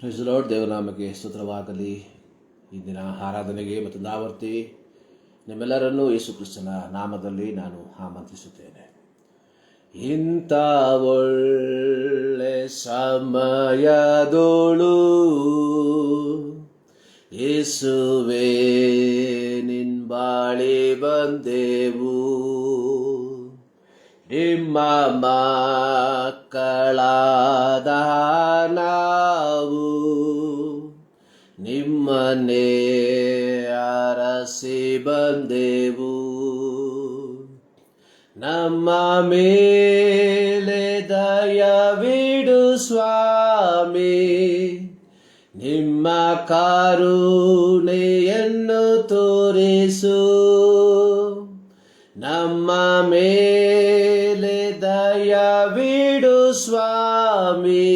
Price the lord. ದೇವನಾಮಕ್ಕೆ ಸ್ತೋತ್ರವಾಗಲಿ. ಈ ದಿನ ಆರಾಧನೆಗೆ ಮತ್ತು ಆವರ್ತಿ ನಿಮ್ಮೆಲ್ಲರನ್ನೂ ಯೇಸು ಕ್ರಿಸ್ತನ ನಾಮದಲ್ಲಿ ನಾನು ಆಮಂತ್ರಿಸುತ್ತೇನೆ. ಇಂಥ ಒಳ್ಳೆ ಸಮಯದೋಳು ಯೇಸುವೇ ನಿನ್ ಬಾಳಿ ಬಂದೆವು, ನಿಮ್ಮ ಮಕ್ಕಳಾದ ನಾವು ನಿಮ್ಮನ್ನೇ ಅರಸಿ ಬಂದೆವು. ನಮ್ಮ ಮೇಲೆ ದಯವಿಡು ಸ್ವಾಮಿ, ನಿಮ್ಮ ಕರುಣೆಯನ್ನು ತೋರಿಸು. ನಮ್ಮ ಮೇಲೆ ದಯವಿಡು ಸ್ವಾಮಿ,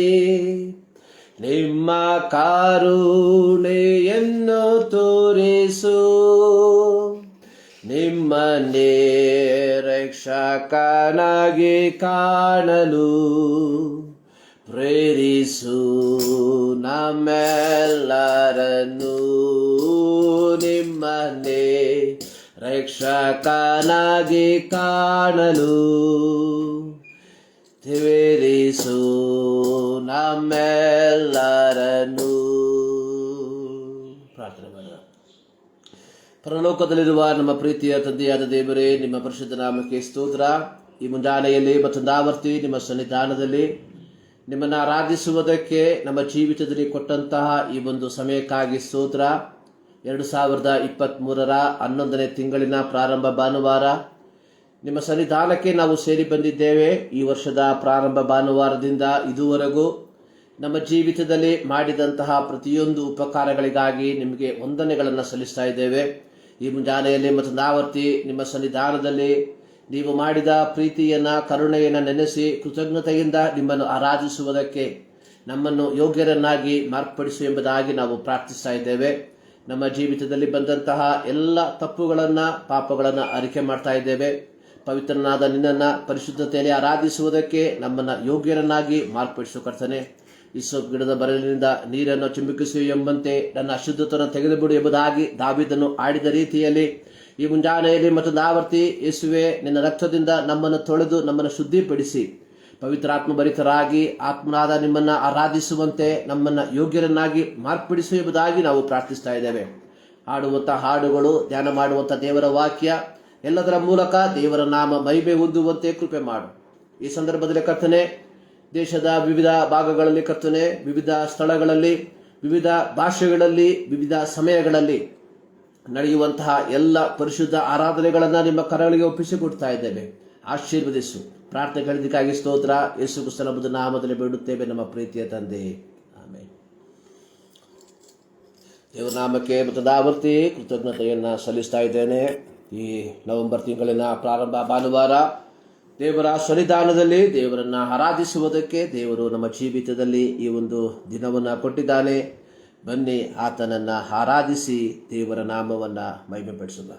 ನಿಮ್ಮ ಕರುಣೆಯನ್ನು ತೋರಿಸು. ನಿಮ್ಮನ್ನೇ ರಕ್ಷಕನಾಗಿ ಕಾಣಲು ಪ್ರೇರಿಸು ನಮ್ಮೆಲ್ಲರನ್ನು. ನಿಮ್ಮನ್ನೇ ರಕ್ಷಕನಾಗಿ ಕಾಣಲು ಪ್ರೇರಿಸು ನಮ್ಮೆಲ್ಲರನ್ನು. ಪ್ರಾರ್ಥನೆ ಮಾಡೋಣ. ಪರಲೋಕದಲ್ಲಿರುವ ನಮ್ಮ ಪ್ರೀತಿಯ ತಂದೆಯಾದ ದೇವರೇ, ನಿಮ್ಮ ಪರಿಶುದ್ಧ ನಾಮಕ್ಕೆ ಸ್ತೋತ್ರ. ಈ ಮುಂಜಾನೆಯಲ್ಲಿ ಮತ್ತೊಂದು ಆವರ್ತಿ ನಿಮ್ಮ ಸನ್ನಿಧಾನದಲ್ಲಿ ನಿಮ್ಮನ್ನು ಆರಾಧಿಸುವುದಕ್ಕೆ ನಮ್ಮ ಜೀವಿತದಲ್ಲಿ ಕೊಟ್ಟಂತಹ ಈ ಒಂದು ಸಮಯಕ್ಕಾಗಿ ಸ್ತೋತ್ರ. 2023 11ನೇ ತಿಂಗಳಿನ ಪ್ರಾರಂಭ ಭಾನುವಾರ ನಿಮ್ಮ ಸನ್ನಿಧಾನಕ್ಕೆ ನಾವು ಸೇರಿ ಬಂದಿದ್ದೇವೆ. ಈ ವರ್ಷದ ಪ್ರಾರಂಭ ಭಾನುವಾರದಿಂದ ಇದುವರೆಗೂ ನಮ್ಮ ಜೀವಿತದಲ್ಲಿ ಮಾಡಿದಂತಹ ಪ್ರತಿಯೊಂದು ಉಪಕಾರಗಳಿಗಾಗಿ ನಿಮಗೆ ವಂದನೆಗಳನ್ನು ಸಲ್ಲಿಸ್ತಾ ಇದ್ದೇವೆ. ಈ ಮುಂಜಾನೆಯಲ್ಲಿ ಮತ್ತೊಂದು ಆವರ್ತಿ ನಿಮ್ಮ ಸನ್ನಿಧಾನದಲ್ಲಿ ನೀವು ಮಾಡಿದ ಪ್ರೀತಿಯನ್ನು, ಕರುಣೆಯನ್ನು ನೆನೆಸಿ ಕೃತಜ್ಞತೆಯಿಂದ ನಿಮ್ಮನ್ನು ಆರಾಧಿಸುವುದಕ್ಕೆ ನಮ್ಮನ್ನು ಯೋಗ್ಯರನ್ನಾಗಿ ಮಾರ್ಪಡಿಸು ಎಂಬುದಾಗಿ ನಾವು ಪ್ರಾರ್ಥಿಸ್ತಾ ಇದ್ದೇವೆ. ನಮ್ಮ ಜೀವಿತದಲ್ಲಿ ಬಂದಂತಹ ಎಲ್ಲ ತಪ್ಪುಗಳನ್ನು, ಪಾಪಗಳನ್ನು ಅರಿಕೆ ಮಾಡ್ತಾ ಇದ್ದೇವೆ. ಪವಿತ್ರನಾದ ನಿನ್ನನ್ನು ಪರಿಶುದ್ಧತೆಯಲ್ಲಿ ಆರಾಧಿಸುವುದಕ್ಕೆ ನಮ್ಮನ್ನು ಯೋಗ್ಯರನ್ನಾಗಿ ಮಾರ್ಪಡಿಸು ಕರ್ತನೆ. ಇಸೋಪ್ ಗಿಡದ ಬರಲಿನಿಂದ ನೀರನ್ನು ಚಿಮುಕಿಸು ಎಂಬಂತೆ ನನ್ನ ಅಶುದ್ಧತನ ತೆಗೆದುಬಿಡು ಎಂಬುದಾಗಿ ದಾವೀದನು ಆಡಿದ ರೀತಿಯಲ್ಲಿ ಈ ಮುಂಜಾನೆಯಲ್ಲಿ ಮತ್ತೊಂದು ಆವರ್ತಿ ಯೇಸುವೆ, ನಿನ್ನ ರಕ್ತದಿಂದ ನಮ್ಮನ್ನು ತೊಳೆದು ನಮ್ಮನ್ನು ಶುದ್ಧಿಪಡಿಸಿ ಪವಿತ್ರಾತ್ಮ ಭರಿತರಾಗಿ ಆತ್ಮನಾದ ನಿಮ್ಮನ್ನು ಆರಾಧಿಸುವಂತೆ ನಮ್ಮನ್ನು ಯೋಗ್ಯರನ್ನಾಗಿ ಮಾರ್ಪಡಿಸು ಎಂಬುದಾಗಿ ನಾವು ಪ್ರಾರ್ಥಿಸ್ತಾ ಇದ್ದೇವೆ. ಹಾಡುವಂಥ ಹಾಡುಗಳು, ಧ್ಯಾನ ಮಾಡುವಂಥ ದೇವರ ವಾಕ್ಯ ಎಲ್ಲದರ ಮೂಲಕ ದೇವರ ನಾಮ ಮಹಿಮೆ ಹೊಂದುವಂತೆ ಕೃಪೆ ಮಾಡು. ಈ ಸಂದರ್ಭದಲ್ಲಿ ಕರ್ತನೆ, ದೇಶದ ವಿವಿಧ ಭಾಗಗಳಲ್ಲಿ ಕರ್ತನೆ, ವಿವಿಧ ಸ್ಥಳಗಳಲ್ಲಿ, ವಿವಿಧ ಭಾಷೆಗಳಲ್ಲಿ, ವಿವಿಧ ಸಮಯಗಳಲ್ಲಿ ನಡೆಯುವಂತಹ ಎಲ್ಲ ಪರಿಶುದ್ಧ ಆರಾಧನೆಗಳನ್ನು ನಿಮ್ಮ ಕರಗಳಿಗೆ ಒಪ್ಪಿಸಿಕೊಡ್ತಾ ಇದ್ದೇವೆ. ಆಶೀರ್ವದಿಸು. ಪ್ರಾರ್ಥನೆಗಳಿಗಾಗಿ ಸ್ತೋತ್ರ. ಯೇಸು ಕ್ರಿಸ್ತನ ನಾಮದಲ್ಲಿ ಬೇಡುತ್ತೇವೆ ನಮ್ಮ ಪ್ರೀತಿಯ ತಂದೆ, ಆಮೆನ್. ದೇವರ ನಾಮಕ್ಕೆ ಮತ್ತೊಂದು ಆವರ್ತಿ ಕೃತಜ್ಞತೆಯನ್ನು ಸಲ್ಲಿಸ್ತಾ ಇದ್ದೇನೆ. ಈ ನವೆಂಬರ್ ತಿಂಗಳಿನ ಪ್ರಾರಂಭ ಭಾನುವಾರ ದೇವರ ಸನ್ನಿಧಾನದಲ್ಲಿ ದೇವರನ್ನು ಆರಾಧಿಸುವುದಕ್ಕೆ ದೇವರು ನಮ್ಮ ಜೀವಿತದಲ್ಲಿ ಈ ಒಂದು ದಿನವನ್ನು ಕೊಟ್ಟಿದ್ದಾನೆ. ಬನ್ನಿ ಆತನನ್ನು ಆರಾಧಿಸಿ ದೇವರ ನಾಮವನ್ನು ಮಹಿಮೆಪಡಿಸೋಣ.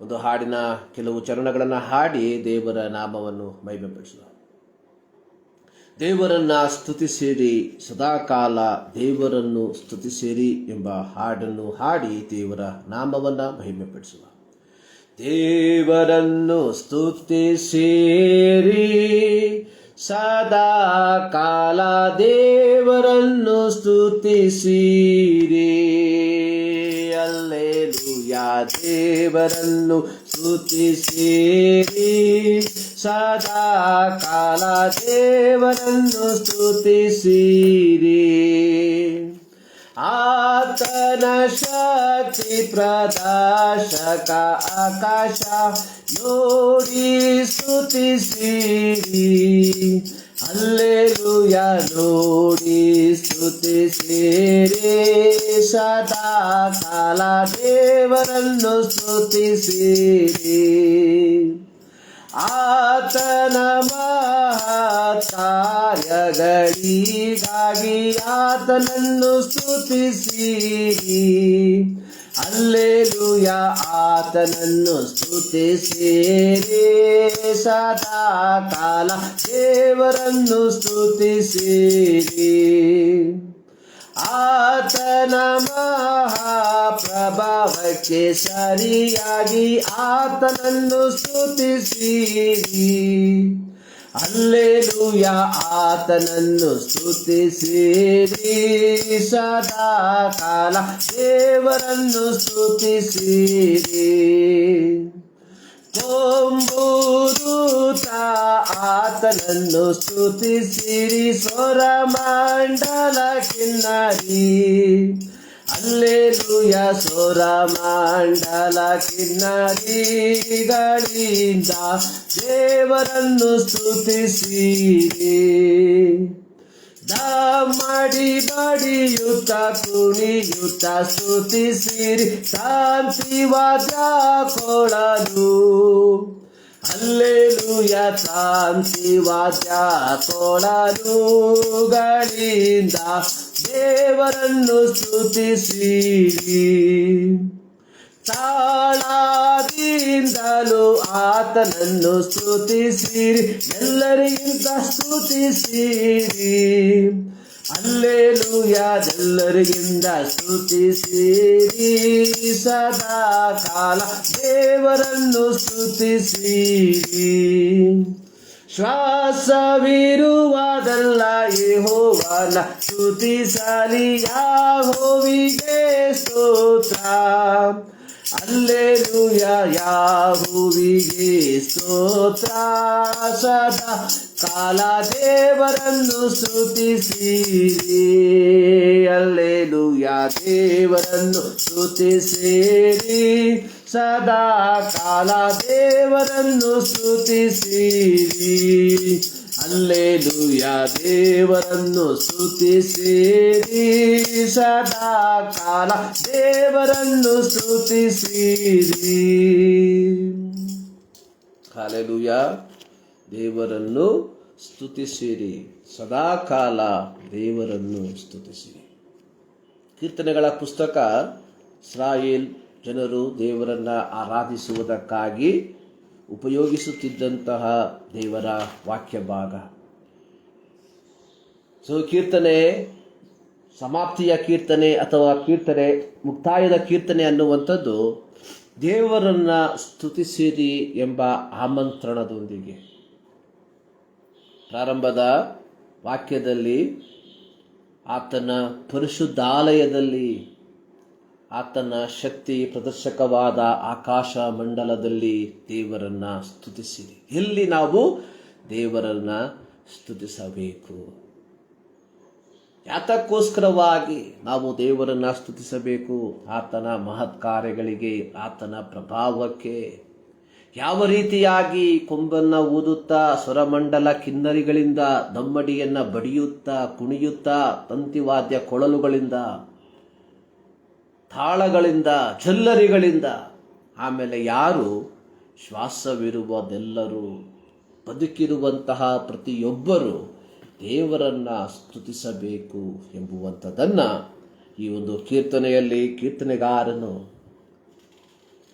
ಒಂದು ಹಾಡಿನ ಕೆಲವು ಚರಣಗಳನ್ನು ಹಾಡಿ ದೇವರ ನಾಮವನ್ನು ಮಹಿಮೆಪಡಿಸೋಣ. ದೇವರನ್ನ ಸ್ತುತಿಸಿರಿ ಸದಾಕಾಲ, ದೇವರನ್ನು ಸ್ತುತಿಸಿರಿ ಎಂಬ ಹಾಡನ್ನು ಹಾಡಿ ದೇವರ ನಾಮವನ್ನು ಮಹಿಮೆಪಡಿಸುವ. ದೇವರನ್ನು ಸ್ತುತಿಸಿರಿ ಸದಾಕಾಲ, ದೇವರನ್ನು ಸ್ತುತಿಸಿರಿ. ಹಲ್ಲೆಲೂಯಾ. ದೇವರನ್ನು ಸ್ತುತಿಸಿರಿ ಸದಾಕಾಲ, ದೇವರನ್ನು ಸ್ತುತಿಸಿರಿ. ಆತನ ಶಕ್ತಿ ಪ್ರದರ್ಶಕ ಆಕಾಶ ನೋಡಿ ಸ್ತುತಿಸಿರಿ. ಹಲ್ಲೆಲೂಯಾ. ನೋಡಿ ಸ್ತುತಿಸಿರಿ ಸದಾಕಾಲ, ದೇವರನ್ನು ಸ್ತುತಿಸಿರಿ. ಆತನ ಮಹತ್ ಕಾರ್ಯಗಳಿಗಾಗಿ ಆತನನ್ನು ಸ್ತುತಿಸಿರಿ. ಹಲ್ಲೆಲೂಯ ಆತನನ್ನು ಸ್ತುತಿಸಿರಿ, ಸದಾ ಕಾಲ ದೇವರನ್ನು ಸ್ತುತಿಸಿರಿ. ಆತನ ಮಹಾಪ್ರಭಾವಕ್ಕೆ ಸರಿಯಾಗಿ ಆತನನ್ನು ಸ್ತುತಿಸಿರಿ. ಹಲ್ಲೆಲೂಯ ಆತನನ್ನು ಸ್ತುತಿಸಿರಿ, ಸದಾ ಕಾಲ ದೇವರನ್ನು ಸ್ತುತಿಸಿರಿ. ಕೊಂಬೂದೂತ ಆತನನ್ನು ಸ್ತುತಿಸಿರಿ, ಸ್ವರ ಮಂಡಲ ಕಿನ್ನರಿ. ಹಲ್ಲೆಲೂಯ ಸ್ವರ ಮಂಡಲ ಕಿನ್ನರಿಗಳಿಂದ ದೇವರನ್ನು ಸ್ತುತಿಸಿರಿ. ದಮ್ಮಡಿ ಬಡಿಯುತ್ತ ಕುಣಿಯುತ್ತ ಸ್ತುತಿಸಿರಿ, ಶಾಂತಿ ವಾದ್ಯ ಕೊಳಲು. ಹಲ್ಲೆಲೂಯ ಶಾಂತಿ ವಾದ್ಯ ಕೊಳಲುಗಳಿಂದ ದೇವರನ್ನು ಸ್ತುತಿಸಿರಿ. ತಾಳದಿಂದಲೂ ಆತನನ್ನು ಸ್ತುತಿಸಿರಿ, ಎಲ್ಲರಿಗಿಂತ ಸ್ತುತಿಸಿರಿ. ಹಲ್ಲೆಲೂಯ ಎಲ್ಲರಿಗಿಂತ ಸ್ತುತಿಸಿರಿ, ಸದಾ ಕಾಲ ದೇವರನ್ನು ಸ್ತುತಿಸಿರಿ. ಶ್ವಾಸವಿರುವುದೆಲ್ಲ ಯೆಹೋವನ ಸ್ತುತಿಸಲಿ, ಯೆಹೋವನಿಗೆ ಸ್ತೋತ್ರ. ಹಲ್ಲೆಲೂಯ ಯೆಹೋವನಿಗೆ ಸ್ತೋತ್ರ, ಸದಾ ಕಾಲ ದೇವರನ್ನು ಸ್ತುತಿಸಿರಿ. ಹಲ್ಲೆಲೂಯ ದೇವರನ್ನು ಸ್ತುತಿಸಿರಿ, ಸದಾ ಕಾಲ ದೇವರನ್ನು ಸ್ತುತಿಸಿರಿ. ಹಲ್ಲೆಲೂಯ ದೇವರನ್ನು ಸ್ತುತಿಸಿರಿ, ಸದಾ ಕಾಲ ದೇವರನ್ನು ಸ್ತುತಿಸಿರಿ. ಹಲ್ಲೆಲೂಯ ದೇವರನ್ನು ಸ್ತುತಿಸಿರಿ, ಸದಾ ಕಾಲ ದೇವರನ್ನು ಸ್ತುತಿಸಿರಿ. ಕೀರ್ತನೆಗಳ ಪುಸ್ತಕ ಇಸ್ರಾಯೇಲ್ ಜನರು ದೇವರನ್ನ ಆರಾಧಿಸುವುದಕ್ಕಾಗಿ ಉಪಯೋಗಿಸುತ್ತಿದ್ದಂತಹ ದೇವರ ವಾಕ್ಯ ಭಾಗ. ಕೀರ್ತನೆ ಸಮಾಪ್ತಿಯ ಕೀರ್ತನೆ ಅಥವಾ ಕೀರ್ತನೆ ಮುಕ್ತಾಯದ ಕೀರ್ತನೆ ಅನ್ನುವಂಥದ್ದು ದೇವರನ್ನ ಸ್ತುತಿಸಿರಿ ಎಂಬ ಆಮಂತ್ರಣದೊಂದಿಗೆ. ಪ್ರಾರಂಭದ ವಾಕ್ಯದಲ್ಲಿ ಆತನ ಪರಿಶುದ್ಧಾಲಯದಲ್ಲಿ, ಆತನ ಶಕ್ತಿ ಪ್ರದರ್ಶಕವಾದ ಆಕಾಶ ಮಂಡಲದಲ್ಲಿ ದೇವರನ್ನ ಸ್ತುತಿಸಿರಿ. ಎಲ್ಲಿ ನಾವು ದೇವರನ್ನ ಸ್ತುತಿಸಬೇಕು? ಯಾತಕ್ಕೋಸ್ಕರವಾಗಿ ನಾವು ದೇವರನ್ನ ಸ್ತುತಿಸಬೇಕು? ಆತನ ಮಹತ್ ಕಾರ್ಯಗಳಿಗೆ, ಆತನ ಪ್ರಭಾವಕ್ಕೆ. ಯಾವ ರೀತಿಯಾಗಿ ಕೊಂಬನ್ನ ಊದುತ್ತಾ ಸ್ವರಮಂಡಲ ಕಿನ್ನರಿಗಳಿಂದ, ದಮ್ಮಡಿಯನ್ನ ಬಡಿಯುತ್ತಾ ಕುಣಿಯುತ್ತಾ, ತಂತಿವಾದ್ಯ ಕೊಳಲುಗಳಿಂದ, ತಾಳಗಳಿಂದ, ಝಲ್ಲರಿಗಳಿಂದ, ಆಮೇಲೆ ಯಾರು ಶ್ವಾಸವಿರುವುದೆಲ್ಲರೂ, ಬದುಕಿರುವಂತಹ ಪ್ರತಿಯೊಬ್ಬರು ದೇವರನ್ನ ಸ್ತುತಿಸಬೇಕು ಎಂಬುವಂಥದ್ದನ್ನು ಈ ಒಂದು ಕೀರ್ತನೆಯಲ್ಲಿ ಕೀರ್ತನೆಗಾರನು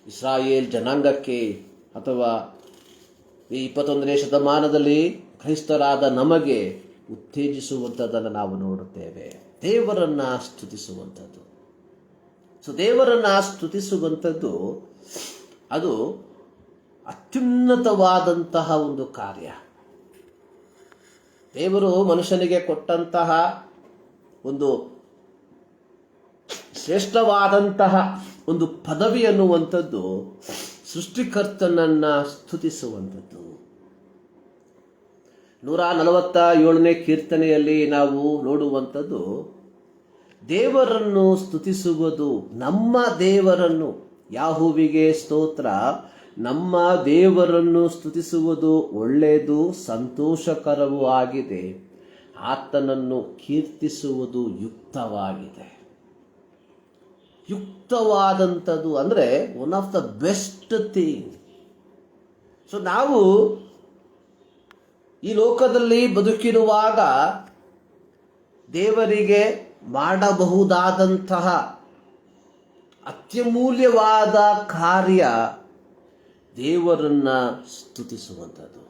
ಇಸ್ರಾಯೇಲ್ ಜನಾಂಗಕ್ಕೆ ಅಥವಾ ಈ 21ನೇ ಶತಮಾನದಲ್ಲಿ ಕ್ರೈಸ್ತರಾದ ನಮಗೆ ಉತ್ತೇಜಿಸುವಂಥದ್ದನ್ನು ನಾವು ನೋಡುತ್ತೇವೆ. ದೇವರನ್ನ ಸ್ತುತಿಸುವಂಥದ್ದು. ದೇವರನ್ನ ಸ್ತುತಿಸುವಂಥದ್ದು ಅದು ಅತ್ಯುನ್ನತವಾದಂತಹ ಒಂದು ಕಾರ್ಯ. ದೇವರು ಮನುಷ್ಯನಿಗೆ ಕೊಟ್ಟಂತಹ ಒಂದು ಶ್ರೇಷ್ಠವಾದಂತಹ ಒಂದು ಪದವಿ ಅನ್ನುವಂಥದ್ದು ಸೃಷ್ಟಿಕರ್ತನನ್ನ ಸ್ತುತಿಸುವಂಥದ್ದು. 147ನೇ ಕೀರ್ತನೆಯಲ್ಲಿ ನಾವು ನೋಡುವಂಥದ್ದು ದೇವರನ್ನು ಸ್ತುತಿಸುವುದು, ನಮ್ಮ ದೇವರನ್ನು, ಯೆಹೋವನಿಗೆ ಸ್ತೋತ್ರ, ನಮ್ಮ ದೇವರನ್ನು ಸ್ತುತಿಸುವುದು ಒಳ್ಳೆಯದು, ಸಂತೋಷಕರವೂ ಆಗಿದೆ. ಆತನನ್ನು ಕೀರ್ತಿಸುವುದು ಯುಕ್ತವಾಗಿದೆ. ಯುಕ್ತವಾದಂಥದ್ದು ಅಂದರೆ one of the best thing. ನಾವು ಈ ಲೋಕದಲ್ಲಿ ಬದುಕಿರುವಾಗ ದೇವರಿಗೆ ಮಾಡಬಹುದಾದಂತಹ ಅತ್ಯಮೂಲ್ಯವಾದ ಕಾರ್ಯ ದೇವರನ್ನ ಸ್ತುತಿಸುವಂಥದ್ದು.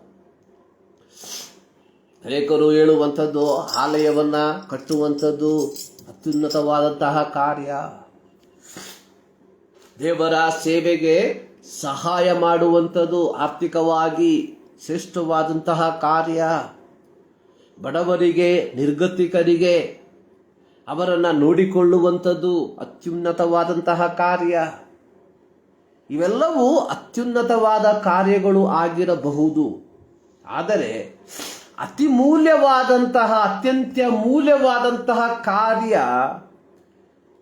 ಅನೇಕರು ಹೇಳುವಂಥದ್ದು ಆಲಯವನ್ನ ಕಟ್ಟುವಂಥದ್ದು ಅತ್ಯುನ್ನತವಾದಂತಹ ಕಾರ್ಯ. ದೇವರ ಸೇವೆಗೆ ಸಹಾಯ ಮಾಡುವಂಥದ್ದು ಆರ್ಥಿಕವಾಗಿ ಶ್ರೇಷ್ಠವಾದಂತಹ ಕಾರ್ಯ. ಬಡವರಿಗೆ, ನಿರ್ಗತಿಕರಿಗೆ ಅವರನ್ನು ನೋಡಿಕೊಳ್ಳುವಂಥದ್ದು ಅತ್ಯುನ್ನತವಾದಂತಹ ಕಾರ್ಯ. ಇವೆಲ್ಲವೂ ಅತ್ಯುನ್ನತವಾದ ಕಾರ್ಯಗಳು ಆಗಿರಬಹುದು. ಆದರೆ ಅತಿ ಮೂಲ್ಯವಾದಂತಹ, ಅತ್ಯಂತ ಮೂಲ್ಯವಾದಂತಹ ಕಾರ್ಯ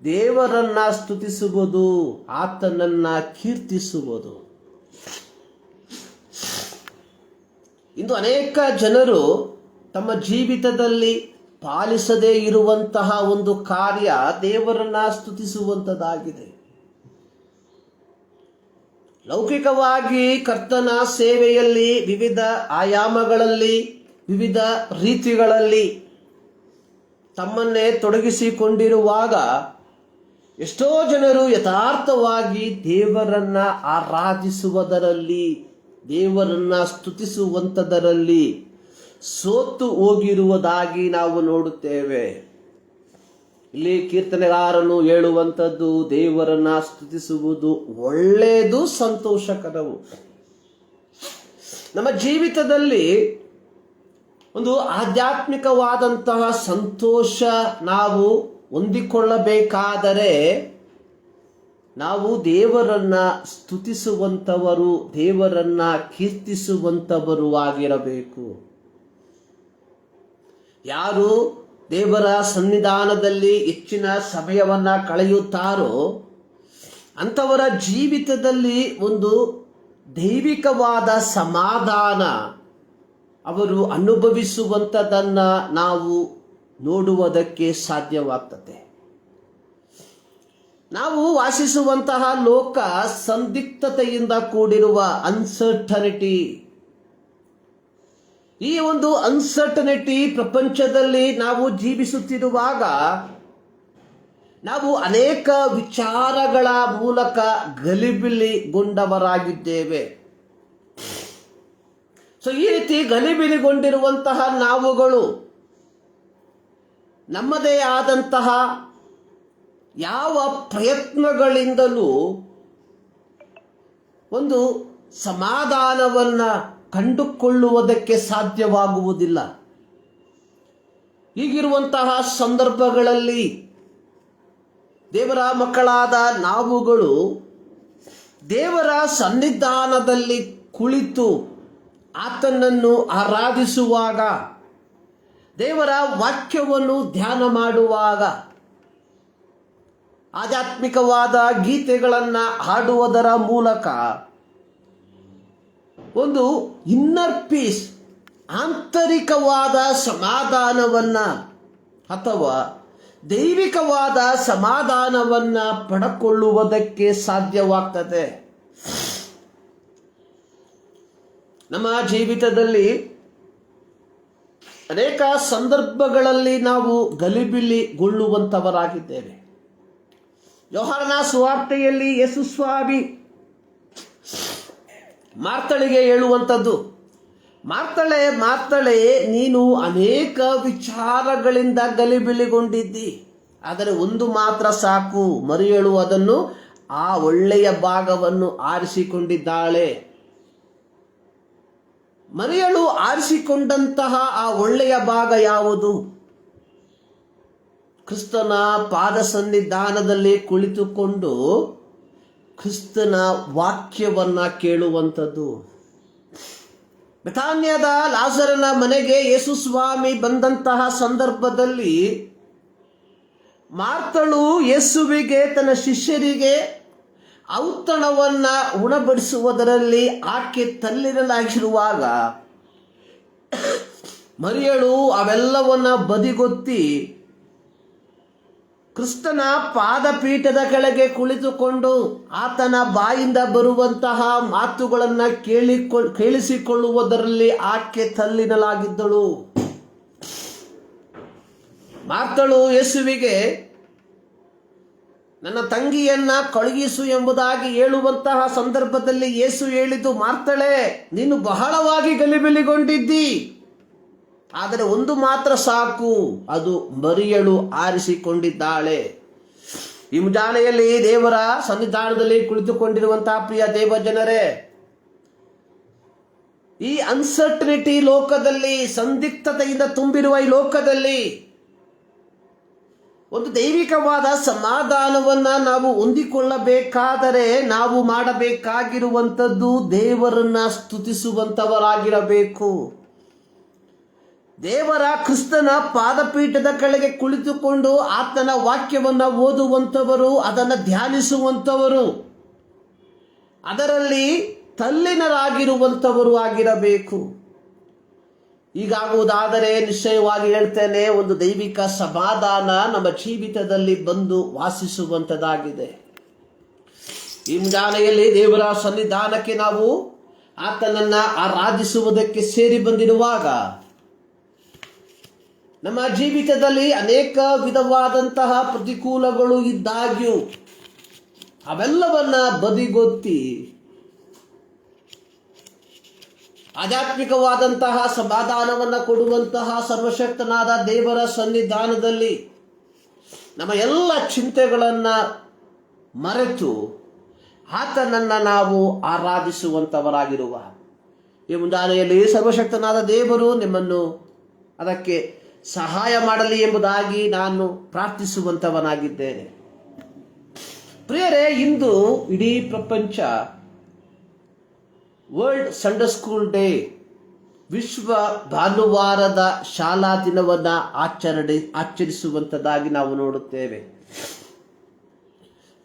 ದೇವರನ್ನ ಸ್ತುತಿಸುವುದು, ಆತನನ್ನ ಕೀರ್ತಿಸುವುದು. ಇಂದು ಅನೇಕ ಜನರು ತಮ್ಮ ಜೀವಿತದಲ್ಲಿ ಪಾಲಿಸದೇ ಇರುವಂತಹ ಒಂದು ಕಾರ್ಯ ದೇವರನ್ನ ಸ್ತುತಿಸುವಂಥದ್ದಾಗಿದೆ. ಲೌಕಿಕವಾಗಿ ಕರ್ತನ ಸೇವೆಯಲ್ಲಿ ವಿವಿಧ ಆಯಾಮಗಳಲ್ಲಿ, ವಿವಿಧ ರೀತಿಗಳಲ್ಲಿ ತಮ್ಮನ್ನೇ ತೊಡಗಿಸಿಕೊಂಡಿರುವಾಗ ಎಷ್ಟೋ ಜನರು ಯಥಾರ್ಥವಾಗಿ ದೇವರನ್ನ ಆರಾಧಿಸುವುದರಲ್ಲಿ, ದೇವರನ್ನ ಸ್ತುತಿಸುವಂಥದರಲ್ಲಿ ಸೋತು ಹೋಗಿರುವುದಾಗಿ ನಾವು ನೋಡುತ್ತೇವೆ. ಇಲ್ಲಿ ಕೀರ್ತನೆಗಾರನು ಹೇಳುವಂಥದ್ದು, ದೇವರನ್ನ ಸ್ತುತಿಸುವುದು ಒಳ್ಳೆಯದು, ಸಂತೋಷಕರವು. ನಮ್ಮ ಜೀವಿತದಲ್ಲಿ ಒಂದು ಆಧ್ಯಾತ್ಮಿಕವಾದಂತಹ ಸಂತೋಷ ನಾವು ಹೊಂದಿಕೊಳ್ಳಬೇಕಾದರೆ ನಾವು ದೇವರನ್ನ ಸ್ತುತಿಸುವಂಥವರು, ದೇವರನ್ನ ಕೀರ್ತಿಸುವಂಥವರು ಆಗಿರಬೇಕು. ಯಾರು ದೇವರ ಸನ್ನಿಧಾನದಲ್ಲಿ ಹೆಚ್ಚಿನ ಸಮಯವನ್ನ ಕಳೆಯುತ್ತಾರೋ ಅಂಥವರ ಜೀವಿತದಲ್ಲಿ ಒಂದು ದೈವಿಕವಾದ ಸಮಾಧಾನ ಅವರು ಅನುಭವಿಸುವಂಥದ್ದನ್ನ ನಾವು ನೋಡುವುದಕ್ಕೆ ಸಾಧ್ಯವಾಗ್ತದೆ. ನಾವು ವಾಸಿಸುವಂತಹ ಲೋಕ ಸಂದಿಗ್ಧತೆಯಿಂದ ಕೂಡಿರುವ ಅನ್ಸರ್ಟನಿಟಿ. ಈ ಒಂದು ಅನ್ಸರ್ಟನಿಟಿ ಪ್ರಪಂಚದಲ್ಲಿ ನಾವು ಜೀವಿಸುತ್ತಿರುವಾಗ ನಾವು ಅನೇಕ ವಿಚಾರಗಳ ಮೂಲಕ ಗಲಿಬಿಲಿಗೊಂಡವರಾಗಿದ್ದೇವೆ. ಈ ರೀತಿ ಗಲಿಬಿಲಿಗೊಂಡಿರುವಂತಹ ನಾವುಗಳು ನಮ್ಮದೇ ಆದಂತಹ ಯಾವ ಪ್ರಯತ್ನಗಳಿಂದಲೂ ಒಂದು ಸಮಾಧಾನವನ್ನ ಕಂಡುಕೊಳ್ಳುವುದಕ್ಕೆ ಸಾಧ್ಯವಾಗುವುದಿಲ್ಲ. ಹೀಗಿರುವಂತಹ ಸಂದರ್ಭಗಳಲ್ಲಿ ದೇವರ ಮಕ್ಕಳಾದ ನಾವುಗಳು ದೇವರ ಸನ್ನಿಧಾನದಲ್ಲಿ ಕುಳಿತು ಆತನನ್ನು ಆರಾಧಿಸುವಾಗ, ದೇವರ ವಾಕ್ಯವನ್ನು ಧ್ಯಾನ ಮಾಡುವಾಗ, ಆಧ್ಯಾತ್ಮಿಕವಾದ ಗೀತೆಗಳನ್ನು ಹಾಡುವುದರ ಮೂಲಕ ಒಂದು ಇನ್ನರ್ ಪೀಸ್, ಆಂತರಿಕವಾದ ಸಮಾಧಾನವನ್ನ ಅಥವಾ ದೈವಿಕವಾದ ಸಮಾಧಾನವನ್ನ ಪಡೆದುಕೊಳ್ಳುವುದಕ್ಕೆ ಸಾಧ್ಯವಾಗ್ತದೆ. ನಮ್ಮ ಜೀವಿತದಲ್ಲಿ ಅನೇಕ ಸಂದರ್ಭಗಳಲ್ಲಿ ನಾವು ಗಲಿಬಿಲಿಗೊಳ್ಳುವಂಥವರಾಗಿದ್ದೇವೆ. ಯೋಹಾನನ ಸುವಾರ್ತೆಯಲ್ಲಿ ಯೇಸು ಸ್ವಾಮಿ ಮಾರ್ತಳಿಗೆ ಹೇಳುವಂಥದ್ದು, ಮಾರ್ತಳೆ ಮಾರ್ತಳೆ, ನೀನು ಅನೇಕ ವಿಚಾರಗಳಿಂದ ಗಲಿಬಿಲಿಗೊಂಡಿದ್ದಿ, ಆದರೆ ಒಂದು ಮಾತ್ರ ಸಾಕು, ಮರಿಯಳು ಅದನ್ನು, ಆ ಒಳ್ಳೆಯ ಭಾಗವನ್ನು ಆರಿಸಿಕೊಂಡಿದ್ದಾಳೆ. ಮರಿಯಳು ಆರಿಸಿಕೊಂಡಂತಹ ಆ ಒಳ್ಳೆಯ ಭಾಗ ಯಾವುದು? ಕ್ರಿಸ್ತನ ಪಾದ ಸನ್ನಿಧಾನದಲ್ಲಿ ಕುಳಿತುಕೊಂಡು ಕ್ರಿಸ್ತನ ವಾಕ್ಯವನ್ನ ಕೇಳುವಂಥದ್ದು. ಬೆಥಾನ್ಯದ ಲಾಜರನ ಮನೆಗೆ ಯೇಸು ಸ್ವಾಮಿ ಬಂದಂತಹ ಸಂದರ್ಭದಲ್ಲಿ ಮಾರ್ತಳು ಯೇಸುವಿಗೆ, ತನ್ನ ಶಿಷ್ಯರಿಗೆ ಔತಣವನ್ನ ಉಣಬಡಿಸುವುದರಲ್ಲಿ ಆಕೆ ತಲ್ಲಿರಲಾಗಿರುವಾಗ ಮರಿಯಳು ಅವೆಲ್ಲವನ್ನ ಬದಿಗೊತ್ತಿ ಕ್ರಿಸ್ತನ ಪಾದಪೀಠದ ಕೆಳಗೆ ಕುಳಿತುಕೊಂಡು ಆತನ ಬಾಯಿಂದ ಬರುವಂತಹ ಮಾತುಗಳನ್ನು ಕೇಳಿಸಿಕೊಳ್ಳುವುದರಲ್ಲಿ ಆಕೆ ತಲ್ಲಿನಲಾಗಿದ್ದಳು. ಮಾರ್ತಳು ಯೇಸುವಿಗೆ ನನ್ನ ತಂಗಿಯನ್ನ ಕಳುಹಿಸು ಎಂಬುದಾಗಿ ಹೇಳುವಂತಹ ಸಂದರ್ಭದಲ್ಲಿ ಯೇಸು ಹೇಳಿದ್ದು, ಮಾರ್ತಳೆ, ನೀನು ಬಹಳವಾಗಿ ಗಲಿಬಿಲಿಗೊಂಡಿದ್ದಿ, ಆದರೆ ಒಂದು ಮಾತ್ರ ಸಾಕು, ಅದು ಮರಿಯಳು ಆರಿಸಿಕೊಂಡಿದ್ದಾಳೆ. ಈ ಮುಂಜಾನೆಯಲ್ಲಿ ದೇವರ ಸನ್ನಿಧಾನದಲ್ಲಿ ಕುಳಿತುಕೊಂಡಿರುವಂತಹ ಪ್ರಿಯ ದೇವ ಜನರೇ, ಈ ಅನ್ಸರ್ಟನಿಟಿ ಲೋಕದಲ್ಲಿ, ಸಂದಿಗ್ಧತೆಯಿಂದ ತುಂಬಿರುವ ಈ ಲೋಕದಲ್ಲಿ ಒಂದು ದೈವಿಕವಾದ ಸಮಾಧಾನವನ್ನ ನಾವು ಹೊಂದಿಕೊಳ್ಳಬೇಕಾದರೆ ನಾವು ಮಾಡಬೇಕಾಗಿರುವಂಥದ್ದು ದೇವರನ್ನ ಸ್ತುತಿಸುವಂತವರಾಗಿರಬೇಕು. ದೇವರ ಕ್ರಿಸ್ತನ ಪಾದಪೀಠದ ಕೆಳಗೆ ಕುಳಿತುಕೊಂಡು ಆತನ ವಾಕ್ಯವನ್ನ ಓದುವಂಥವರು, ಅದನ್ನು ಧ್ಯಾನಿಸುವಂಥವರು, ಅದರಲ್ಲಿ ತಲ್ಲೀನರಾಗಿರುವಂಥವರು ಆಗಿರಬೇಕು. ಹೀಗಾಗುವುದಾದರೆ ನಿಶ್ಚಯವಾಗಿ ಹೇಳ್ತೇನೆ, ಒಂದು ದೈವಿಕ ಸಮಾಧಾನ ನಮ್ಮ ಜೀವಿತದಲ್ಲಿ ಬಂದು ವಾಸಿಸುವಂಥದ್ದಾಗಿದೆ. ಈ ಮುಂಜಾನೆಯಲ್ಲಿ ದೇವರ ಸನ್ನಿಧಾನಕ್ಕೆ ನಾವು ಆತನನ್ನ ಆರಾಧಿಸುವುದಕ್ಕೆ ಸೇರಿ ಬಂದಿರುವಾಗ ನಮ್ಮ ಜೀವಿತದಲ್ಲಿ ಅನೇಕ ವಿಧವಾದಂತಹ ಪ್ರತಿಕೂಲಗಳು ಇದ್ದಾಗ್ಯೂ ಅವೆಲ್ಲವನ್ನ ಬದಿಗೊತ್ತಿ ಆಧ್ಯಾತ್ಮಿಕವಾದಂತಹ ಸಮಾಧಾನವನ್ನು ಕೊಡುವಂತಹ ಸರ್ವಶಕ್ತನಾದ ದೇವರ ಸನ್ನಿಧಾನದಲ್ಲಿ ನಮ್ಮ ಎಲ್ಲ ಚಿಂತೆಗಳನ್ನು ಮರೆತು ಆತನನ್ನು ನಾವು ಆರಾಧಿಸುವಂಥವರಾಗಿರುವ ಈ ಮುಂಜಾನೆಯಲ್ಲಿ ಸರ್ವಶಕ್ತನಾದ ದೇವರು ನಿಮ್ಮನ್ನು ಅದಕ್ಕೆ ಸಹಾಯ ಮಾಡಲಿ ಎಂಬುದಾಗಿ ನಾನು ಪ್ರಾರ್ಥಿಸುವಂಥವನಾಗಿದ್ದೇನೆ. ಪ್ರಿಯರೇ, ಇಂದು ಇಡೀ ಪ್ರಪಂಚ ವರ್ಲ್ಡ್ ಸಂಡೇ ಸ್ಕೂಲ್ ಡೇ, ವಿಶ್ವ ಭಾನುವಾರದ ಶಾಲಾ ದಿನವನ್ನು ಆಚರಿಸುವಂಥದ್ದಾಗಿ ನಾವು ನೋಡುತ್ತೇವೆ.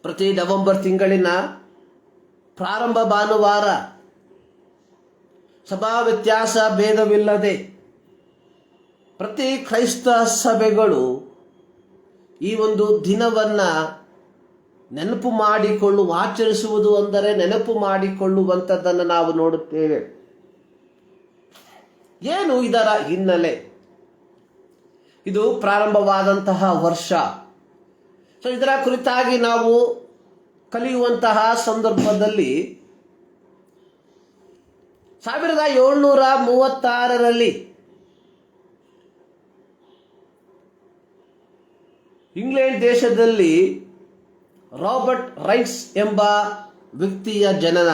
ಪ್ರತಿ ನವೆಂಬರ್ ತಿಂಗಳಿನ ಪ್ರಾರಂಭ ಭಾನುವಾರ ಸಭಾ ವ್ಯತ್ಯಾಸ ಭೇದವಿಲ್ಲದೆ ಪ್ರತಿ ಕ್ರೈಸ್ತ ಸಭೆಗಳು ಈ ಒಂದು ದಿನವನ್ನು ನೆನಪು ಆಚರಿಸುವುದು ಅಂದರೆ ನೆನಪು ಮಾಡಿಕೊಳ್ಳುವಂಥದ್ದನ್ನು ನಾವು ನೋಡುತ್ತೇವೆ. ಏನು ಇದರ ಹಿನ್ನೆಲೆ? ಇದು ಪ್ರಾರಂಭವಾದಂತಹ ವರ್ಷ. ಸೊ ಇದರ ಕುರಿತಾಗಿ ನಾವು ಕಲಿಯುವಂತಹ ಸಂದರ್ಭದಲ್ಲಿ 1736ರಲ್ಲಿ ಇಂಗ್ಲೆಂಡ್ ದೇಶದಲ್ಲಿ ರಾಬರ್ಟ್ ರೈಟ್ಸ್ ಎಂಬ ವ್ಯಕ್ತಿಯ ಜನನ.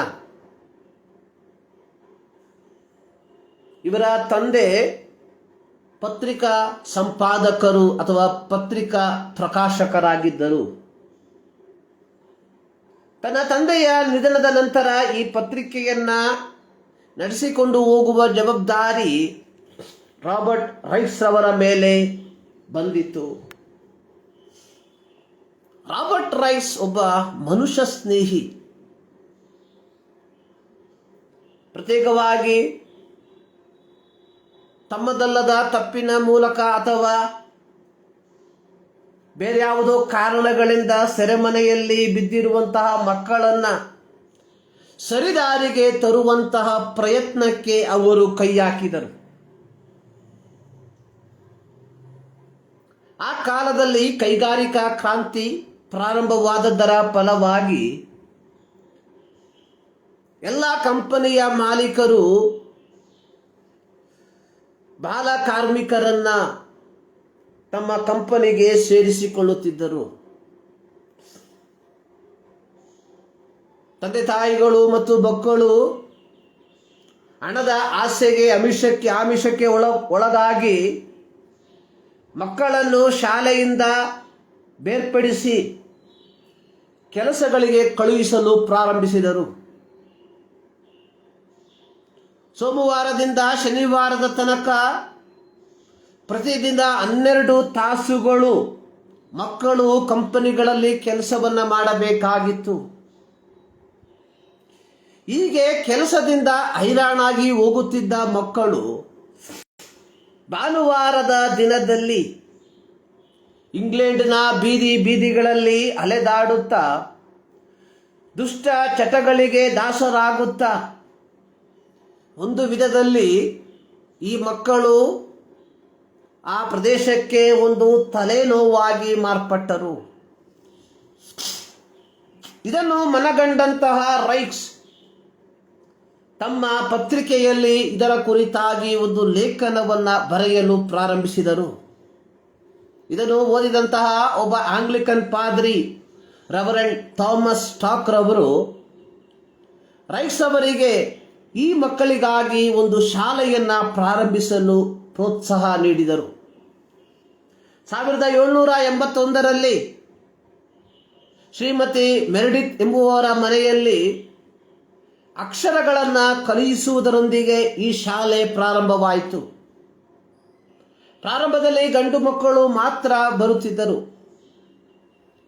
ಇವರ ತಂದೆ ಪತ್ರಿಕಾ ಸಂಪಾದಕರು ಅಥವಾ ಪತ್ರಿಕಾ ಪ್ರಕಾಶಕರಾಗಿದ್ದರು. ತನ್ನ ತಂದೆಯ ನಿಧನದ ನಂತರ ಈ ಪತ್ರಿಕೆಯನ್ನ ನಡೆಸಿಕೊಂಡು ಹೋಗುವ ಜವಾಬ್ದಾರಿ ರಾಬರ್ಟ್ ರೈಟ್ಸ್ ಅವರ ಮೇಲೆ ಬಂದಿತು. ರಾಬರ್ಟ್ ರೈಟ್ಸ್ ಒಬ್ಬ ಮನುಷ್ಯ ಸ್ನೇಹಿ. ಪ್ರತ್ಯೇಕವಾಗಿ ತಮ್ಮದಲ್ಲದ ತಪ್ಪಿನ ಮೂಲಕ ಅಥವಾ ಬೇರೆ ಯಾವುದೋ ಕಾರಣಗಳಿಂದ ಸೆರೆಮನೆಯಲ್ಲಿ ಬಿದ್ದಿರುವಂತಹ ಮಕ್ಕಳನ್ನ ಸರಿದಾರಿಗೆ ತರುವಂತಹ ಪ್ರಯತ್ನಕ್ಕೆ ಅವರು ಕೈ ಹಾಕಿದರು. ಆ ಕಾಲದಲ್ಲಿ ಕೈಗಾರಿಕಾ ಕ್ರಾಂತಿ ಪ್ರಾರಂಭವಾದದ್ದರ ಫಲವಾಗಿ ಎಲ್ಲ ಕಂಪನಿಯ ಮಾಲೀಕರು ಬಾಲ ಕಾರ್ಮಿಕರನ್ನ ತಮ್ಮ ಕಂಪನಿಗೆ ಸೇರಿಸಿಕೊಳ್ಳುತ್ತಿದ್ದರು. ತಂದೆ ತಾಯಿಗಳು ಮತ್ತು ಮಕ್ಕಳು ಹಣದ ಆಸೆಗೆ ಆಮಿಷಕ್ಕೆ ಒಳಗಾಗಿ ಮಕ್ಕಳನ್ನು ಶಾಲೆಯಿಂದ ಬೇರ್ಪಡಿಸಿ ಕೆಲಸಗಳಿಗೆ ಕಳುಹಿಸಲು ಪ್ರಾರಂಭಿಸಿದರು. ಸೋಮವಾರದಿಂದ ಶನಿವಾರದ ತನಕ ಪ್ರತಿದಿನ 12 ತಾಸುಗಳು ಮಕ್ಕಳು ಕಂಪನಿಗಳಲ್ಲಿ ಕೆಲಸವನ್ನ ಮಾಡಬೇಕಾಗಿತ್ತು. ಹೀಗೆ ಕೆಲಸದಿಂದ ಹೈರಾಣಾಗಿ ಹೋಗುತ್ತಿದ್ದ ಮಕ್ಕಳು ಭಾನುವಾರದ ದಿನದಲ್ಲಿ ಇಂಗ್ಲೆಂಡಿನ ಬೀದಿಗಳಲ್ಲಿ ಅಲೆದಾಡುತ್ತಾ ದುಷ್ಟ ಚಟಗಳಿಗೆ ದಾಸರಾಗುತ್ತಾ ಒಂದು ವಿಧದಲ್ಲಿ ಈ ಮಕ್ಕಳು ಆ ಪ್ರದೇಶಕ್ಕೆ ಒಂದು ತಲೆನೋವಾಗಿ ಮಾರ್ಪಟ್ಟರು. ಇದನ್ನು ಮನಗಂಡಂತಹ ರೈಟ್ಸ್ ತಮ್ಮ ಪತ್ರಿಕೆಯಲ್ಲಿ ಇದರ ಕುರಿತಾಗಿ ಒಂದು ಲೇಖನವನ್ನು ಬರೆಯಲು ಪ್ರಾರಂಭಿಸಿದರು. ಇದನ್ನು ಓದಿದಂತಹ ಒಬ್ಬ ಆಂಗ್ಲಿಕನ್ ಪಾದ್ರಿ ರೆವರೆಂಡ್ ಥಾಮಸ್ ಸ್ಟಾಕ್ ರವರು ರೈಟ್ಸ್ ಅವರಿಗೆ ಈ ಮಕ್ಕಳಿಗಾಗಿ ಒಂದು ಶಾಲೆಯನ್ನು ಪ್ರಾರಂಭಿಸಲು ಪ್ರೋತ್ಸಾಹ ನೀಡಿದರು. 1781ರಲ್ಲಿ ಶ್ರೀಮತಿ ಮೆರಿಡಿತ್ ಎಂಬುವವರ ಮನೆಯಲ್ಲಿ ಅಕ್ಷರಗಳನ್ನು ಕಲಿಸುವುದರೊಂದಿಗೆ ಈ ಶಾಲೆ ಪ್ರಾರಂಭವಾಯಿತು. ಪ್ರಾರಂಭದಲ್ಲಿ ಗಂಡು ಮಕ್ಕಳು ಮಾತ್ರ ಬರುತ್ತಿದ್ದರು.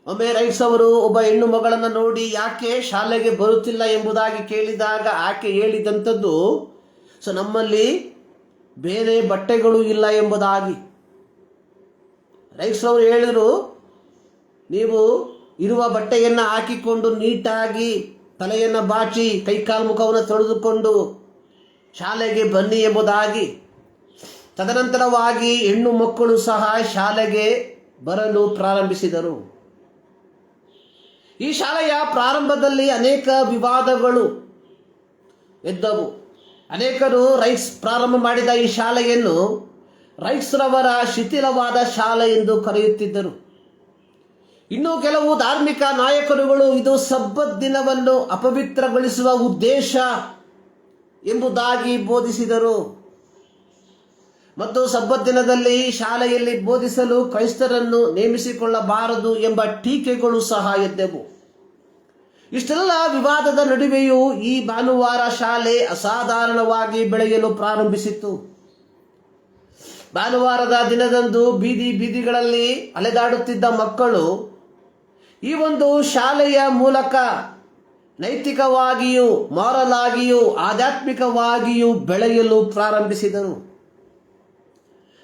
ಒಮ್ಮೆ ರೈಟ್ಸ್ ಅವರು ಒಬ್ಬ ಹೆಣ್ಣು ಮಗಳನ್ನು ನೋಡಿ ಯಾಕೆ ಶಾಲೆಗೆ ಬರುತ್ತಿಲ್ಲ ಎಂಬುದಾಗಿ ಕೇಳಿದಾಗ ಆಕೆ ಹೇಳಿದಂಥದ್ದು, ನಮ್ಮಲ್ಲಿ ಬೇರೆ ಬಟ್ಟೆಗಳು ಇಲ್ಲ ಎಂಬುದಾಗಿ. ರೈಟ್ಸ್ ಅವರು ಹೇಳಿದರು, ನೀವು ಇರುವ ಬಟ್ಟೆಯನ್ನು ಹಾಕಿಕೊಂಡು ನೀಟಾಗಿ ತಲೆಯನ್ನು ಬಾಚಿ ಕೈಕಾಲು ಮುಖವನ್ನು ತೊಳೆದುಕೊಂಡು ಶಾಲೆಗೆ ಬನ್ನಿ ಎಂಬುದಾಗಿ. ತದನಂತರವಾಗಿ ಹೆಣ್ಣು ಮಕ್ಕಳು ಸಹ ಶಾಲೆಗೆ ಬರಲು ಪ್ರಾರಂಭಿಸಿದರು. ಈ ಶಾಲೆಯ ಪ್ರಾರಂಭದಲ್ಲಿ ಅನೇಕ ವಿವಾದಗಳು ಎದ್ದವು. ಅನೇಕರು ರೈಟ್ಸ್ ಪ್ರಾರಂಭ ಮಾಡಿದ ಈ ಶಾಲೆಯನ್ನು ರೈಟ್ಸ್ ರವರ ಶಿಥಿಲವಾದ ಶಾಲೆ ಎಂದು ಕರೆಯುತ್ತಿದ್ದರು. ಇನ್ನು ಕೆಲವು ಧಾರ್ಮಿಕ ನಾಯಕರುಗಳು ಇದು ಸಬ್ಬತ್ ದಿನವನ್ನು ಅಪವಿತ್ರಗೊಳಿಸುವ ಉದ್ದೇಶ ಎಂಬುದಾಗಿ ಬೋಧಿಸಿದರು ಮತ್ತು ಸಬ್ಬತ್ ದಿನದಲ್ಲಿ ಶಾಲೆಯಲ್ಲಿ ಬೋಧಿಸಲು ಕ್ರೈಸ್ತರನ್ನು ನೇಮಿಸಿಕೊಳ್ಳಬಾರದು ಎಂಬ ಟೀಕೆಗಳು ಸಹ ಎದ್ದವು. ಇಷ್ಟೆಲ್ಲ ವಿವಾದದ ನಡುವೆಯೂ ಈ ಭಾನುವಾರ ಶಾಲೆ ಅಸಾಧಾರಣವಾಗಿ ಬೆಳೆಯಲು ಪ್ರಾರಂಭಿಸಿತು. ಭಾನುವಾರದ ದಿನದಂದು ಬೀದಿಗಳಲ್ಲಿ ಅಲೆದಾಡುತ್ತಿದ್ದ ಮಕ್ಕಳು ಈ ಒಂದು ಶಾಲೆಯ ಮೂಲಕ ನೈತಿಕವಾಗಿಯೂ ಮಾರಲ್ ಆಗಿಯೂ ಆಧ್ಯಾತ್ಮಿಕವಾಗಿಯೂ ಬೆಳೆಯಲು ಪ್ರಾರಂಭಿಸಿದರು.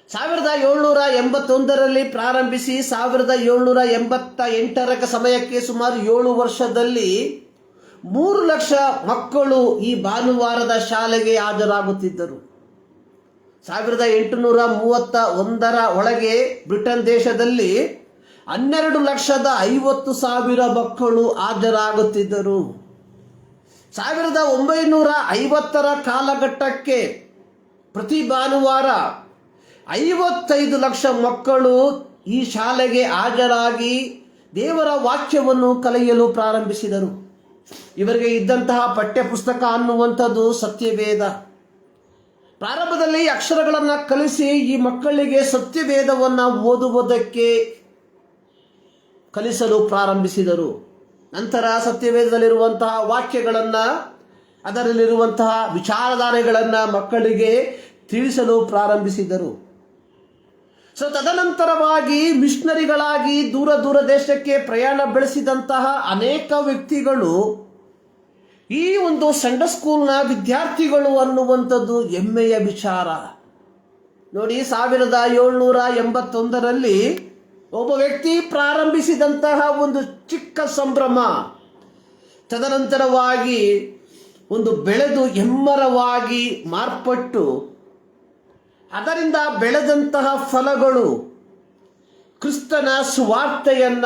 1781ರಲ್ಲಿ ಪ್ರಾರಂಭಿಸಿ 1788ರ ಸಮಯಕ್ಕೆ ಸುಮಾರು 7 ವರ್ಷದಲ್ಲಿ 3 ಲಕ್ಷ ಮಕ್ಕಳು ಈ ಭಾನುವಾರದ ಶಾಲೆಗೆ ಹಾಜರಾಗುತ್ತಿದ್ದರು. 1831ರ ಒಳಗೆ ಬ್ರಿಟನ್ ದೇಶದಲ್ಲಿ 12,50,000 ಮಕ್ಕಳು ಹಾಜರಾಗುತ್ತಿದ್ದರು. 1950ರ ಕಾಲಘಟ್ಟಕ್ಕೆ ಪ್ರತಿ ಭಾನುವಾರ 55 ಲಕ್ಷ ಮಕ್ಕಳು ಈ ಶಾಲೆಗೆ ಹಾಜರಾಗಿ ದೇವರ ವಾಕ್ಯವನ್ನು ಕಲಿಯಲು ಪ್ರಾರಂಭಿಸಿದರು. ಇವರಿಗೆ ಇದ್ದಂತಹ ಪಠ್ಯಪುಸ್ತಕ ಅನ್ನುವಂಥದ್ದು ಸತ್ಯವೇದ. ಪ್ರಾರಂಭದಲ್ಲಿ ಅಕ್ಷರಗಳನ್ನು ಕಲಿಸಿ ಈ ಮಕ್ಕಳಿಗೆ ಸತ್ಯವೇದವನ್ನು ಓದುವುದಕ್ಕೆ ಕಲಿಸಲು ಪ್ರಾರಂಭಿಸಿದರು. ನಂತರ ಸತ್ಯವೇದದಲ್ಲಿರುವಂತಹ ವಾಕ್ಯಗಳನ್ನು, ಅದರಲ್ಲಿರುವಂತಹ ವಿಚಾರಧಾರೆಗಳನ್ನು ಮಕ್ಕಳಿಗೆ ತಿಳಿಸಲು ಪ್ರಾರಂಭಿಸಿದರು. ತದನಂತರವಾಗಿ ಮಿಷನರಿಗಳಾಗಿ ದೂರ ದೇಶಕ್ಕೆ ಪ್ರಯಾಣ ಬೆಳೆಸಿದಂತಹ ಅನೇಕ ವ್ಯಕ್ತಿಗಳು ಈ ಒಂದು ಸಂಡೇ ಸ್ಕೂಲ್ನ ವಿದ್ಯಾರ್ಥಿಗಳು ಅನ್ನುವಂಥದ್ದು ಹೆಮ್ಮೆಯ ವಿಚಾರ. ನೋಡಿ, 1781ರಲ್ಲಿ ಒಬ್ಬ ವ್ಯಕ್ತಿ ಪ್ರಾರಂಭಿಸಿದಂತಹ ಒಂದು ಚಿಕ್ಕ ಸಂಭ್ರಮ ತದನಂತರವಾಗಿ ಒಂದು ಬೆಳೆದು ಹೆಮ್ಮರವಾಗಿ ಮಾರ್ಪಟ್ಟು ಅದರಿಂದ ಬೆಳೆದಂತಹ ಫಲಗಳು ಕ್ರಿಸ್ತನ ಸುವಾರ್ತೆಯನ್ನ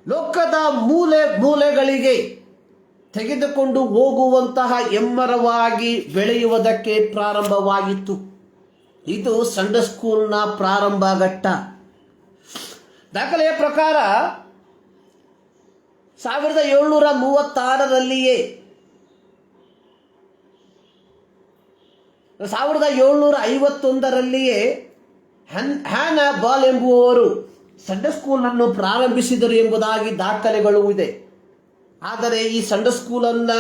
ಲೋಕದ ಮೂಲೆಗಳಿಗೆ ತೆಗೆದುಕೊಂಡು ಹೋಗುವಂತಹ ಹೆಮ್ಮರವಾಗಿ ಬೆಳೆಯುವುದಕ್ಕೆ ಪ್ರಾರಂಭವಾಗಿತ್ತು. ಇದು ಸಂಡೇ ಸ್ಕೂಲ್ನ ಪ್ರಾರಂಭ ಘಟ್ಟ. ದಾಖಲೆಯ ಪ್ರಕಾರ 1736ರಲ್ಲಿಯೇ 1751ರಲ್ಲಿಯೇ ಹ್ಯಾನಾ ಬಾಲ್ ಎಂಬುವವರು ಸಂಡೇ ಸ್ಕೂಲನ್ನು ಪ್ರಾರಂಭಿಸಿದರು ಎಂಬುದಾಗಿ ದಾಖಲೆಗಳು ಇದೆ. ಆದರೆ ಈ ಸಂಡೇ ಸ್ಕೂಲನ್ನು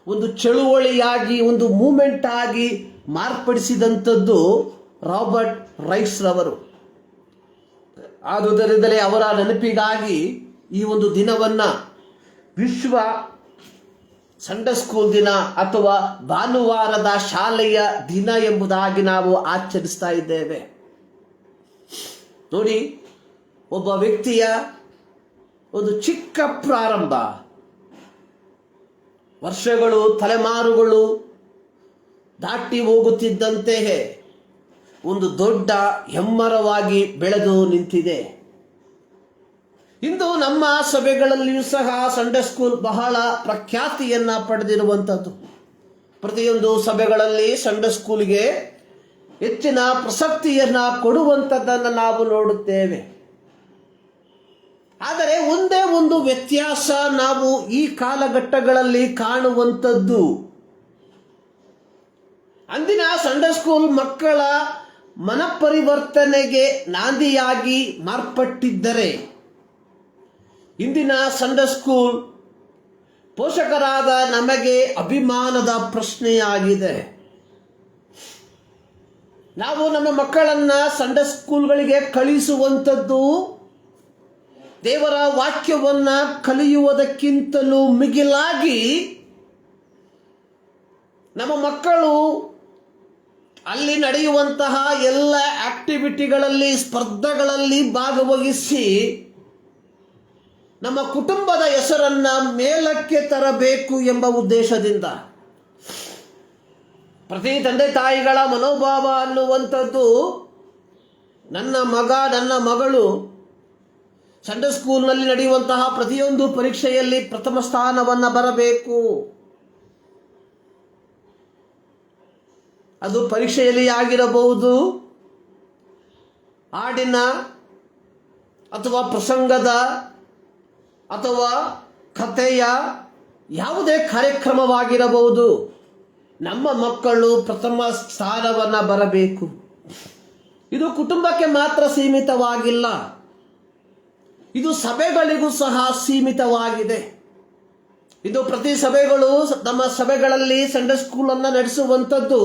ಒಂದು ಚಳುವಳಿಯಾಗಿ, ಒಂದು ಮೂಮೆಂಟ್ ಆಗಿ ಮಾರ್ಪಡಿಸಿದಂಥದ್ದು ರಾಬರ್ಟ್ ರೈಟ್ಸ್ ರವರು. ಆದುದರಿಂದಲೇ ಅವರ ನೆನಪಿಗಾಗಿ ಈ ಒಂದು ದಿನವನ್ನು ವಿಶ್ವ ಸಂಡೇ ಸ್ಕೂಲ್ ದಿನ ಅಥವಾ ಭಾನುವಾರದ ಶಾಲೆಯ ದಿನ ಎಂಬುದಾಗಿ ನಾವು ಆಚರಿಸ್ತಾ ಇದ್ದೇವೆ. ನೋಡಿ, ಒಬ್ಬ ವ್ಯಕ್ತಿಯ ಒಂದು ಚಿಕ್ಕ ಪ್ರಾರಂಭ ವರ್ಷಗಳು, ತಲೆಮಾರುಗಳು ದಾಟಿ ಹೋಗುತ್ತಿದ್ದಂತೆಯೇ ಒಂದು ದೊಡ್ಡ ಹೆಮ್ಮರವಾಗಿ ಬೆಳೆದು ನಿಂತಿದೆ. ಇಂದು ನಮ್ಮ ಸಭೆಗಳಲ್ಲಿಯೂ ಸಹ ಸಂಡೇ ಸ್ಕೂಲ್ ಬಹಳ ಪ್ರಖ್ಯಾತಿಯನ್ನು ಪಡೆದಿರುವಂಥದ್ದು. ಪ್ರತಿಯೊಂದು ಸಭೆಗಳಲ್ಲಿ ಸಂಡೇ ಸ್ಕೂಲ್ಗೆ ಹೆಚ್ಚಿನ ಪ್ರಸಕ್ತಿಯನ್ನು ಕೊಡುವಂಥದ್ದನ್ನು ನಾವು ನೋಡುತ್ತೇವೆ. ಆದರೆ ಒಂದೇ ಒಂದು ವ್ಯತ್ಯಾಸ ನಾವು ಈ ಕಾಲಘಟ್ಟಗಳಲ್ಲಿ ಕಾಣುವಂಥದ್ದು, ಅಂದಿನ ಸಂಡೇ ಸ್ಕೂಲ್ ಮಕ್ಕಳ ಮನಪರಿವರ್ತನೆಗೆ ನಾಂದಿಯಾಗಿ ಮಾರ್ಪಟ್ಟಿದ್ದರೆ, ಇಂದಿನ ಸಂಡೇ ಸ್ಕೂಲ್ ಪೋಷಕರಾದ ನಮಗೆ ಅಭಿಮಾನದ ಪ್ರಶ್ನೆಯಾಗಿದೆ. ನಾವು ನಮ್ಮ ಮಕ್ಕಳನ್ನು ಸಂಡೇ ಸ್ಕೂಲ್ಗಳಿಗೆ ಕಳಿಸುವಂಥದ್ದು ದೇವರ ವಾಕ್ಯವನ್ನು ಕಲಿಯುವುದಕ್ಕಿಂತಲೂ ಮಿಗಿಲಾಗಿ ನಮ್ಮ ಮಕ್ಕಳು ಅಲ್ಲಿ ನಡೆಯುವಂತಹ ಎಲ್ಲ ಆಕ್ಟಿವಿಟಿಗಳಲ್ಲಿ, ಸ್ಪರ್ಧೆಗಳಲ್ಲಿ ಭಾಗವಹಿಸಿ ನಮ್ಮ ಕುಟುಂಬದ ಹೆಸರನ್ನು ಮೇಲಕ್ಕೆ ತರಬೇಕು ಎಂಬ ಉದ್ದೇಶದಿಂದ ಪ್ರತಿ ತಂದೆ ತಾಯಿಗಳ ಮನೋಭಾವ ಅನ್ನುವಂಥದ್ದು, ನನ್ನ ಮಗ ನನ್ನ ಮಗಳು ಸಂಡೇ ಸ್ಕೂಲ್ನಲ್ಲಿ ನಡೆಯುವಂತಹ ಪ್ರತಿಯೊಂದು ಪರೀಕ್ಷೆಯಲ್ಲಿ ಪ್ರಥಮ ಸ್ಥಾನವನ್ನು ಬರಬೇಕು. ಅದು ಪರೀಕ್ಷೆಯಲ್ಲಿ ಆಗಿರಬಹುದು, ಹಾಡಿನ ಅಥವಾ ಪ್ರಸಂಗದ ಅಥವಾ ಕಥೆಯ ಯಾವುದೇ ಕಾರ್ಯಕ್ರಮವಾಗಿರಬಹುದು. ನಮ್ಮ ಮಕ್ಕಳು ಪ್ರಥಮ ಸ್ಥಾನವನ್ನು ಬರಬೇಕು. ಇದು ಕುಟುಂಬಕ್ಕೆ ಮಾತ್ರ ಸೀಮಿತವಾಗಿಲ್ಲ, ಇದು ಸಭೆಗಳಿಗೂ ಸಹ ಸೀಮಿತವಾಗಿದೆ. ಇದು ಪ್ರತಿ ಸಭೆಗಳು ನಮ್ಮ ಸಭೆಗಳಲ್ಲಿ ಸಂಡೇ ಸ್ಕೂಲನ್ನು ನಡೆಸುವಂಥದ್ದು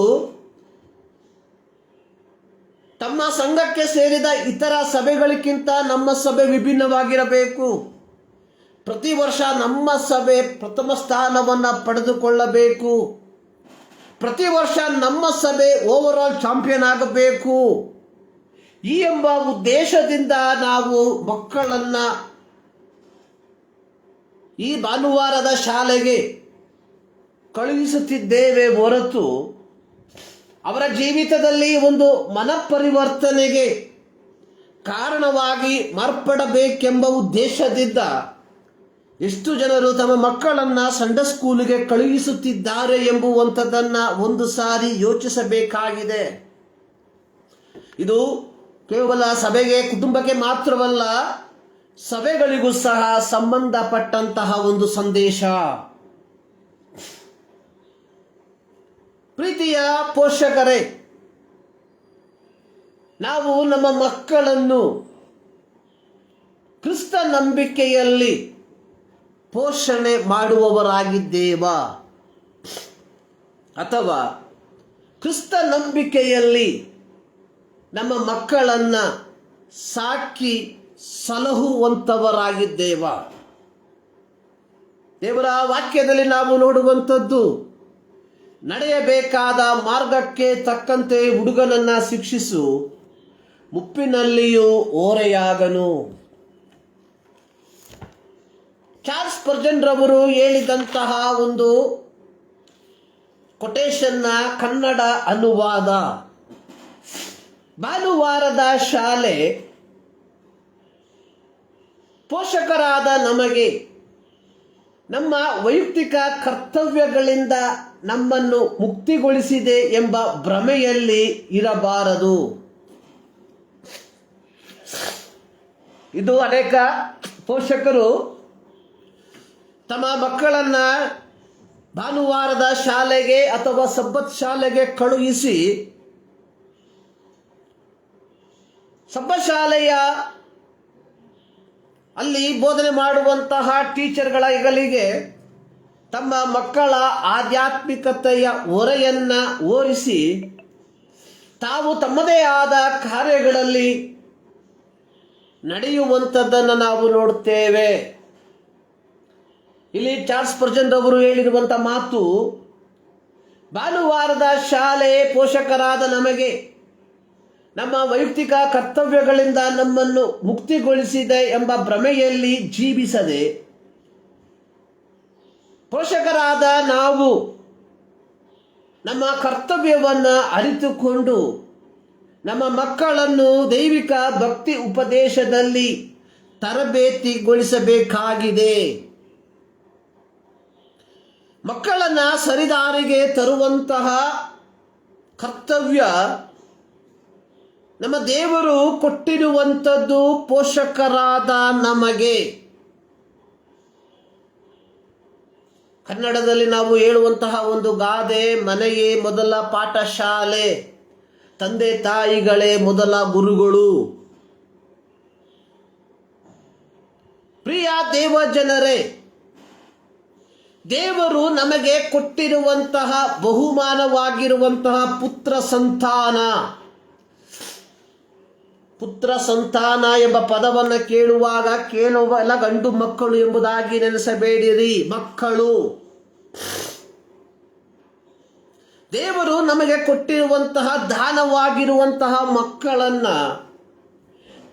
ತಮ್ಮ ಸಂಘಕ್ಕೆ ಸೇರಿದ ಇತರ ಸಭೆಗಳಿಗಿಂತ ನಮ್ಮ ಸಭೆ ವಿಭಿನ್ನವಾಗಿರಬೇಕು. ಪ್ರತಿ ವರ್ಷ ನಮ್ಮ ಸಭೆ ಪ್ರಥಮ ಸ್ಥಾನವನ್ನು ಪಡೆದುಕೊಳ್ಳಬೇಕು. ಪ್ರತಿ ವರ್ಷ ನಮ್ಮ ಸಭೆ ಓವರ್ ಆಲ್ ಚಾಂಪಿಯನ್ ಆಗಬೇಕು. ಈ ಎಂಬ ಉದ್ದೇಶದಿಂದ ನಾವು ಮಕ್ಕಳನ್ನು ಈ ಭಾನುವಾರದ ಶಾಲೆಗೆ ಕಳುಹಿಸುತ್ತಿದ್ದೇವೆ ಹೊರತು ಅವರ ಜೀವಿತದಲ್ಲಿ ಒಂದು ಮನಪರಿವರ್ತನೆಗೆ ಕಾರಣವಾಗಿ ಮಾರ್ಪಡಬೇಕೆಂಬ ಉದ್ದೇಶದಿಂದ ಎಷ್ಟು ಜನರು ತಮ್ಮ ಮಕ್ಕಳನ್ನು ಸಂಡೇ ಸ್ಕೂಲಿಗೆ ಕಳುಹಿಸುತ್ತಿದ್ದಾರೆ ಎಂಬುವಂಥದ್ದನ್ನು ಒಂದು ಸಾರಿ ಯೋಚಿಸಬೇಕಾಗಿದೆ. ಇದು ಕೇವಲ ಸಭೆಗೆ, ಕುಟುಂಬಕ್ಕೆ ಮಾತ್ರವಲ್ಲ, ಸಭೆಗಳಿಗೂ ಸಹ ಸಂಬಂಧಪಟ್ಟಂತಹ ಒಂದು ಸಂದೇಶ. ಪ್ರೀತಿಯ ಪೋಷಕರೇ, ನಾವು ನಮ್ಮ ಮಕ್ಕಳನ್ನು ಕ್ರಿಸ್ತ ನಂಬಿಕೆಯಲ್ಲಿ ಪೋಷಣೆ ಮಾಡುವವರಾಗಿದ್ದೇವಾ, ಅಥವಾ ಕ್ರಿಸ್ತ ನಂಬಿಕೆಯಲ್ಲಿ ನಮ್ಮ ಮಕ್ಕಳನ್ನು ಸಾಕಿ ಸಲಹುವಂಥವರಾಗಿದ್ದೇವಾ? ದೇವರ ವಾಕ್ಯದಲ್ಲಿ ನಾವು ನೋಡುವಂಥದ್ದು, ನಡೆಯಬೇಕಾದ ಮಾರ್ಗಕ್ಕೆ ತಕ್ಕಂತೆ ಹುಡುಗನನ್ನು ಶಿಕ್ಷಿಸು, ಮುಪ್ಪಿನಲ್ಲಿಯೂ ಓರೆಯಾಗನು. ಚಾರ್ಲ್ಸ್ ಸ್ಪರ್ಜನ್ ರವರು ಹೇಳಿದಂತಹ ಒಂದು ಕೊಟೇಶನ್ನ ಕನ್ನಡ ಅನುವಾದ, ಭಾನುವಾರದ ಶಾಲೆ ಪೋಷಕರಾದ ನಮಗೆ ನಮ್ಮ ವೈಯಕ್ತಿಕ ಕರ್ತವ್ಯಗಳಿಂದ ನಮ್ಮನ್ನು ಮುಕ್ತಿಗೊಳಿಸಿದೆ ಎಂಬ ಭ್ರಮೆಯಲ್ಲಿ ಇರಬಾರದು. ಇದು ಅನೇಕ ಪೋಷಕರು ತಮ್ಮ ಮಕ್ಕಳನ್ನು ಭಾನುವಾರದ ಶಾಲೆಗೆ ಅಥವಾ ಸಬ್ಬತ್ ಶಾಲೆಗೆ ಕಳುಹಿಸಿ ಸಬ್ಬತ್ ಶಾಲೆಯ ಅಲ್ಲಿ ಬೋಧನೆ ಮಾಡುವಂತಹ ಟೀಚರ್ಗಳ ಹೆಗಲಿಗೆ ತಮ್ಮ ಮಕ್ಕಳ ಆಧ್ಯಾತ್ಮಿಕತೆಯ ಹೊರೆಯನ್ನು ಹೊರಿಸಿ ತಾವು ತಮ್ಮದೇ ಆದ ಕಾರ್ಯಗಳಲ್ಲಿ ನಡೆಯುವಂಥದ್ದನ್ನು ನಾವು ನೋಡುತ್ತೇವೆ. ಇಲ್ಲಿ ಚಾರ್ಲ್ಸ್ ಸ್ಪರ್ಜನ್ ರವರು ಹೇಳಿರುವಂಥ ಮಾತು, ಭಾನುವಾರದ ಶಾಲೆ ಪೋಷಕರಾದ ನಮಗೆ ನಮ್ಮ ವೈಯಕ್ತಿಕ ಕರ್ತವ್ಯಗಳಿಂದ ನಮ್ಮನ್ನು ಮುಕ್ತಿಗೊಳಿಸಿದೆ ಎಂಬ ಭ್ರಮೆಯಲ್ಲಿ ಜೀವಿಸದೆ, ಪೋಷಕರಾದ ನಾವು ನಮ್ಮ ಕರ್ತವ್ಯವನ್ನು ಅರಿತುಕೊಂಡು ನಮ್ಮ ಮಕ್ಕಳನ್ನು ದೈವಿಕ ಭಕ್ತಿ ಉಪದೇಶದಲ್ಲಿ ತರಬೇತಿಗೊಳಿಸಬೇಕಾಗಿದೆ. ಮಕ್ಕಳನ್ನ ಸರಿದಾರಿಗೆ ತರುವಂತಹ ಕರ್ತವ್ಯ ನಮ್ಮ ದೇವರು ಕೊಟ್ಟಿರುವಂಥದ್ದು ಪೋಷಕರಾದ ನಮಗೆ. ಕನ್ನಡದಲ್ಲಿ ನಾವು ಹೇಳುವಂತಹ ಒಂದು ಗಾದೆ, ಮನೆಯೇ ಮೊದಲ ಪಾಠಶಾಲೆ, ತಂದೆ ತಾಯಿಗಳೇ ಮೊದಲ ಗುರುಗಳು. ಪ್ರಿಯ ದೇವ ಜನರೇ, ದೇವರು ನಮಗೆ ಕೊಟ್ಟಿರುವಂತಹ ಬಹುಮಾನವಾಗಿರುವಂತಹ ಪುತ್ರ ಸಂತಾನ. ಪುತ್ರ ಸಂತಾನ ಎಂಬ ಪದವನ್ನು ಕೇಳುವಾಗ ಕೇಳುವ ಗಂಡು ಮಕ್ಕಳು ಎಂಬುದಾಗಿ ನೆನೆಸಬೇಡಿರಿ, ಮಕ್ಕಳು. ದೇವರು ನಮಗೆ ಕೊಟ್ಟಿರುವಂತಹ ದಾನವಾಗಿರುವಂತಹ ಮಕ್ಕಳನ್ನ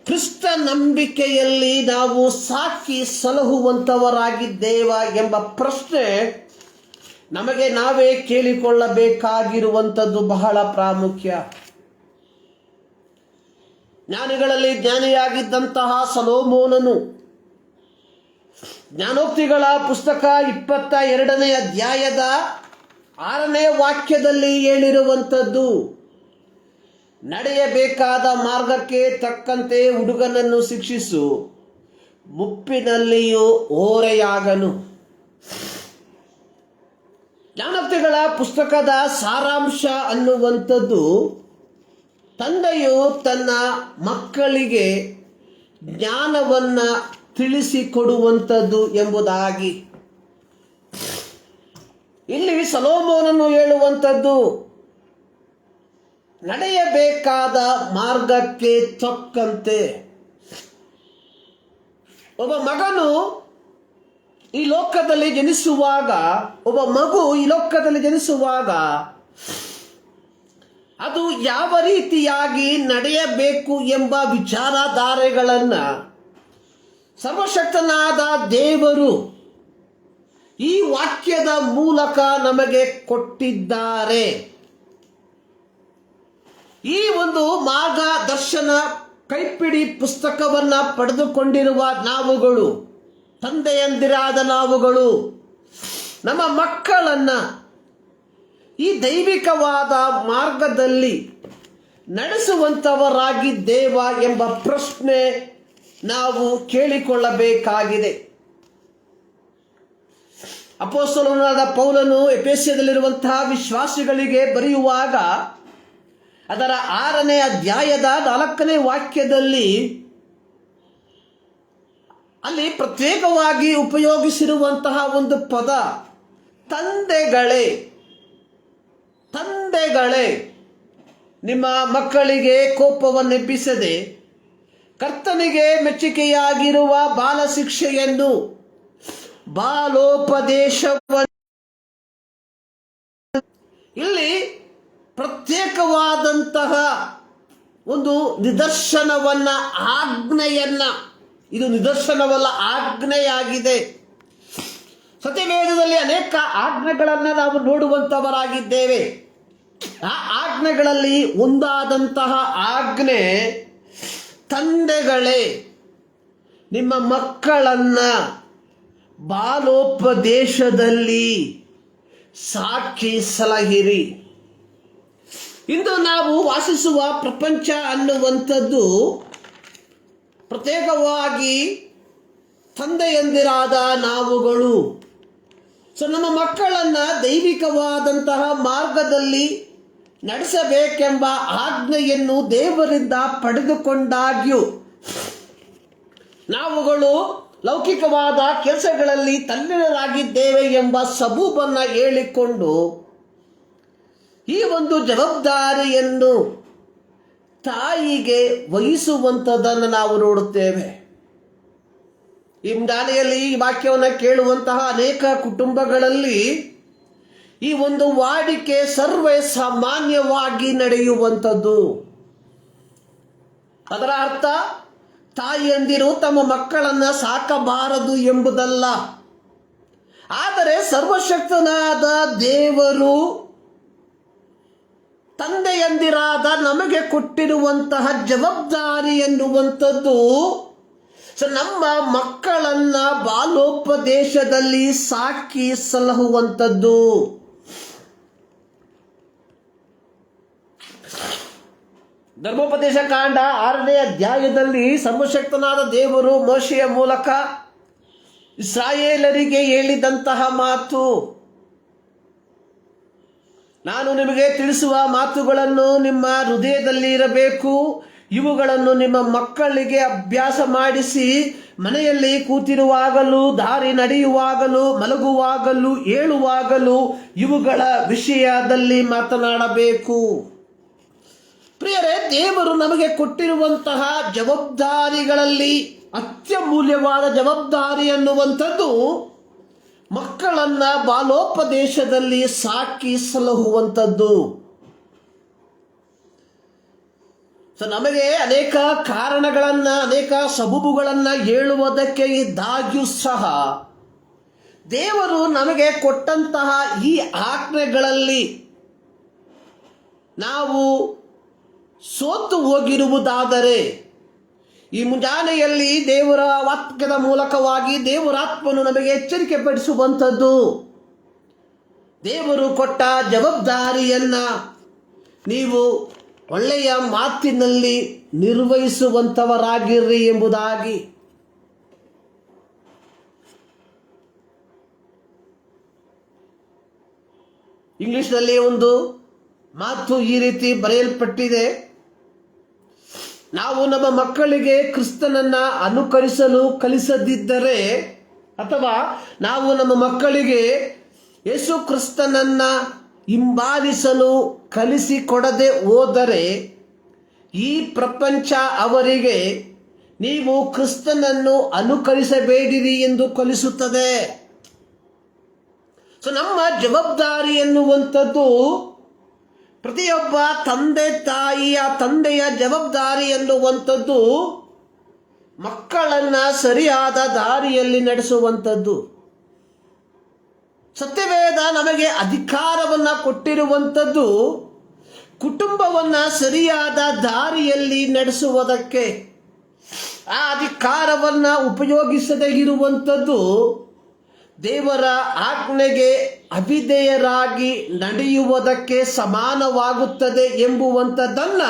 ಕ್ರಿಸ್ತ ನಂಬಿಕೆಯಲ್ಲಿ ನಾವು ಸಾಕಿ ಸಲಹುವಂತವರಾಗಿದ್ದೇವ ಎಂಬ ಪ್ರಶ್ನೆ ನಮಗೆ ನಾವೇ ಕೇಳಿಕೊಳ್ಳಬೇಕಾಗಿರುವಂಥದ್ದು ಬಹಳ ಪ್ರಾಮುಖ್ಯ. ಜ್ಞಾನಿಗಳಲ್ಲಿ ಜ್ಞಾನಿಯಾಗಿದ್ದಂತಹ ಸೊಲೊಮೋನನು ಜ್ಞಾನೋಕ್ತಿಗಳ ಪುಸ್ತಕ 22ನೇ ಅಧ್ಯಾಯದ 6ನೇ ವಾಕ್ಯದಲ್ಲಿ ಹೇಳಿರುವಂಥದ್ದು, ನಡೆಯಬೇಕಾದ ಮಾರ್ಗಕ್ಕೆ ತಕ್ಕಂತೆ ಹುಡುಗನನ್ನು ಶಿಕ್ಷಿಸು, ಮುಪ್ಪಿನಲ್ಲಿಯೂ ಓರೆಯಾಗನು. ಜ್ಞಾನೋಕ್ತಿಗಳ ಪುಸ್ತಕದ ಸಾರಾಂಶ ಅನ್ನುವಂಥದ್ದು ತಂದೆಯು ತನ್ನ ಮಕ್ಕಳಿಗೆ ಜ್ಞಾನವನ್ನು ತಿಳಿಸಿಕೊಡುವಂಥದ್ದು ಎಂಬುದಾಗಿ. ಇಲ್ಲಿ ಸೊಲೊಮೋನನು ಹೇಳುವಂಥದ್ದು, ನಡೆಯಬೇಕಾದ ಮಾರ್ಗಕ್ಕೆ ತಕ್ಕಂತೆ. ಒಬ್ಬ ಮಗನು ಈ ಲೋಕದಲ್ಲಿ ಜನಿಸುವಾಗ, ಒಬ್ಬ ಮಗು ಈ ಲೋಕದಲ್ಲಿ ಜನಿಸುವಾಗ ಅದು ಯಾವ ರೀತಿಯಾಗಿ ನಡೆಯಬೇಕು ಎಂಬ ವಿಚಾರಧಾರೆಗಳನ್ನು ಸರ್ವಶಕ್ತನಾದ ದೇವರು ಈ ವಾಕ್ಯದ ಮೂಲಕ ನಮಗೆ ಕೊಟ್ಟಿದ್ದಾರೆ. ಈ ಒಂದು ಮಾರ್ಗದರ್ಶನ ಕೈಪಿಡಿ ಪುಸ್ತಕವನ್ನ ಪಡೆದುಕೊಂಡಿರುವ ನಾವುಗಳು, ತಂದೆಯಂದಿರಾದ ನಾವುಗಳು, ನಮ್ಮ ಮಕ್ಕಳನ್ನ ಈ ದೈವಿಕವಾದ ಮಾರ್ಗದಲ್ಲಿ ನಡೆಸುವಂಥವರಾಗಿದ್ದೇವ ಎಂಬ ಪ್ರಶ್ನೆ ನಾವು ಕೇಳಿಕೊಳ್ಳಬೇಕಾಗಿದೆ. ಅಪೊಸ್ತಲನಾದ ಪೌಲನು ಎಫೆಸದಲ್ಲಿರುವಂತಹ ವಿಶ್ವಾಸಿಗಳಿಗೆ ಬರೆಯುವಾಗ ಅದರ 6ನೇ ಅಧ್ಯಾಯದ 4ನೇ ವಾಕ್ಯದಲ್ಲಿ ಅಲ್ಲಿ ಪ್ರತ್ಯೇಕವಾಗಿ ಉಪಯೋಗಿಸಿರುವಂತಹ ಒಂದು ಪದ, ತಂದೆಗಳೇ. ತಂದೆಗಳೇ, ನಿಮ್ಮ ಮಕ್ಕಳಿಗೆ ಕೋಪವನ್ನೆಬ್ಬಿಸದೆ ಕರ್ತನಿಗೆ ಮೆಚ್ಚುಗೆಯಾಗಿರುವ ಬಾಲ ಶಿಕ್ಷೆಯನ್ನು, ಬಾಲೋಪದೇಶವನ್ನು, ಇಲ್ಲಿ ಪ್ರತ್ಯೇಕವಾದಂತಹ ಒಂದು ನಿದರ್ಶನವನ್ನ, ಆಜ್ಞೆಯನ್ನ, ಇದು ನಿದರ್ಶನವಲ್ಲ ಆಜ್ಞೆಯಾಗಿದೆ. ಸತ್ಯವೇದದಲ್ಲಿ ಅನೇಕ ಆಜ್ಞೆಗಳನ್ನು ನಾವು ನೋಡುವಂಥವರಾಗಿದ್ದೇವೆ. ಆ ಆಜ್ಞೆಗಳಲ್ಲಿ ಒಂದಾದಂತಹ ಆಜ್ಞೆ, ತಂದೆಗಳೇ ನಿಮ್ಮ ಮಕ್ಕಳನ್ನ ಬಾಲೋಪದೇಶದಲ್ಲಿ ಸಾಕಿ ಸಲಹಿರಿ. ಇಂದು ನಾವು ವಾಸಿಸುವ ಪ್ರಪಂಚ ಅನ್ನುವಂಥದ್ದು ಪ್ರತ್ಯೇಕವಾಗಿ ತಂದೆಯಂದಿರಾದ ನಾವುಗಳು. ನಮ್ಮ ಮಕ್ಕಳನ್ನ ದೈವಿಕವಾದಂತಹ ಮಾರ್ಗದಲ್ಲಿ ನಡೆಸಬೇಕೆಂಬ ಆಜ್ಞೆಯನ್ನು ದೇವರಿಂದ ಪಡೆದುಕೊಂಡಾಗ್ಯೂ ನಾವುಗಳು ಲೌಕಿಕವಾದ ಕೆಲಸಗಳಲ್ಲಿ ತಲ್ಲೀನರಾಗಿದ್ದೇವೆ ಎಂಬ ಸಬೂಬನ್ನು ಹೇಳಿಕೊಂಡು ಈ ಒಂದು ಜವಾಬ್ದಾರಿಯನ್ನು ತಾಯಿಗೆ ವಹಿಸುವಂಥದ್ದನ್ನು ನಾವು ನೋಡುತ್ತೇವೆ. ಈ ದಾನಿಯಲ್ಲಿ ಈ ವಾಕ್ಯವನ್ನು ಕೇಳುವಂತಹ ಅನೇಕ ಕುಟುಂಬಗಳಲ್ಲಿ ಈ ಒಂದು ವಾಡಿಕೆ ಸರ್ವೇ ಸಾಮಾನ್ಯವಾಗಿ ನಡೆಯುವಂಥದ್ದು. ಅದರ ಅರ್ಥ ತಾಯಿಯಂದಿರು ತಮ್ಮ ಮಕ್ಕಳನ್ನ ಸಾಕಬಾರದು ಎಂಬುದಲ್ಲ. ಆದರೆ ಸರ್ವಶಕ್ತನಾದ ದೇವರು ತಂದೆಯಂದಿರಾದ ನಮಗೆ ಕೊಟ್ಟಿರುವಂತಹ ಜವಾಬ್ದಾರಿ ಎನ್ನುವಂಥದ್ದು ನಮ್ಮ ಮಕ್ಕಳನ್ನ ಬಾಲೋಪದೇಶದಲ್ಲಿ ಸಾಕಿ ಸಲಹುವಂಥದ್ದು. ಧರ್ಮೋಪದೇಶ ಕಾಂಡ 6ನೇ ಅಧ್ಯಾಯದಲ್ಲಿ ಸರ್ವಶಕ್ತನಾದ ದೇವರು ಮೋಶೆಯ ಮೂಲಕ ಇಸ್ರಾಯೇಲರಿಗೆ ಹೇಳಿದಂತಹ ಮಾತು, ನಾನು ನಿಮಗೆ ತಿಳಿಸುವ ಮಾತುಗಳನ್ನು ನಿಮ್ಮ ಹೃದಯದಲ್ಲಿ ಇರಬೇಕು, ಇವುಗಳನ್ನು ನಿಮ್ಮ ಮಕ್ಕಳಿಗೆ ಅಭ್ಯಾಸ ಮಾಡಿಸಿ, ಮನೆಯಲ್ಲಿ ಕೂತಿರುವಾಗಲೂ, ದಾರಿ ನಡೆಯುವಾಗಲೂ, ಮಲಗುವಾಗಲೂ, ಏಳುವಾಗಲೂ ಇವುಗಳ ವಿಷಯದಲ್ಲಿ ಮಾತನಾಡಬೇಕು. ಪ್ರಿಯರೇ, ದೇವರು ನಮಗೆ ಕೊಟ್ಟಿರುವಂತಹ ಜವಾಬ್ದಾರಿಗಳಲ್ಲಿ ಅತ್ಯಮೂಲ್ಯವಾದ ಜವಾಬ್ದಾರಿ ಅನ್ನುವಂಥದ್ದು ಮಕ್ಕಳನ್ನ ಬಾಲೋಪದೇಶದಲ್ಲಿ ಸಾಕಿ ಸಲಹುವಂಥದ್ದು. ನಮಗೆ ಅನೇಕ ಕಾರಣಗಳನ್ನ, ಅನೇಕ ಸಬೂಬುಗಳನ್ನ ಹೇಳುವುದಕ್ಕೆ ಇದ್ದಾಗ್ಯೂ ಸಹ ದೇವರು ನಮಗೆ ಕೊಟ್ಟಂತಹ ಈ ಆಜ್ಞೆಗಳಲ್ಲಿ ನಾವು ಸೋತು ಹೋಗಿರುವುದಾದರೆ ಈ ಮುಂಜಾನೆಯಲ್ಲಿ ದೇವರ ವಾಕ್ಯದ ಮೂಲಕವಾಗಿ ದೇವರಾತ್ಮನು ನಮಗೆ ಎಚ್ಚರಿಕೆ ಪಡಿಸುವಂಥದ್ದು, ದೇವರು ಕೊಟ್ಟ ಜವಾಬ್ದಾರಿಯನ್ನ ನೀವು ಒಳ್ಳೆಯ ಮಾತಿನಲ್ಲಿ ನಿರ್ವಹಿಸುವಂಥವರಾಗಿರ್ರಿ ಎಂಬುದಾಗಿ. ಇಂಗ್ಲಿಷ್ನಲ್ಲಿ ಒಂದು ಮಾತು ಈ ರೀತಿ ಬರೆಯಲ್ಪಟ್ಟಿದೆ, ನಾವು ನಮ್ಮ ಮಕ್ಕಳಿಗೆ ಕ್ರಿಸ್ತನನ್ನ ಅನುಕರಿಸಲು ಕಲಿಸದಿದ್ದರೆ, ಅಥವಾ ನಾವು ನಮ್ಮ ಮಕ್ಕಳಿಗೆ ಯೇಸು ಕ್ರಿಸ್ತನನ್ನ ಹಿಂಬಾಲಿಸಲು ಕಲಿಸಿಕೊಡದೆ ಹೋದರೆ ಈ ಪ್ರಪಂಚ ಅವರಿಗೆ ನೀವು ಕ್ರಿಸ್ತನನ್ನು ಅನುಕರಿಸಬೇಡಿರಿ ಎಂದು ಕಲಿಸುತ್ತದೆ. ನಮ್ಮ ಜವಾಬ್ದಾರಿ ಎನ್ನುವಂಥದ್ದು ಪ್ರತಿಯೊಬ್ಬ ತಂದೆಯ ಜವಾಬ್ದಾರಿ ಎನ್ನುವಂಥದ್ದು ಮಕ್ಕಳನ್ನ ಸರಿಯಾದ ದಾರಿಯಲ್ಲಿ ನಡೆಸುವಂಥದ್ದು. ಸತ್ಯವೇದ ನಮಗೆ ಅಧಿಕಾರವನ್ನ ಕೊಟ್ಟಿರುವಂಥದ್ದು ಕುಟುಂಬವನ್ನ ಸರಿಯಾದ ದಾರಿಯಲ್ಲಿ ನಡೆಸುವುದಕ್ಕೆ. ಆ ಅಧಿಕಾರವನ್ನ ಉಪಯೋಗಿಸದೇ ಇರುವಂಥದ್ದು ದೇವರ ಆಜ್ಞೆಗೆ ಅವಿಧೇಯರಾಗಿ ನಡೆಯುವುದಕ್ಕೆ ಸಮಾನವಾಗುತ್ತದೆ ಎಂಬುವಂಥದ್ದನ್ನ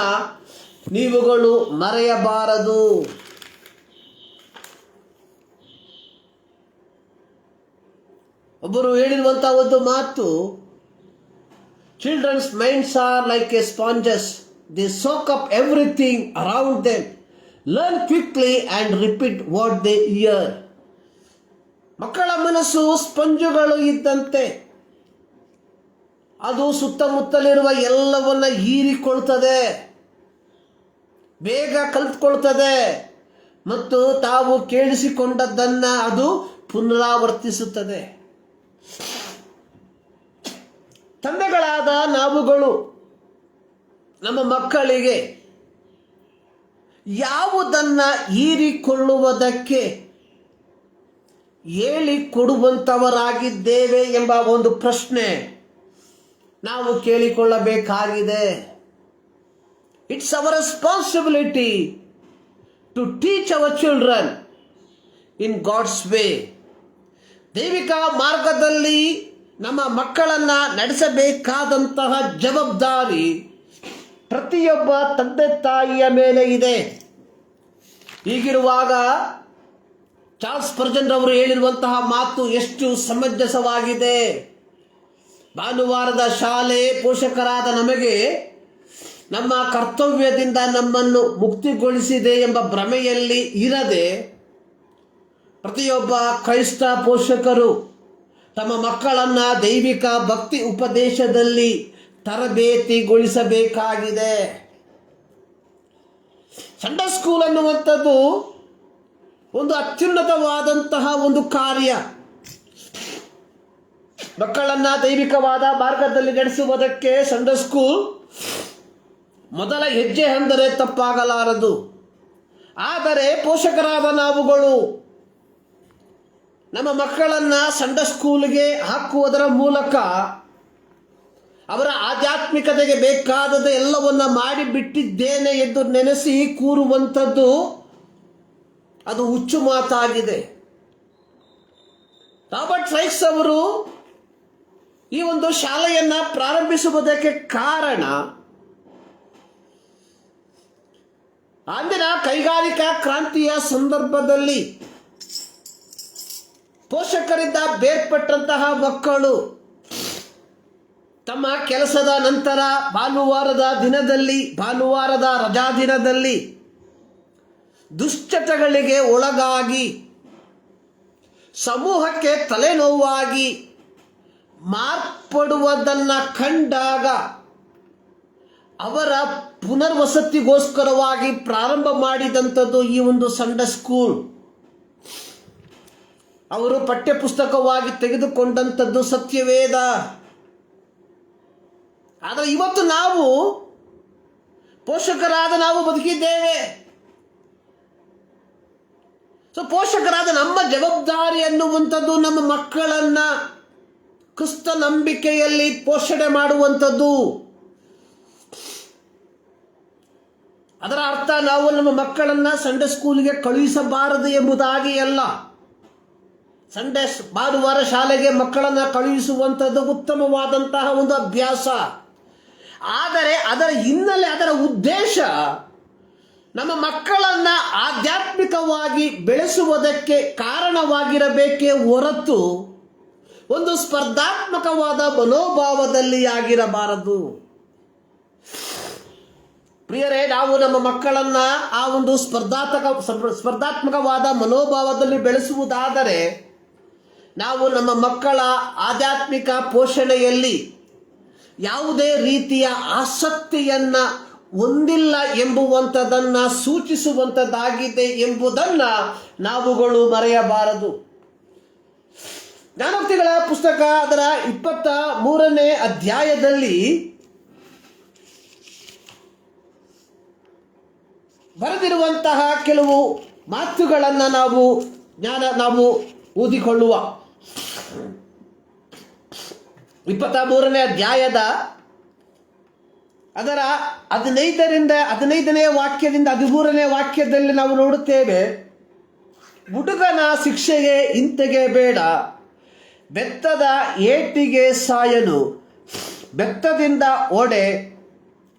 ನೀವುಗಳು ಮರೆಯಬಾರದು. ಒಬ್ಬರು ಹೇಳಿರುವಂತಹ ಒಂದು ಮಾತು, children's minds are like a sponges, they soak up everything around them, learn quickly and repeat what they hear. ಮಕ್ಕಳ ಮನಸ್ಸು ಸ್ಪಂಜುಗಳು ಇದ್ದಂತೆ, ಅದು ಸುತ್ತಮುತ್ತಲಿರುವ ಎಲ್ಲವನ್ನ ಹೀರಿಕೊಳ್ತದೆ, ಬೇಗ ಕಲಿತುಕೊಳ್ತದೆ ಮತ್ತು ತಾವು ಕೇಳಿಸಿಕೊಂಡದ್ದನ್ನ ಅದು ಪುನರಾವರ್ತಿಸುತ್ತದೆ. ತಂದೆಗಳಾದ ನಾವುಗಳು ನಮ್ಮ ಮಕ್ಕಳಿಗೆ ಯಾವುದನ್ನ ಹೀರಿಕೊಳ್ಳುವುದಕ್ಕೆ ಹೇಳಿಕೊಡುವಂಥವರಾಗಿದ್ದೇವೆ ಎಂಬ ಒಂದು ಪ್ರಶ್ನೆ ನಾವು ಕೇಳಿಕೊಳ್ಳಬೇಕಾಗಿದೆ. It's our responsibility to teach our children in God's way. ದೈವಿಕ ಮಾರ್ಗದಲ್ಲಿ ನಮ್ಮ ಮಕ್ಕಳನ್ನ ನಡೆಸಬೇಕಾದಂತಹ ಜವಾಬ್ದಾರಿ ಪ್ರತಿಯೊಬ್ಬ ತಂದೆ ತಾಯಿಯ ಮೇಲೆ ಇದೆ. ಹೀಗಿರುವಾಗ ಚಾರ್ಲ್ಸ್ ಸ್ಪರ್ಜನ್ ಅವರು ಹೇಳಿರುವಂತಹ ಮಾತು ಎಷ್ಟು ಸಮಂಜಸವಾಗಿದೆ. ಭಾನುವಾರದ ಶಾಲೆ ಪೋಷಕರಾದ ನಮಗೆ ನಮ್ಮ ಕರ್ತವ್ಯದಿಂದ ನಮ್ಮನ್ನು ಮುಕ್ತಿಗೊಳಿಸಿದೆ ಎಂಬ ಭ್ರಮೆಯಲ್ಲಿ ಇರದೆ ಪ್ರತಿಯೊಬ್ಬ ಕ್ರೈಸ್ತ ಪೋಷಕರು ತಮ್ಮ ಮಕ್ಕಳನ್ನ ದೈವಿಕ ಭಕ್ತಿ ಉಪದೇಶದಲ್ಲಿ ತರಬೇತಿಗೊಳಿಸಬೇಕಾಗಿದೆ. ಸಂಡೇ ಸ್ಕೂಲ್ ಅನ್ನುವಂಥದ್ದು ಒಂದು ಅತ್ಯುನ್ನತವಾದಂತಹ ಒಂದು ಕಾರ್ಯ. ಮಕ್ಕಳನ್ನ ದೈವಿಕವಾದ ಮಾರ್ಗದಲ್ಲಿ ನಡೆಸುವುದಕ್ಕೆ ಸಂಡೇ ಸ್ಕೂಲ್ ಮೊದಲ ಹೆಜ್ಜೆ ಅಂದರೆ ತಪ್ಪಾಗಲಾರದು. ಆದರೆ ಪೋಷಕರಾದ ನಾವುಗಳು ನಮ್ಮ ಮಕ್ಕಳನ್ನ ಸಂಡೇ ಸ್ಕೂಲ್ಗೆ ಹಾಕುವುದರ ಮೂಲಕ ಅವರ ಆಧ್ಯಾತ್ಮಿಕತೆಗೆ ಬೇಕಾದದ ಎಲ್ಲವನ್ನ ಮಾಡಿಬಿಟ್ಟಿದ್ದೇನೆ ಎಂದು ನೆನೆಸಿ ಕೂರುವಂಥದ್ದು ಅದು ಹುಚ್ಚು ಮಾತಾಗಿದೆ. ರಾಬರ್ಟ್ ರೈಸ್ ಅವರು ಈ ಒಂದು ಶಾಲೆಯನ್ನ ಪ್ರಾರಂಭಿಸುವುದಕ್ಕೆ ಕಾರಣ ಅಂದಿನ ಕೈಗಾರಿಕಾ ಕ್ರಾಂತಿಯ ಸಂದರ್ಭದಲ್ಲಿ ಪೋಷಕರಿಂದ ಬೇರ್ಪಟ್ಟಂತಹ ಮಕ್ಕಳು ತಮ್ಮ ಕೆಲಸದ ನಂತರ ಭಾನುವಾರದ ರಜಾ ದಿನದಲ್ಲಿ ದುಶ್ಚಟಗಳಿಗೆ ಒಳಗಾಗಿ ಸಮೂಹಕ್ಕೆ ತಲೆನೋವಾಗಿ ಮಾರ್ಪಡುವುದನ್ನು ಕಂಡಾಗ ಅವರ ಪುನರ್ವಸತಿಗೋಸ್ಕರವಾಗಿ ಪ್ರಾರಂಭ ಮಾಡಿದಂಥದ್ದು ಈ ಒಂದು ಸಂಡೇ ಸ್ಕೂಲ್. ಅವರು ಪಠ್ಯಪುಸ್ತಕವಾಗಿ ತೆಗೆದುಕೊಂಡಂಥದ್ದು ಸತ್ಯವೇದ. ಆದರೆ ಇವತ್ತು ನಾವು ಪೋಷಕರಾದ ನಾವು ಬದುಕಿದ್ದೇವೆ. ಪೋಷಕರಾದ ನಮ್ಮ ಜವಾಬ್ದಾರಿ ಅನ್ನುವಂಥದ್ದು ನಮ್ಮ ಮಕ್ಕಳನ್ನ ಕ್ರಿಸ್ತ ನಂಬಿಕೆಯಲ್ಲಿ ಪೋಷಣೆ ಮಾಡುವಂಥದ್ದು. ಅದರ ಅರ್ಥ ನಾವು ನಮ್ಮ ಮಕ್ಕಳನ್ನ ಸಂಡೇ ಸ್ಕೂಲಿಗೆ ಕಳುಹಿಸಬಾರದು ಎಂಬುದಾಗಿ ಅಲ್ಲ. ಭಾನುವಾರ ಶಾಲೆಗೆ ಮಕ್ಕಳನ್ನು ಕಳುಹಿಸುವಂಥದ್ದು ಉತ್ತಮವಾದಂತಹ ಒಂದು ಅಭ್ಯಾಸ. ಆದರೆ ಅದರ ಹಿನ್ನೆಲೆ, ಅದರ ಉದ್ದೇಶ ನಮ್ಮ ಮಕ್ಕಳನ್ನ ಆಧ್ಯಾತ್ಮಿಕವಾಗಿ ಬೆಳೆಸುವುದಕ್ಕೆ ಕಾರಣವಾಗಿರಬೇಕೇ ಹೊರತು ಒಂದು ಸ್ಪರ್ಧಾತ್ಮಕವಾದ ಮನೋಭಾವದಲ್ಲಿ ಆಗಿರಬಾರದು. ಪ್ರಿಯರೇ, ನಾವು ನಮ್ಮ ಮಕ್ಕಳನ್ನ ಆ ಒಂದು ಸ್ಪರ್ಧಾತ್ಮಕವಾದ ಮನೋಭಾವದಲ್ಲಿ ಬೆಳೆಸುವುದಾದರೆ ನಾವು ನಮ್ಮ ಮಕ್ಕಳ ಆಧ್ಯಾತ್ಮಿಕ ಪೋಷಣೆಯಲ್ಲಿ ಯಾವುದೇ ರೀತಿಯ ಆಸಕ್ತಿಯನ್ನ ಹೊಂದಿಲ್ಲ ಎಂಬುವಂಥದ್ದನ್ನ ಸೂಚಿಸುವಂಥದ್ದಾಗಿದೆ ಎಂಬುದನ್ನ ನಾವುಗಳು ಮರೆಯಬಾರದು. ಜ್ಞಾನೋಕ್ತಿಗಳ ಪುಸ್ತಕ ಅದರ 23ನೇ ಅಧ್ಯಾಯದಲ್ಲಿ ಬರೆದಿರುವಂತಹ ಕೆಲವು ಮಾತುಗಳನ್ನು ನಾವು ಓದಿಕೊಳ್ಳುವ. 23ನೇ ಅಧ್ಯಾಯದ ಅದರ 15ನೇ ವಾಕ್ಯದಿಂದ 13ನೇ ವಾಕ್ಯದಲ್ಲಿ ನಾವು ನೋಡುತ್ತೇವೆ, ಹುಡುಗನ ಶಿಕ್ಷೆಗೆ ಹಿಂತೆಗೆಯಬೇಡ, ಬೆತ್ತದ ಏಟಿಗೆ ಸಾಯನು, ಬೆತ್ತದಿಂದ ಓಡೆ,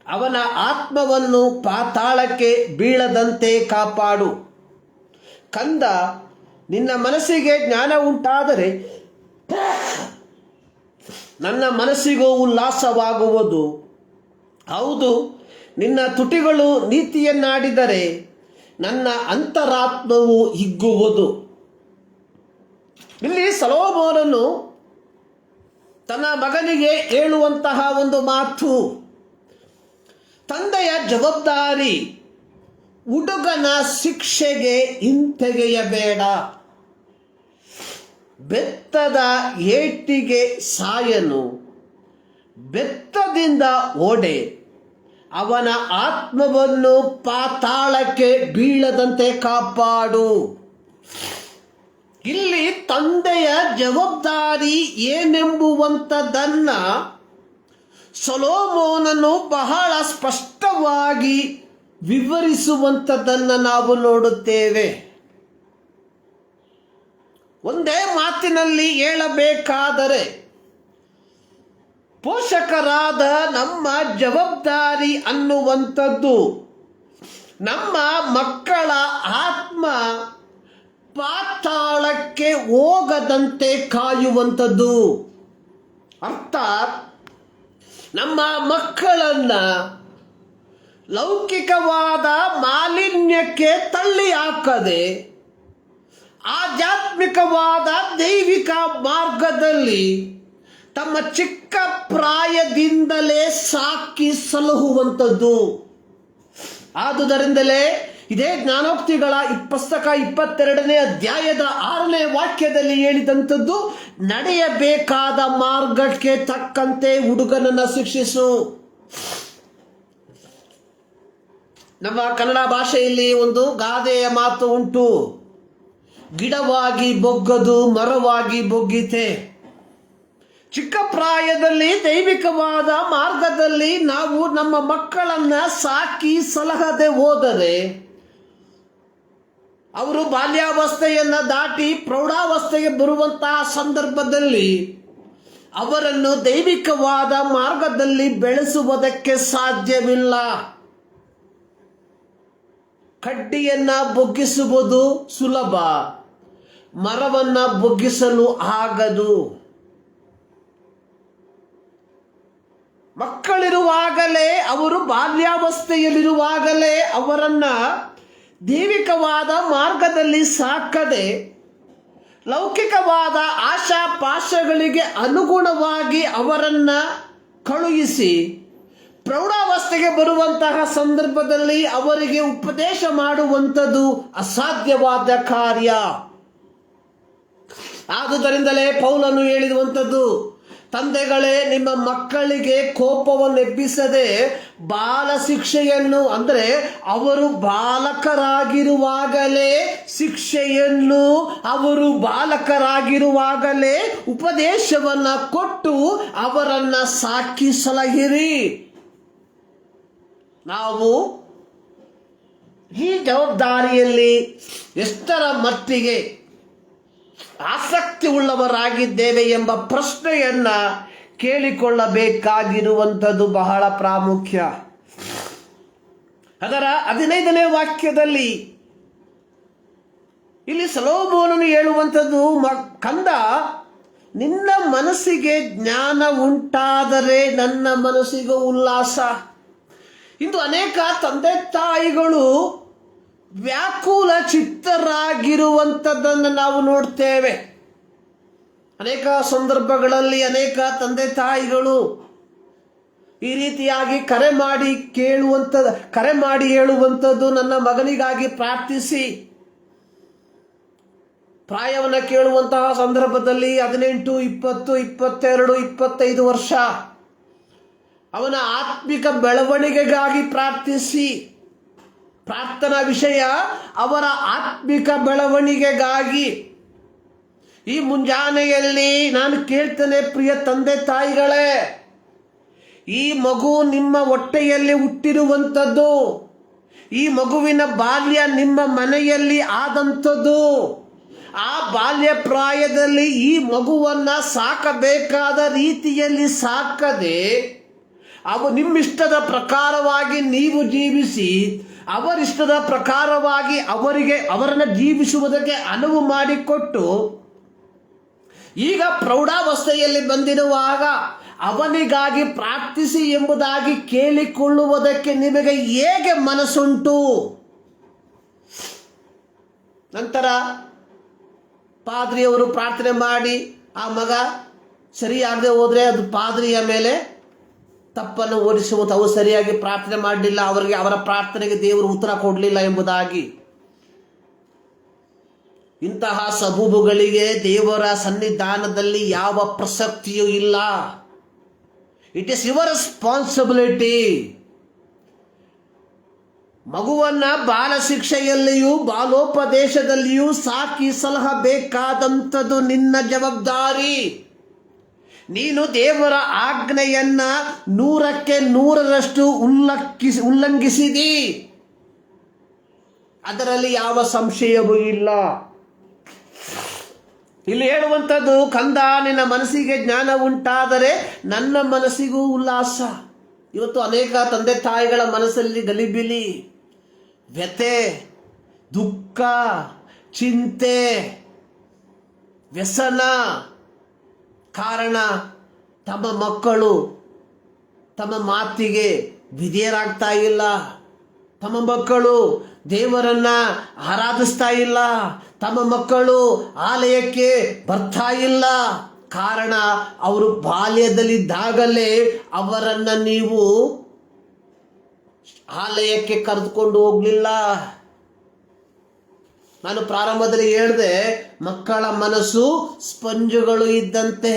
ಅವನ ಆತ್ಮವನ್ನು ಪಾತಾಳಕ್ಕೆ ಬೀಳದಂತೆ ಕಾಪಾಡು. ಕಂದ, ನಿನ್ನ ಮನಸ್ಸಿಗೆ ಜ್ಞಾನ ಉಂಟಾದರೆ ನನ್ನ ಮನಸ್ಸಿಗೂ ಉಲ್ಲಾಸವಾಗುವುದು. ಹೌದು, ನಿನ್ನ ತುಟಿಗಳು ನೀತಿಯನ್ನಾಡಿದರೆ ನನ್ನ ಅಂತರಾತ್ಮವು ಹಿಗ್ಗುವುದು. ಇಲ್ಲಿ ಸೊಲೊಮೋನನು ತನ್ನ ಮಗನಿಗೆ ಹೇಳುವಂತಹ ಒಂದು ಮಾತು, ತಂದೆಯ ಜವಾಬ್ದಾರಿ ಹುಡುಗನ ಶಿಕ್ಷೆಗೆ ಹಿಂತೆಗೆಯಬೇಡ, ಬೆತ್ತದ ಏಟಿಗೆ ಸಾಯನು, ಬೆತ್ತದಿಂದ ಓಡೆ, ಅವನ ಆತ್ಮವನ್ನು ಪಾತಾಳಕ್ಕೆ ಬೀಳದಂತೆ ಕಾಪಾಡು. ಇಲ್ಲಿ ತಂದೆಯ ಜವಾಬ್ದಾರಿ ಏನೆಂಬುವಂಥದ್ದನ್ನ ಸೊಲೊಮೋನನು ಬಹಳ ಸ್ಪಷ್ಟವಾಗಿ ವಿವರಿಸುವಂಥದ್ದನ್ನು ನಾವು ನೋಡುತ್ತೇವೆ. ಒಂದೇ ಮಾತಿನಲ್ಲಿ ಹೇಳಬೇಕಾದರೆ ಪೋಷಕರಾದ ನಮ್ಮ ಜವಾಬ್ದಾರಿ ಅನ್ನುವಂಥದ್ದು ನಮ್ಮ ಮಕ್ಕಳ ಆತ್ಮ ಪಾತಾಳಕ್ಕೆ ಹೋಗದಂತೆ ಕಾಯುವಂಥದ್ದು. ಅರ್ಥಾತ್ ನಮ್ಮ ಮಕ್ಕಳನ್ನ ಲೌಕಿಕವಾದ ಮಾಲಿನ್ಯಕ್ಕೆ ತಳ್ಳಿ ಹಾಕದೆ ಆಧ್ಯಾತ್ಮಿಕವಾದ ದೈವಿಕ ಮಾರ್ಗದಲ್ಲಿ ತಮ್ಮ ಚಿಕ್ಕ ಪ್ರಾಯದಿಂದಲೇ ಸಾಕಿ ಸಲಹುವಂಥದ್ದು. ಆದುದರಿಂದಲೇ ಇದೇ ಜ್ಞಾನೋಕ್ತಿಗಳ ಪುಸ್ತಕ 22ನೇ ಅಧ್ಯಾಯದ 6ನೇ ವಾಕ್ಯದಲ್ಲಿ ಹೇಳಿದಂಥದ್ದು, ನಡೆಯಬೇಕಾದ ಮಾರ್ಗಕ್ಕೆ ತಕ್ಕಂತೆ ಹುಡುಗನನ್ನು ಶಿಕ್ಷಿಸು. ನಮ್ಮ ಕನ್ನಡ ಭಾಷೆಯಲ್ಲಿ ಒಂದು ಗಾದೆಯ ಮಾತು ಉಂಟು, ಗಿಡವಾಗಿ ಬೊಗ್ಗದು ಮರವಾಗಿ ಬೊಗ್ಗಿತೆ. ಚಿಕ್ಕ ಪ್ರಾಯದಲ್ಲಿ ದೈವಿಕವಾದ ಮಾರ್ಗದಲ್ಲಿ ನಾವು ನಮ್ಮ ಮಕ್ಕಳನ್ನ ಸಾಕಿ ಸಲಹದೆ ಹೋದರೆ ಅವರು ಬಾಲ್ಯಾವಸ್ಥೆಯನ್ನು ದಾಟಿ ಪ್ರೌಢಾವಸ್ಥೆಗೆ ಬರುವಂತಹ ಸಂದರ್ಭದಲ್ಲಿ ಅವರನ್ನು ದೈವಿಕವಾದ ಮಾರ್ಗದಲ್ಲಿ ಬೆಳೆಸುವುದಕ್ಕೆ ಸಾಧ್ಯವಿಲ್ಲ. ಕಡ್ಡಿಯನ್ನ ಬೊಗ್ಗಿಸುವುದು ಸುಲಭ, ಮರವನ್ನ ಬೊಗ್ಗಿಸಲು ಆಗದು. ಮಕ್ಕಳಿರುವಾಗಲೇ, ಅವರು ಬಾಲ್ಯಾವಸ್ಥೆಯಲ್ಲಿರುವಾಗಲೇ ಅವರನ್ನ ದೈವಿಕವಾದ ಮಾರ್ಗದಲ್ಲಿ ಸಾಕದೆ ಲೌಕಿಕವಾದ ಆಶಾಪಾಶಗಳಿಗೆ ಅನುಗುಣವಾಗಿ ಅವರನ್ನ ಕಳುಹಿಸಿ ಪ್ರೌಢಾವಸ್ಥೆಗೆ ಬರುವಂತಹ ಸಂದರ್ಭದಲ್ಲಿ ಅವರಿಗೆ ಉಪದೇಶ ಮಾಡುವಂಥದ್ದು ಅಸಾಧ್ಯವಾದ ಕಾರ್ಯ. ಆದುದರಿಂದಲೇ ಪೌಲನು ಹೇಳಿರುವಂಥದ್ದು, ತಂದೆಗಳೇ ನಿಮ್ಮ ಮಕ್ಕಳಿಗೆ ಕೋಪವನ್ನು ಎಬ್ಬಿಸದೆ ಬಾಲ ಶಿಕ್ಷೆಯನ್ನು, ಅಂದರೆ ಅವರು ಬಾಲಕರಾಗಿರುವಾಗಲೇ ಶಿಕ್ಷೆಯನ್ನು, ಅವರು ಬಾಲಕರಾಗಿರುವಾಗಲೇ ಉಪದೇಶವನ್ನ ಕೊಟ್ಟು ಅವರನ್ನ ಸಾಕಿ ಸಲಹಿರಿ. ನಾವು ಈ ಜವಾಬ್ದಾರಿಯಲ್ಲಿ ಎಷ್ಟರ ಮಟ್ಟಿಗೆ ಆಸಕ್ತಿ ಉಳ್ಳವರಾಗಿದ್ದೇವೆ ಎಂಬ ಪ್ರಶ್ನೆಯನ್ನ ಕೇಳಿಕೊಳ್ಳಬೇಕಾಗಿರುವಂಥದ್ದು ಬಹಳ ಪ್ರಾಮುಖ್ಯ. ಅದರ 15ನೇ ವಾಕ್ಯದಲ್ಲಿ ಇಲ್ಲಿ ಸೊಲೊಮೋನನು ಹೇಳುವಂಥದ್ದು, ಕಂದ, ನಿನ್ನ ಮನಸ್ಸಿಗೆ ಜ್ಞಾನ ಉಂಟಾದರೆ ನನ್ನ ಮನಸ್ಸಿಗೂ ಉಲ್ಲಾಸ. ಇಂದು ಅನೇಕ ತಂದೆ ತಾಯಿಗಳು ವ್ಯಾಕುಲ ಚಿತ್ತರಾಗಿರುವಂಥದ್ದನ್ನು ನಾವು ನೋಡ್ತೇವೆ. ಅನೇಕ ಸಂದರ್ಭಗಳಲ್ಲಿ ಅನೇಕ ತಂದೆ ತಾಯಿಗಳು ಈ ರೀತಿಯಾಗಿ ಕರೆ ಮಾಡಿ ಹೇಳುವಂಥದ್ದು, ನನ್ನ ಮಗನಿಗಾಗಿ ಪ್ರಾರ್ಥಿಸಿ. ಪ್ರಾಯವನ್ನು ಕೇಳುವಂತಹ ಸಂದರ್ಭದಲ್ಲಿ 18, 20, 22, 25 ವರ್ಷ ಅವನ ಆತ್ಮಿಕ ಬೆಳವಣಿಗೆಗಾಗಿ ಪ್ರಾರ್ಥಿಸಿ. ಪ್ರಾರ್ಥನಾ ವಿಷಯ ಅವರ ಆತ್ಮಿಕ ಬೆಳವಣಿಗೆಗಾಗಿ. ಈ ಮುಂಜಾನೆಯಲ್ಲಿ ನಾನು ಕೇಳ್ತೇನೆ, ಪ್ರಿಯ ತಂದೆ ತಾಯಿಗಳೇ, ಈ ಮಗು ನಿಮ್ಮ ಹೊಟ್ಟೆಯಲ್ಲಿ ಹುಟ್ಟಿರುವಂಥದ್ದು, ಈ ಮಗುವಿನ ಬಾಲ್ಯ ನಿಮ್ಮ ಮನೆಯಲ್ಲಿ ಆದಂಥದ್ದು. ಆ ಬಾಲ್ಯ ಪ್ರಾಯದಲ್ಲಿ ಈ ಮಗುವನ್ನ ಸಾಕಬೇಕಾದ ರೀತಿಯಲ್ಲಿ ಸಾಕದೆ ನಿಮ್ಮಿಷ್ಟದ ಪ್ರಕಾರವಾಗಿ ನೀವು ಜೀವಿಸಿ, ಅವರಿಷ್ಟದ ಪ್ರಕಾರವಾಗಿ ಅವರನ್ನು ಜೀವಿಸುವುದಕ್ಕೆ ಅನುವು ಮಾಡಿಕೊಟ್ಟು, ಈಗ ಪ್ರೌಢಾವಸ್ಥೆಯಲ್ಲಿ ಬಂದಿರುವಾಗ ಅವನಿಗಾಗಿ ಪ್ರಾರ್ಥಿಸಿ ಎಂಬುದಾಗಿ ಕೇಳಿಕೊಳ್ಳುವುದಕ್ಕೆ ನಿಮಗೆ ಹೇಗೆ ಮನಸ್ಸುಂಟು? ನಂತರ ಪಾದ್ರಿಯವರು ಪ್ರಾರ್ಥನೆ ಮಾಡಿ ಆ ಮಗ ಸರಿಯಾಗದೆ ಹೋದರೆ ಅದು ಪಾದ್ರಿಯ ಮೇಲೆ ತಪ್ಪನ್ನು ಓಡಿಸುವುದು. ಅವರು ಸರಿಯಾಗಿ ಪ್ರಾರ್ಥನೆ ಮಾಡಲಿಲ್ಲ, ಅವರ ಪ್ರಾರ್ಥನೆಗೆ ದೇವರು ಉತ್ತರ ಕೊಡಲಿಲ್ಲ ಎಂಬುದಾಗಿ. ಇಂತಹ ಸಬೂಬುಗಳಿಗೆ ದೇವರ ಸನ್ನಿಧಾನದಲ್ಲಿ ಯಾವ ಪ್ರಸಕ್ತಿಯೂ ಇಲ್ಲ. It is your responsibility. ಮಗುವನ್ನ ಬಾಲ ಶಿಕ್ಷೆಯಲ್ಲಿಯೂ ಬಾಲೋಪದೇಶದಲ್ಲಿಯೂ ಸಾಕಿ ಸಲಹಬೇಕಾದಂಥದ್ದು ನಿನ್ನ ಜವಾಬ್ದಾರಿ. ನೀನು ದೇವರ ಆಜ್ಞೆಯನ್ನ 100ಕ್ಕೆ 100ರಷ್ಟು ಉಲ್ಲಂಘಿಸಿದಿ, ಅದರಲ್ಲಿ ಯಾವ ಸಂಶಯವೂ ಇಲ್ಲ. ಇಲ್ಲಿ ಹೇಳುವಂಥದ್ದು, ಕಂದ, ನಿನ್ನ ಮನಸ್ಸಿಗೆ ಜ್ಞಾನ ಉಂಟಾದರೆ ನನ್ನ ಮನಸ್ಸಿಗೂ ಉಲ್ಲಾಸ. ಇವತ್ತು ಅನೇಕ ತಂದೆ ತಾಯಿಗಳ ಮನಸ್ಸಲ್ಲಿ ಗಲಿಬಿಲಿ, ವ್ಯಥೆ, ದುಃಖ, ಚಿಂತೆ, ವ್ಯಸನ. ಕಾರಣ, ತಮ್ಮ ಮಕ್ಕಳು ತಮ್ಮ ಮಾತಿಗೆ ವಿಧೇಯರಾಗ್ತಾ ಇಲ್ಲ, ತಮ್ಮ ಮಕ್ಕಳು ದೇವರನ್ನ ಆರಾಧಿಸ್ತಾ ಇಲ್ಲ, ತಮ್ಮ ಮಕ್ಕಳು ಆಲಯಕ್ಕೆ ಬರ್ತಾ ಇಲ್ಲ. ಕಾರಣ, ಅವರು ಬಾಲ್ಯದಲ್ಲಿದ್ದಾಗಲೇ ಅವರನ್ನ ನೀವು ಆಲಯಕ್ಕೆ ಕರೆದುಕೊಂಡು ಹೋಗ್ಲಿಲ್ಲ. ನಾನು ಪ್ರಾರಂಭದಲ್ಲಿ ಹೇಳಿದೆ, ಮಕ್ಕಳ ಮನಸ್ಸು ಸ್ಪಂಜುಗಳು ಇದ್ದಂತೆ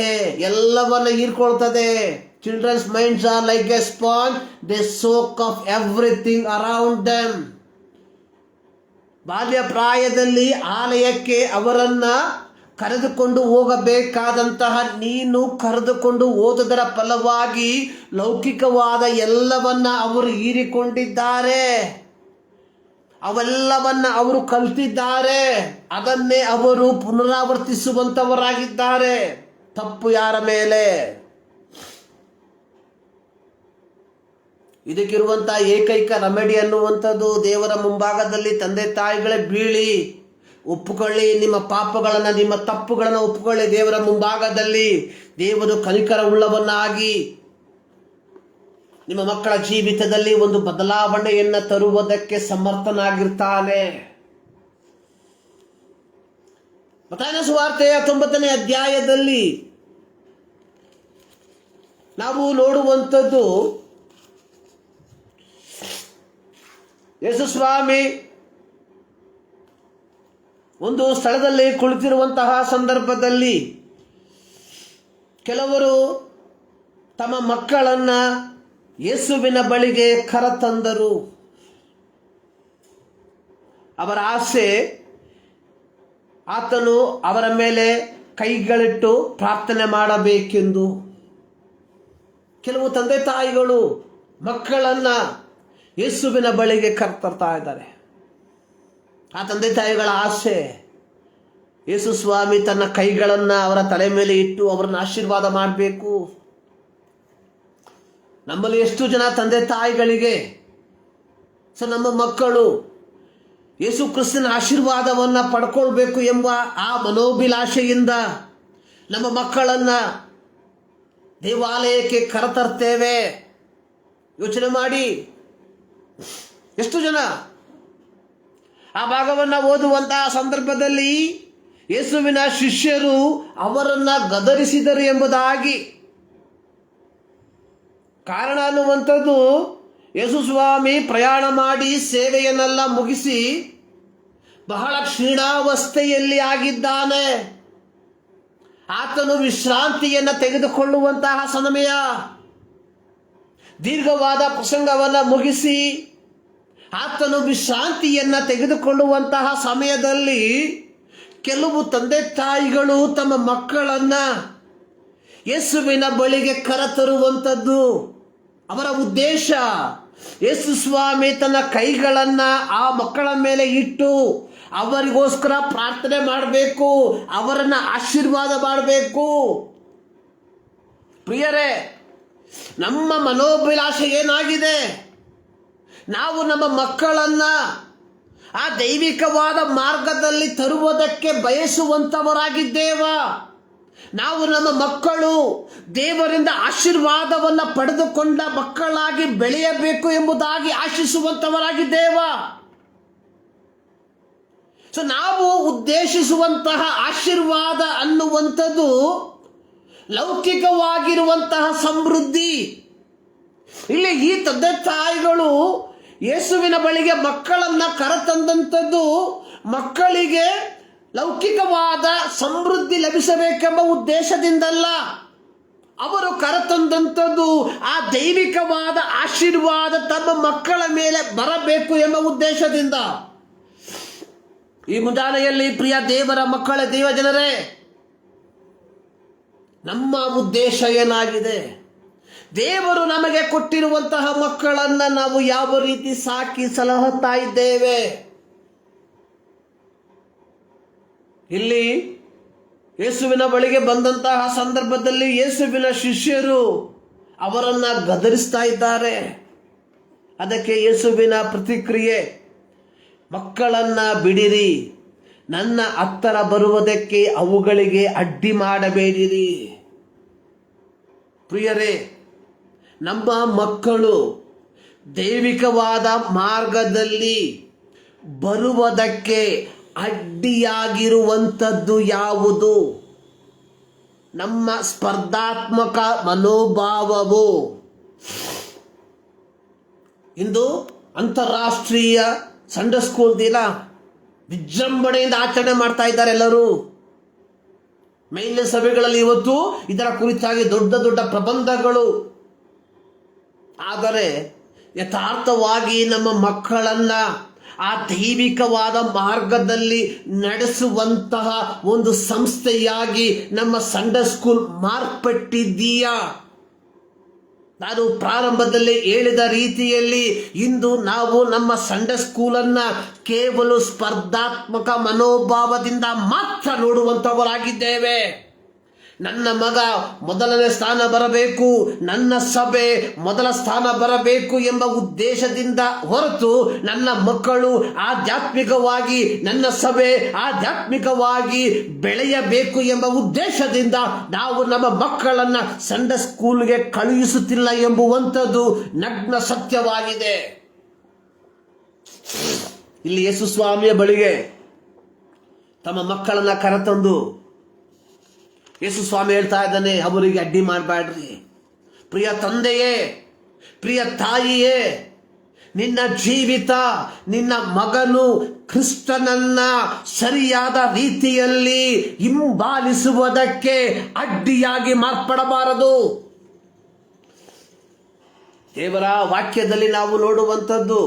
ಎಲ್ಲವನ್ನ ಹೀರ್ಕೊಳ್ತದೆ. Children's minds are like a sponge, they soak off everything around them. ಬಾಲ್ಯ ಪ್ರಾಯದಲ್ಲಿ ಆಲಯಕ್ಕೆ ಅವರನ್ನ ಕರೆದುಕೊಂಡು ಹೋಗಬೇಕಾದಂತಹ ನೀನು ಕರೆದುಕೊಂಡು ಹೋದದರ ಫಲವಾಗಿ ಲೌಕಿಕವಾದ ಎಲ್ಲವನ್ನ ಅವರು ಹೀರಿಕೊಂಡಿದ್ದಾರೆ. ಅವೆಲ್ಲವನ್ನ ಅವರು ಕಲ್ತಿದ್ದಾರೆ, ಅದನ್ನೇ ಅವರು ಪುನರಾವರ್ತಿಸುವಂತವರಾಗಿದ್ದಾರೆ. ತಪ್ಪು ಯಾರ ಮೇಲೆ? ಇದಕ್ಕಿರುವಂತ ಏಕೈಕ ರೆಮಿಡಿ ಅನ್ನುವಂಥದ್ದು, ದೇವರ ಮುಂಭಾಗದಲ್ಲಿ ತಂದೆ ತಾಯಿಗಳೇ ಬೀಳಿ ಒಪ್ಪುಕೊಳ್ಳಿ, ನಿಮ್ಮ ಪಾಪಗಳನ್ನು, ನಿಮ್ಮ ತಪ್ಪುಗಳನ್ನು ಒಪ್ಪುಕೊಳ್ಳಿ ದೇವರ ಮುಂಭಾಗದಲ್ಲಿ. ದೇವರು ಕನಿಕರ ಉಳ್ಳವನ್ನಾಗಿ ನಿಮ್ಮ ಮಕ್ಕಳ ಜೀವಿತದಲ್ಲಿ ಒಂದು ಬದಲಾವಣೆಯನ್ನು ತರುವುದಕ್ಕೆ ಸಮರ್ಥನಾಗಿರ್ತಾನೆ. ಮತ್ತಾಯನ ಸುವಾರ್ತೆಯ 9ನೇ ಅಧ್ಯಾಯದಲ್ಲಿ ನಾವು ನೋಡುವಂಥದ್ದು, ಯೇಸು ಸ್ವಾಮಿ ಒಂದು ಸ್ಥಳದಲ್ಲಿ ಕುಳಿತಿರುವಂತಹ ಸಂದರ್ಭದಲ್ಲಿ ಕೆಲವರು ತಮ್ಮ ಮಕ್ಕಳನ್ನ ಯೇಸುವಿನ ಬಳಿಗೆ ಕರೆತಂದರು. ಅವರ ಆಸೆ, ಆತನು ಅವರ ಮೇಲೆ ಕೈಗಳಿಟ್ಟು ಪ್ರಾರ್ಥನೆ ಮಾಡಬೇಕೆಂದು. ಕೆಲವು ತಂದೆ ತಾಯಿಗಳು ಮಕ್ಕಳನ್ನ ಯೇಸುವಿನ ಬಳಿಗೆ ಕರೆತರ್ತಾ ಇದ್ದಾರೆ. ಆ ತಂದೆ ತಾಯಿಗಳ ಆಸೆ, ಯೇಸು ಸ್ವಾಮಿ ತನ್ನ ಕೈಗಳನ್ನು ಅವರ ತಲೆ ಮೇಲೆ ಇಟ್ಟು ಅವರನ್ನು ಆಶೀರ್ವಾದ ಮಾಡಬೇಕು. ನಮ್ಮಲ್ಲಿ ಎಷ್ಟು ಜನ ತಂದೆ ತಾಯಿಗಳಿಗೆ ನಮ್ಮ ಮಕ್ಕಳು ಯೇಸು ಕ್ರಿಸ್ತನ ಆಶೀರ್ವಾದವನ್ನು ಪಡ್ಕೊಳ್ಬೇಕು ಎಂಬ ಆ ಮನೋಭಿಲಾಷೆಯಿಂದ ನಮ್ಮ ಮಕ್ಕಳನ್ನು ದೇವಾಲಯಕ್ಕೆ ಕರೆತರ್ತೇವೆ. ಯೋಚನೆ ಮಾಡಿ, ಎಷ್ಟು ಜನ ಆ ಭಾಗವನ್ನು ಓದುವಂತಹ ಸಂದರ್ಭದಲ್ಲಿ ಯೇಸುವಿನ ಶಿಷ್ಯರು ಅವರನ್ನ ಗದರಿಸಿದರು ಎಂಬುದಾಗಿ. ಕಾರಣ ಅನ್ನುವಂಥದ್ದು, ಯೇಸು ಸ್ವಾಮಿ ಪ್ರಯಾಣ ಮಾಡಿ ಸೇವೆಯನ್ನೆಲ್ಲ ಮುಗಿಸಿ ಬಹಳ ಕ್ಷೀಣಾವಸ್ಥೆಯಲ್ಲಿ ಆಗಿದ್ದಾನೆ. ಆತನು ವಿಶ್ರಾಂತಿಯನ್ನು ತೆಗೆದುಕೊಳ್ಳುವಂತಹ ಸಮಯ. ದೀರ್ಘವಾದ ಪ್ರಸಂಗವನ್ನು ಮುಗಿಸಿ ಆತನು ವಿಶ್ರಾಂತಿಯನ್ನು ತೆಗೆದುಕೊಳ್ಳುವಂತಹ ಸಮಯದಲ್ಲಿ ಕೆಲವು ತಂದೆ ತಾಯಿಗಳು ತಮ್ಮ ಮಕ್ಕಳನ್ನ ಯೇಸುವಿನ ಬಳಿಗೆ ಕರೆತರುವಂಥದ್ದು ಅವರ ಉದ್ದೇಶ. ಯೇಸು ಸ್ವಾಮಿ ತನ್ನ ಕೈಗಳನ್ನ ಆ ಮಕ್ಕಳ ಮೇಲೆ ಇಟ್ಟು ಅವರಿಗೋಸ್ಕರ ಪ್ರಾರ್ಥನೆ ಮಾಡಬೇಕು, ಅವರನ್ನ ಆಶೀರ್ವಾದ ಮಾಡಬೇಕು. ಪ್ರಿಯರೇ, ನಮ್ಮ ಮನೋಭಿಲಾಷೆ ಏನಾಗಿದೆ? ನಾವು ನಮ್ಮ ಮಕ್ಕಳನ್ನ ಆ ದೈವಿಕವಾದ ಮಾರ್ಗದಲ್ಲಿ ತರುವುದಕ್ಕೆ ಬಯಸುವಂತವರಾಗಿದ್ದೇವಾ? ನಾವು ನಮ್ಮ ಮಕ್ಕಳು ದೇವರಿಂದ ಆಶೀರ್ವಾದವನ್ನು ಪಡೆದುಕೊಂಡ ಮಕ್ಕಳಾಗಿ ಬೆಳೆಯಬೇಕು ಎಂಬುದಾಗಿ ಆಶಿಸುವಂತವರಾಗಿದ್ದೇವಾ? ನಾವು ಉದ್ದೇಶಿಸುವಂತಹ ಆಶೀರ್ವಾದ ಅನ್ನುವಂಥದ್ದು ಲೌಕಿಕವಾಗಿರುವಂತಹ ಸಮೃದ್ಧಿ. ಇಲ್ಲಿ ಈ ತಂದೆ ತಾಯಿಗಳು ಯೇಸುವಿನ ಬಳಿಗೆ ಮಕ್ಕಳನ್ನ ಕರೆತಂದಂಥದ್ದು ಮಕ್ಕಳಿಗೆ ಲೌಕಿಕವಾದ ಸಮೃದ್ಧಿ ಲಭಿಸಬೇಕೆಂಬ ಉದ್ದೇಶದಿಂದಲ್ಲ. ಅವರು ಕರೆತಂದಂಥದ್ದು ಆ ದೈವಿಕವಾದ ಆಶೀರ್ವಾದ ತಮ್ಮ ಮಕ್ಕಳ ಮೇಲೆ ಬರಬೇಕು ಎಂಬ ಉದ್ದೇಶದಿಂದ. ಈ ಮುಂಜಾನೆಯಲ್ಲಿ ಪ್ರಿಯ ದೇವರ ಮಕ್ಕಳ ದೇವ ಜನರೇ, ನಮ್ಮ ಉದ್ದೇಶ ಏನಾಗಿದೆ? ದೇವರು ನಮಗೆ ಕೊಟ್ಟಿರುವಂತಹ ಮಕ್ಕಳನ್ನ ನಾವು ಯಾವ ರೀತಿ ಸಾಕಿ ಸಲಹುತ್ತಾ ಇದ್ದೇವೆ? ಇಲ್ಲಿ ಯೇಸುವಿನ ಬಳಿಗೆ ಬಂದಂತಹ ಸಂದರ್ಭದಲ್ಲಿ ಯೇಸುವಿನ ಶಿಷ್ಯರು ಅವರನ್ನ ಗದರಿಸ್ತಾ ಇದ್ದಾರೆ. ಅದಕ್ಕೆ ಯೇಸುವಿನ ಪ್ರತಿಕ್ರಿಯೆ, ಮಕ್ಕಳನ್ನ ಬಿಡಿರಿ, ನನ್ನ ಹತ್ತಿರ ಬರುವುದಕ್ಕೆ ಅವುಗಳಿಗೆ ಅಡ್ಡಿ ಮಾಡಬೇಡಿರಿ. ಪ್ರಿಯರೇ, ನಮ್ಮ ಮಕ್ಕಳು ದೈವಿಕವಾದ ಮಾರ್ಗದಲ್ಲಿ ಬರುವುದಕ್ಕೆ ಅಡ್ಡಿಯಾಗಿರುವಂಥದ್ದು ಯಾವುದು? ನಮ್ಮ ಸ್ಪರ್ಧಾತ್ಮಕ ಮನೋಭಾವವು. ಇಂದು ಅಂತಾರಾಷ್ಟ್ರೀಯ ಸಂಡೇ ಸ್ಕೂಲ್ ದಿನ ವಿಜೃಂಭಣೆಯಿಂದ ಆಚರಣೆ ಮಾಡ್ತಾ ಇದ್ದಾರೆ ಎಲ್ಲರೂ. ಮೇಲಿನ ಸಭೆಗಳಲ್ಲಿ ಇವತ್ತು ಇದರ ಕುರಿತಾಗಿ ದೊಡ್ಡ ದೊಡ್ಡ ಪ್ರಬಂಧಗಳು. ಆದರೆ ಯಥಾರ್ಥವಾಗಿ ನಮ್ಮ ಮಕ್ಕಳನ್ನ ಆ ದೈವಿಕವಾದ ಮಾರ್ಗದಲ್ಲಿ ನಡೆಸುವಂತಹ ಒಂದು ಸಂಸ್ಥೆಯಾಗಿ ನಮ್ಮ ಸಂಡೇ ಸ್ಕೂಲ್ ಮಾರ್ಪಟ್ಟಿದ್ದೀಯಾ? ನಾನು ಪ್ರಾರಂಭದಲ್ಲಿ ಹೇಳಿದ ರೀತಿಯಲ್ಲಿ ಇಂದು ನಾವು ನಮ್ಮ ಸಂಡೇ ಸ್ಕೂಲನ್ನ ಕೇವಲ ಸ್ಪರ್ಧಾತ್ಮಕ ಮನೋಭಾವದಿಂದ ಮಾತ್ರ ನೋಡುವಂಥವರಾಗಿದ್ದೇವೆ. ನನ್ನ ಮಗ ಮೊದಲನೇ ಸ್ಥಾನ ಬರಬೇಕು, ನನ್ನ ಸಭೆ ಮೊದಲ ಸ್ಥಾನ ಬರಬೇಕು ಎಂಬ ಉದ್ದೇಶದಿಂದ ಹೊರತು ನನ್ನ ಮಕ್ಕಳು ಆಧ್ಯಾತ್ಮಿಕವಾಗಿ, ನನ್ನ ಸಭೆ ಆಧ್ಯಾತ್ಮಿಕವಾಗಿ ಬೆಳೆಯಬೇಕು ಎಂಬ ಉದ್ದೇಶದಿಂದ ನಾವು ನಮ್ಮ ಮಕ್ಕಳನ್ನ ಸಂಡೇ ಸ್ಕೂಲ್ಗೆ ಕಳುಹಿಸುತ್ತಿಲ್ಲ ಎಂಬುವಂಥದ್ದು ನಗ್ನ ಸತ್ಯವಾಗಿದೆ. ಇಲ್ಲಿ ಯೇಸು ಸ್ವಾಮಿಯ ಬಳಿಗೆ ತಮ್ಮ ಮಕ್ಕಳನ್ನ ಕರೆತಂದು ಯೇಸು ಸ್ವಾಮಿ ಹೇಳ್ತಾ ಇದ್ದಾನೆ, ಅವರಿಗೆ ಅಡ್ಡಿ ಮಾಡಬೇಡ್ರಿ. ಪ್ರಿಯ ತಂದೆಯೇ, ಪ್ರಿಯ ತಾಯಿಯೇ, ನಿನ್ನ ಜೀವಿತ, ನಿನ್ನ ಮಗನು ಕ್ರಿಸ್ತನನ್ನ ಸರಿಯಾದ ರೀತಿಯಲ್ಲಿ ಹಿಂಬಾಲಿಸುವುದಕ್ಕೆ ಅಡ್ಡಿಯಾಗಿ ಮಾರ್ಪಡಬಾರದು. ದೇವರ ವಾಕ್ಯದಲ್ಲಿ ನಾವು ನೋಡುವಂಥದ್ದು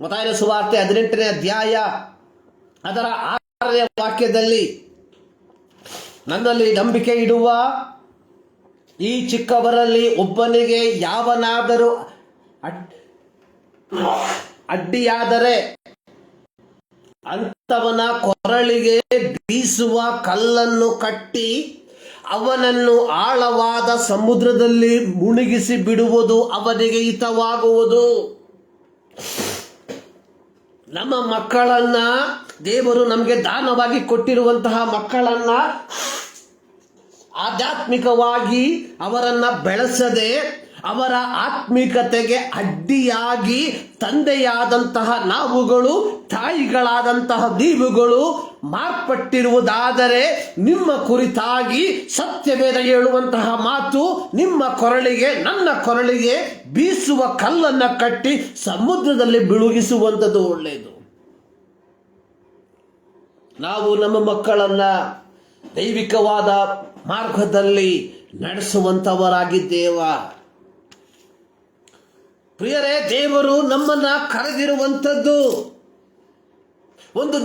ಮತ್ತಾಯನ ಸುವಾರ್ತೆ 18ನೇ ಅಧ್ಯಾಯ ಅದರ 6ನೇ ವಾಕ್ಯದಲ್ಲಿ, ನನ್ನಲ್ಲಿ ನಂಬಿಕೆ ಇಡುವ ಈ ಚಿಕ್ಕವರಲ್ಲಿ ಒಬ್ಬನಿಗೆ ಯಾವನಾದರೂ ಅಡ್ಡಿಯಾದರೆ ಅಂಥವನ ಕೊರಳಿಗೆ ಬೀಸುವ ಕಲ್ಲನ್ನು ಕಟ್ಟಿ ಅವನನ್ನು ಆಳವಾದ ಸಮುದ್ರದಲ್ಲಿ ಮುಳುಗಿಸಿ ಬಿಡುವುದು ಅವನಿಗೆ ಹಿತವಾಗುವುದು. ನಮ್ಮ ಮಕ್ಕಳನ್ನ, ದೇವರು ನಮಗೆ ದಾನವಾಗಿ ಕೊಟ್ಟಿರುವಂತಹ ಮಕ್ಕಳನ್ನ ಆಧ್ಯಾತ್ಮಿಕವಾಗಿ ಅವರನ್ನ ಬೆಳೆಸದೆ ಅವರ ಆತ್ಮಿಕತೆಗೆ ಅಡ್ಡಿಯಾಗಿ ತಂದೆಯಾದಂತಹ ನಾವುಗಳು, ತಾಯಿಗಳಾದಂತಹ ನೀವುಗಳು ಮಾರ್ಪಟ್ಟಿರುವುದಾದರೆ ನಿಮ್ಮ ಕುರಿತಾಗಿ ಸತ್ಯವೇದ ಹೇಳುವಂತಹ ಮಾತು, ನಿಮ್ಮ ಕೊರಳಿಗೆ, ನನ್ನ ಕೊರಳಿಗೆ ಬೀಸುವ ಕಲ್ಲನ್ನ ಕಟ್ಟಿ ಸಮುದ್ರದಲ್ಲಿ ಬಿಳುಗಿಸುವಂಥದ್ದು ಒಳ್ಳೆಯದು. ನಾವು ನಮ್ಮ ಮಕ್ಕಳನ್ನ ದೈವಿಕವಾದ ಮಾರ್ಗದಲ್ಲಿ ನಡೆಸುವಂಥವರಾಗಿದ್ದೇವ. ಪ್ರಿಯರೇ, ದೇವರು ನಮ್ಮನ್ನ ಕರೆದಿರುವಂಥದ್ದು ಒಂದು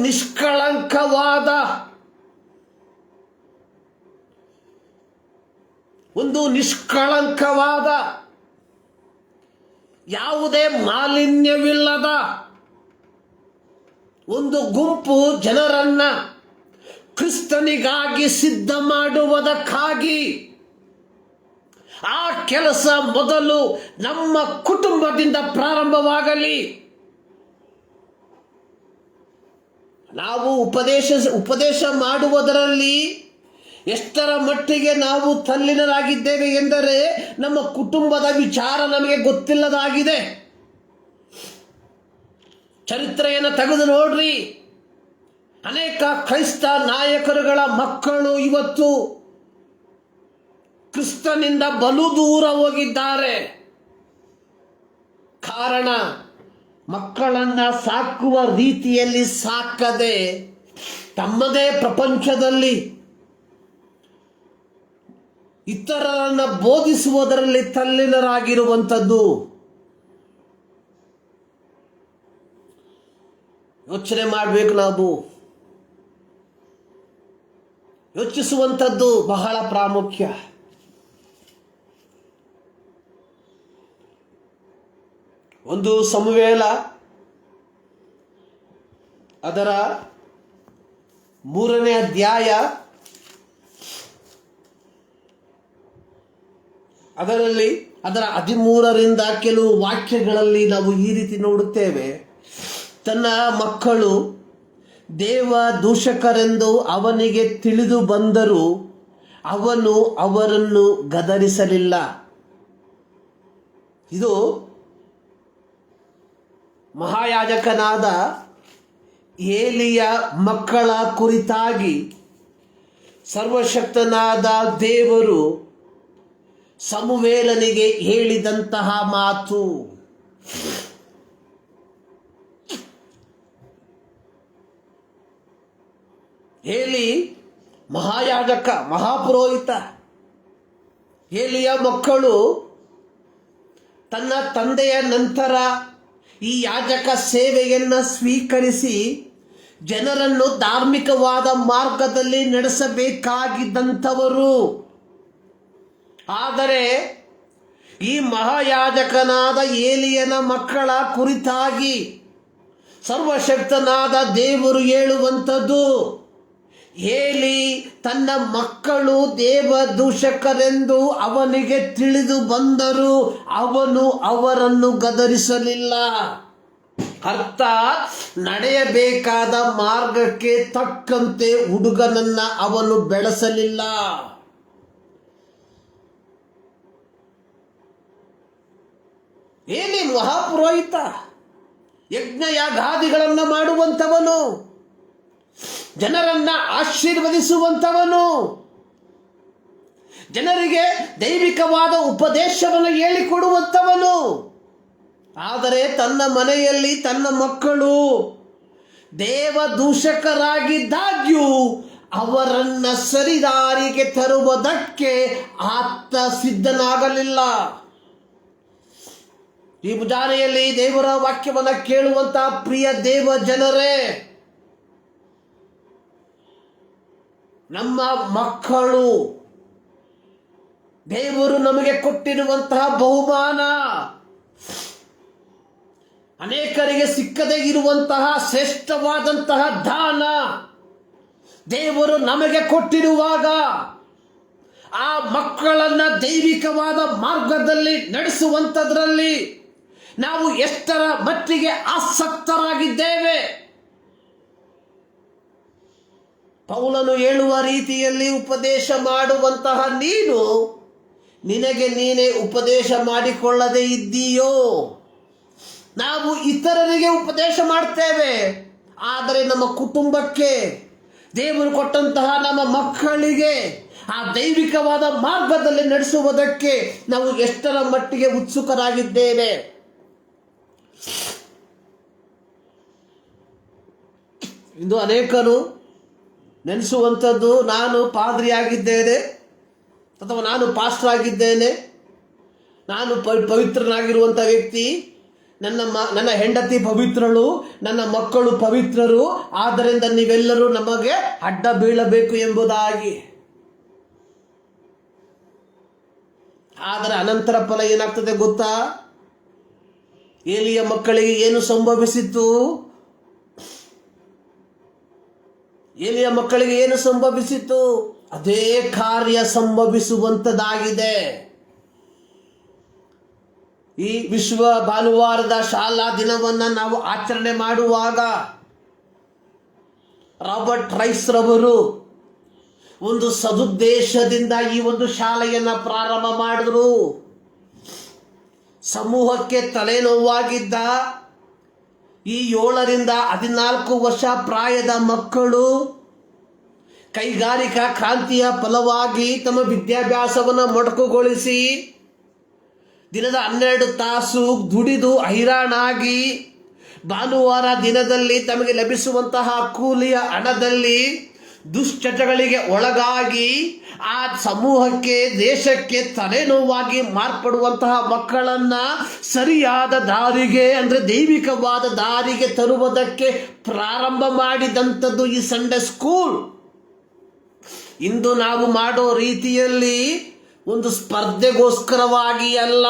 ನಿಷ್ಕಳಂಕವಾದ ಯಾವುದೇ ಮಾಲಿನ್ಯವಿಲ್ಲದ ಒಂದು ಗುಂಪು ಜನರನ್ನ ಕ್ರಿಸ್ತನಿಗಾಗಿ ಸಿದ್ಧ ಮಾಡುವುದಕ್ಕಾಗಿ. ಆ ಕೆಲಸ ಮೊದಲು ನಮ್ಮ ಕುಟುಂಬದಿಂದ ಪ್ರಾರಂಭವಾಗಲಿ. ನಾವು ಉಪದೇಶ ಮಾಡುವುದರಲ್ಲಿ ಎಷ್ಟರ ಮಟ್ಟಿಗೆ ನಾವು ತಲ್ಲೀನರಾಗಿದ್ದೇವೆ ಎಂದರೆ ನಮ್ಮ ಕುಟುಂಬದ ವಿಚಾರ ನಮಗೆ ಗೊತ್ತಿಲ್ಲದಾಗಿದೆ. ಚರಿತ್ರೆಯನ್ನು ತೆಗೆದು ನೋಡ್ರಿ, ಅನೇಕ ಕ್ರೈಸ್ತ ನಾಯಕರುಗಳ ಮಕ್ಕಳು ಇವತ್ತು ಕ್ರಿಸ್ತನಿಂದ ಬಲು ದೂರ ಹೋಗಿದ್ದಾರೆ. ಕಾರಣ, ಮಕ್ಕಳನ್ನ ಸಾಕುವ ರೀತಿಯಲ್ಲಿ ಸಾಕದೆ ತಮ್ಮದೇ ಪ್ರಪಂಚದಲ್ಲಿ ಇತರರನ್ನ ಬೋಧಿಸುವುದರಲ್ಲಿ ತಲ್ಲೀನರಾಗಿರುವಂಥದ್ದು. ಯೋಚನೆ ಮಾಡಬೇಕು. ನಾವು ಯೋಚಿಸುವಂಥದ್ದು ಬಹಳ ಪ್ರಾಮುಖ್ಯ. ಒಂದು ಸಮುವೇಲ ಅದರ 3ನೇ ಅಧ್ಯಾಯ ಅದರಲ್ಲಿ ಅದರ 13ರಿಂದ ಕೆಲವು ವಾಕ್ಯಗಳಲ್ಲಿ ನಾವು ಈ ರೀತಿ ನೋಡುತ್ತೇವೆ. ತನ್ನ ಮಕ್ಕಳು ದೇವ ದೂಷಕರೆಂದು ಅವನಿಗೆ ತಿಳಿದು ಬಂದರೂ ಅವನು ಅವರನ್ನು ಗದರಿಸಲಿಲ್ಲ. ಇದು ಮಹಾಯಾಜಕನಾದ ಏಲಿಯ ಮಕ್ಕಳ ಕುರಿತಾಗಿ ಸರ್ವಶಕ್ತನಾದ ದೇವರು ಸಮುವೇಲನಿಗೆ ಹೇಳಿದಂತಹ ಮಾತು. ಏಲಿ ಮಹಾಯಾಜಕ, ಮಹಾಪುರೋಹಿತ. ಏಲಿಯ ಮಕ್ಕಳು ತನ್ನ ತಂದೆಯ ನಂತರ ಈ ಯಾಜಕ ಸೇವೆಯನ್ನು ಸ್ವೀಕರಿಸಿ ಜನರನ್ನು ಧಾರ್ಮಿಕವಾದ ಮಾರ್ಗದಲ್ಲಿ ನಡೆಸಬೇಕಾಗಿದ್ದಂಥವರು. ಆದರೆ ಈ ಮಹಾಯಾಜಕನಾದ ಏಲಿಯನ ಮಕ್ಕಳ ಕುರಿತಾಗಿ ಸರ್ವಶಕ್ತನಾದ ದೇವರು ಹೇಳುವಂಥದ್ದು, ಏಲಿ ತನ್ನ ಮಕ್ಕಳು ದೇವದೂಷಕರೆಂದು ಅವನಿಗೆ ತಿಳಿದು ಬಂದರೂ ಅವನು ಅವರನ್ನು ಗದರಿಸಲಿಲ್ಲ. ಅರ್ಥಾತ್ ನಡೆಯಬೇಕಾದ ಮಾರ್ಗಕ್ಕೆ ತಕ್ಕಂತೆ ಹುಡುಗನನ್ನ ಅವನು ಬೆಳೆಸಲಿಲ್ಲ. ಏಲಿ ಮಹಾಪುರೋಹಿತ, ಯಜ್ಞಯಾಗಾದಿಗಳನ್ನು ಮಾಡುವಂಥವನು, ಜನರನ್ನ ಆಶೀರ್ವದಿಸುವಂಥವನು, ಜನರಿಗೆ ದೈವಿಕವಾದ ಉಪದೇಶವನ್ನು ಹೇಳಿಕೊಡುವಂಥವನು. ಆದರೆ ತನ್ನ ಮನೆಯಲ್ಲಿ ತನ್ನ ಮಕ್ಕಳು ದೇವದೂಷಕರಾಗಿದ್ದಾಗ್ಯೂ ಅವರನ್ನ ಸರಿದಾರಿಗೆ ತರುವುದಕ್ಕೆ ಆತ ಸಿದ್ಧನಾಗಲಿಲ್ಲ. ಈ ಮುಂಜಾನೆಯಲ್ಲಿ ದೇವರ ವಾಕ್ಯವನ್ನು ಕೇಳುವಂತಹ ಪ್ರಿಯ ದೇವ ಜನರೇ, ನಮ್ಮ ಮಕ್ಕಳು ದೇವರು ನಮಗೆ ಕೊಟ್ಟಿರುವಂತಹ ಬಹುಮಾನ, ಅನೇಕರಿಗೆ ಸಿಕ್ಕದೇ ಇರುವಂತಹ ಶ್ರೇಷ್ಠವಾದಂತಹ ದಾನ ದೇವರು ನಮಗೆ ಕೊಟ್ಟಿರುವಾಗ ಆ ಮಕ್ಕಳನ್ನ ದೈವಿಕವಾದ ಮಾರ್ಗದಲ್ಲಿ ನಡೆಸುವಂಥದ್ರಲ್ಲಿ ನಾವು ಎಷ್ಟರ ಮಟ್ಟಿಗೆ ಆಸಕ್ತರಾಗಿದ್ದೇವೆ. ಪೌಲನು ಹೇಳುವ ರೀತಿಯಲ್ಲಿ ಉಪದೇಶ ಮಾಡುವಂತಹ ನೀನು ನಿನಗೆ ನೀನೇ ಉಪದೇಶ ಮಾಡಿಕೊಳ್ಳದೆ ಇದ್ದೀಯೋ? ನಾವು ಇತರರಿಗೆ ಉಪದೇಶ ಮಾಡ್ತೇವೆ, ಆದರೆ ನಮ್ಮ ಕುಟುಂಬಕ್ಕೆ, ದೇವರು ಕೊಟ್ಟಂತಹ ನಮ್ಮ ಮಕ್ಕಳಿಗೆ ಆ ದೈವಿಕವಾದ ಮಾರ್ಗದಲ್ಲಿ ನಡೆಸುವುದಕ್ಕೆ ನಾವು ಎಷ್ಟರ ಮಟ್ಟಿಗೆ ಉತ್ಸುಕರಾಗಿದ್ದೇವೆ? ಇಂದು ಅನೇಕರು ನೆನೆಸುವಂಥದ್ದು, ನಾನು ಪಾದ್ರಿಯಾಗಿದ್ದೇನೆ ಅಥವಾ ನಾನು ಪಾಸ್ಟರ್ ಆಗಿದ್ದೇನೆ, ನಾನು ಪವಿತ್ರನಾಗಿರುವಂಥ ವ್ಯಕ್ತಿ, ನನ್ನ ಹೆಂಡತಿ ಪವಿತ್ರಳು, ನನ್ನ ಮಕ್ಕಳು ಪವಿತ್ರರು, ಆದ್ದರಿಂದ ನೀವೆಲ್ಲರೂ ನಮಗೆ ಅಡ್ಡ ಬೀಳಬೇಕು ಎಂಬುದಾಗಿ. ಆದರೆ ಅನಂತರ ಫಲ ಏನಾಗ್ತದೆ ಗೊತ್ತಾ? ಏಲಿಯ ಮಕ್ಕಳಿಗೆ ಏನು ಸಂಭವಿಸಿತು? ಏಲಿಯ ಮಕ್ಕಳಿಗೆ ಏನು ಸಂಭವಿಸಿತು? ಅದೇ ಕಾರ್ಯ ಸಂಭವಿಸುವಂಥದ್ದಾಗಿದೆ. ಈ ವಿಶ್ವ ಭಾನುವಾರದ ಶಾಲಾ ದಿನವನ್ನು ನಾವು ಆಚರಣೆ ಮಾಡುವಾಗ ರಾಬರ್ಟ್ ರೈಸ್ ರವರು ಒಂದು ಸದುದ್ದೇಶದಿಂದ ಈ ಒಂದು ಶಾಲೆಯನ್ನು ಪ್ರಾರಂಭ ಮಾಡಿದ್ರು. ಸಮೂಹಕ್ಕೆ ತಲೆನೋವಾಗಿದ್ದ ಈ 7ರಿಂದ 14 ವರ್ಷ ಪ್ರಾಯದ ಮಕ್ಕಳು ಕೈಗಾರಿಕಾ ಕ್ರಾಂತಿಯ ಫಲವಾಗಿ ತಮ್ಮ ವಿದ್ಯಾಭ್ಯಾಸವನ್ನು ಮೊಟಕುಗೊಳಿಸಿ ದಿನದ 12 ತಾಸು ದುಡಿದು ಹೈರಾಣಾಗಿ ಭಾನುವಾರ ದಿನದಲ್ಲಿ ತಮಗೆ ಲಭಿಸುವಂತಹ ಕೂಲಿಯ ಹಣದಲ್ಲಿ ದುಶ್ಚಟಗಳಿಗೆ ಒಳಗಾಗಿ ಆ ಸಮೂಹಕ್ಕೆ, ದೇಶಕ್ಕೆ ತಲೆನೋವಾಗಿ ಮಾರ್ಪಡುವಂತಹ ಮಕ್ಕಳನ್ನ ಸರಿಯಾದ ದಾರಿಗೆ, ಅಂದರೆ ದೈವಿಕವಾದ ದಾರಿಗೆ ತರುವುದಕ್ಕೆ ಪ್ರಾರಂಭ ಮಾಡಿದಂಥದ್ದು ಈ ಸಂಡೇ ಸ್ಕೂಲ್. ಇಂದು ನಾವು ಮಾಡೋ ರೀತಿಯಲ್ಲಿ ಒಂದು ಸ್ಪರ್ಧೆಗೋಸ್ಕರವಾಗಿ ಅಲ್ಲ.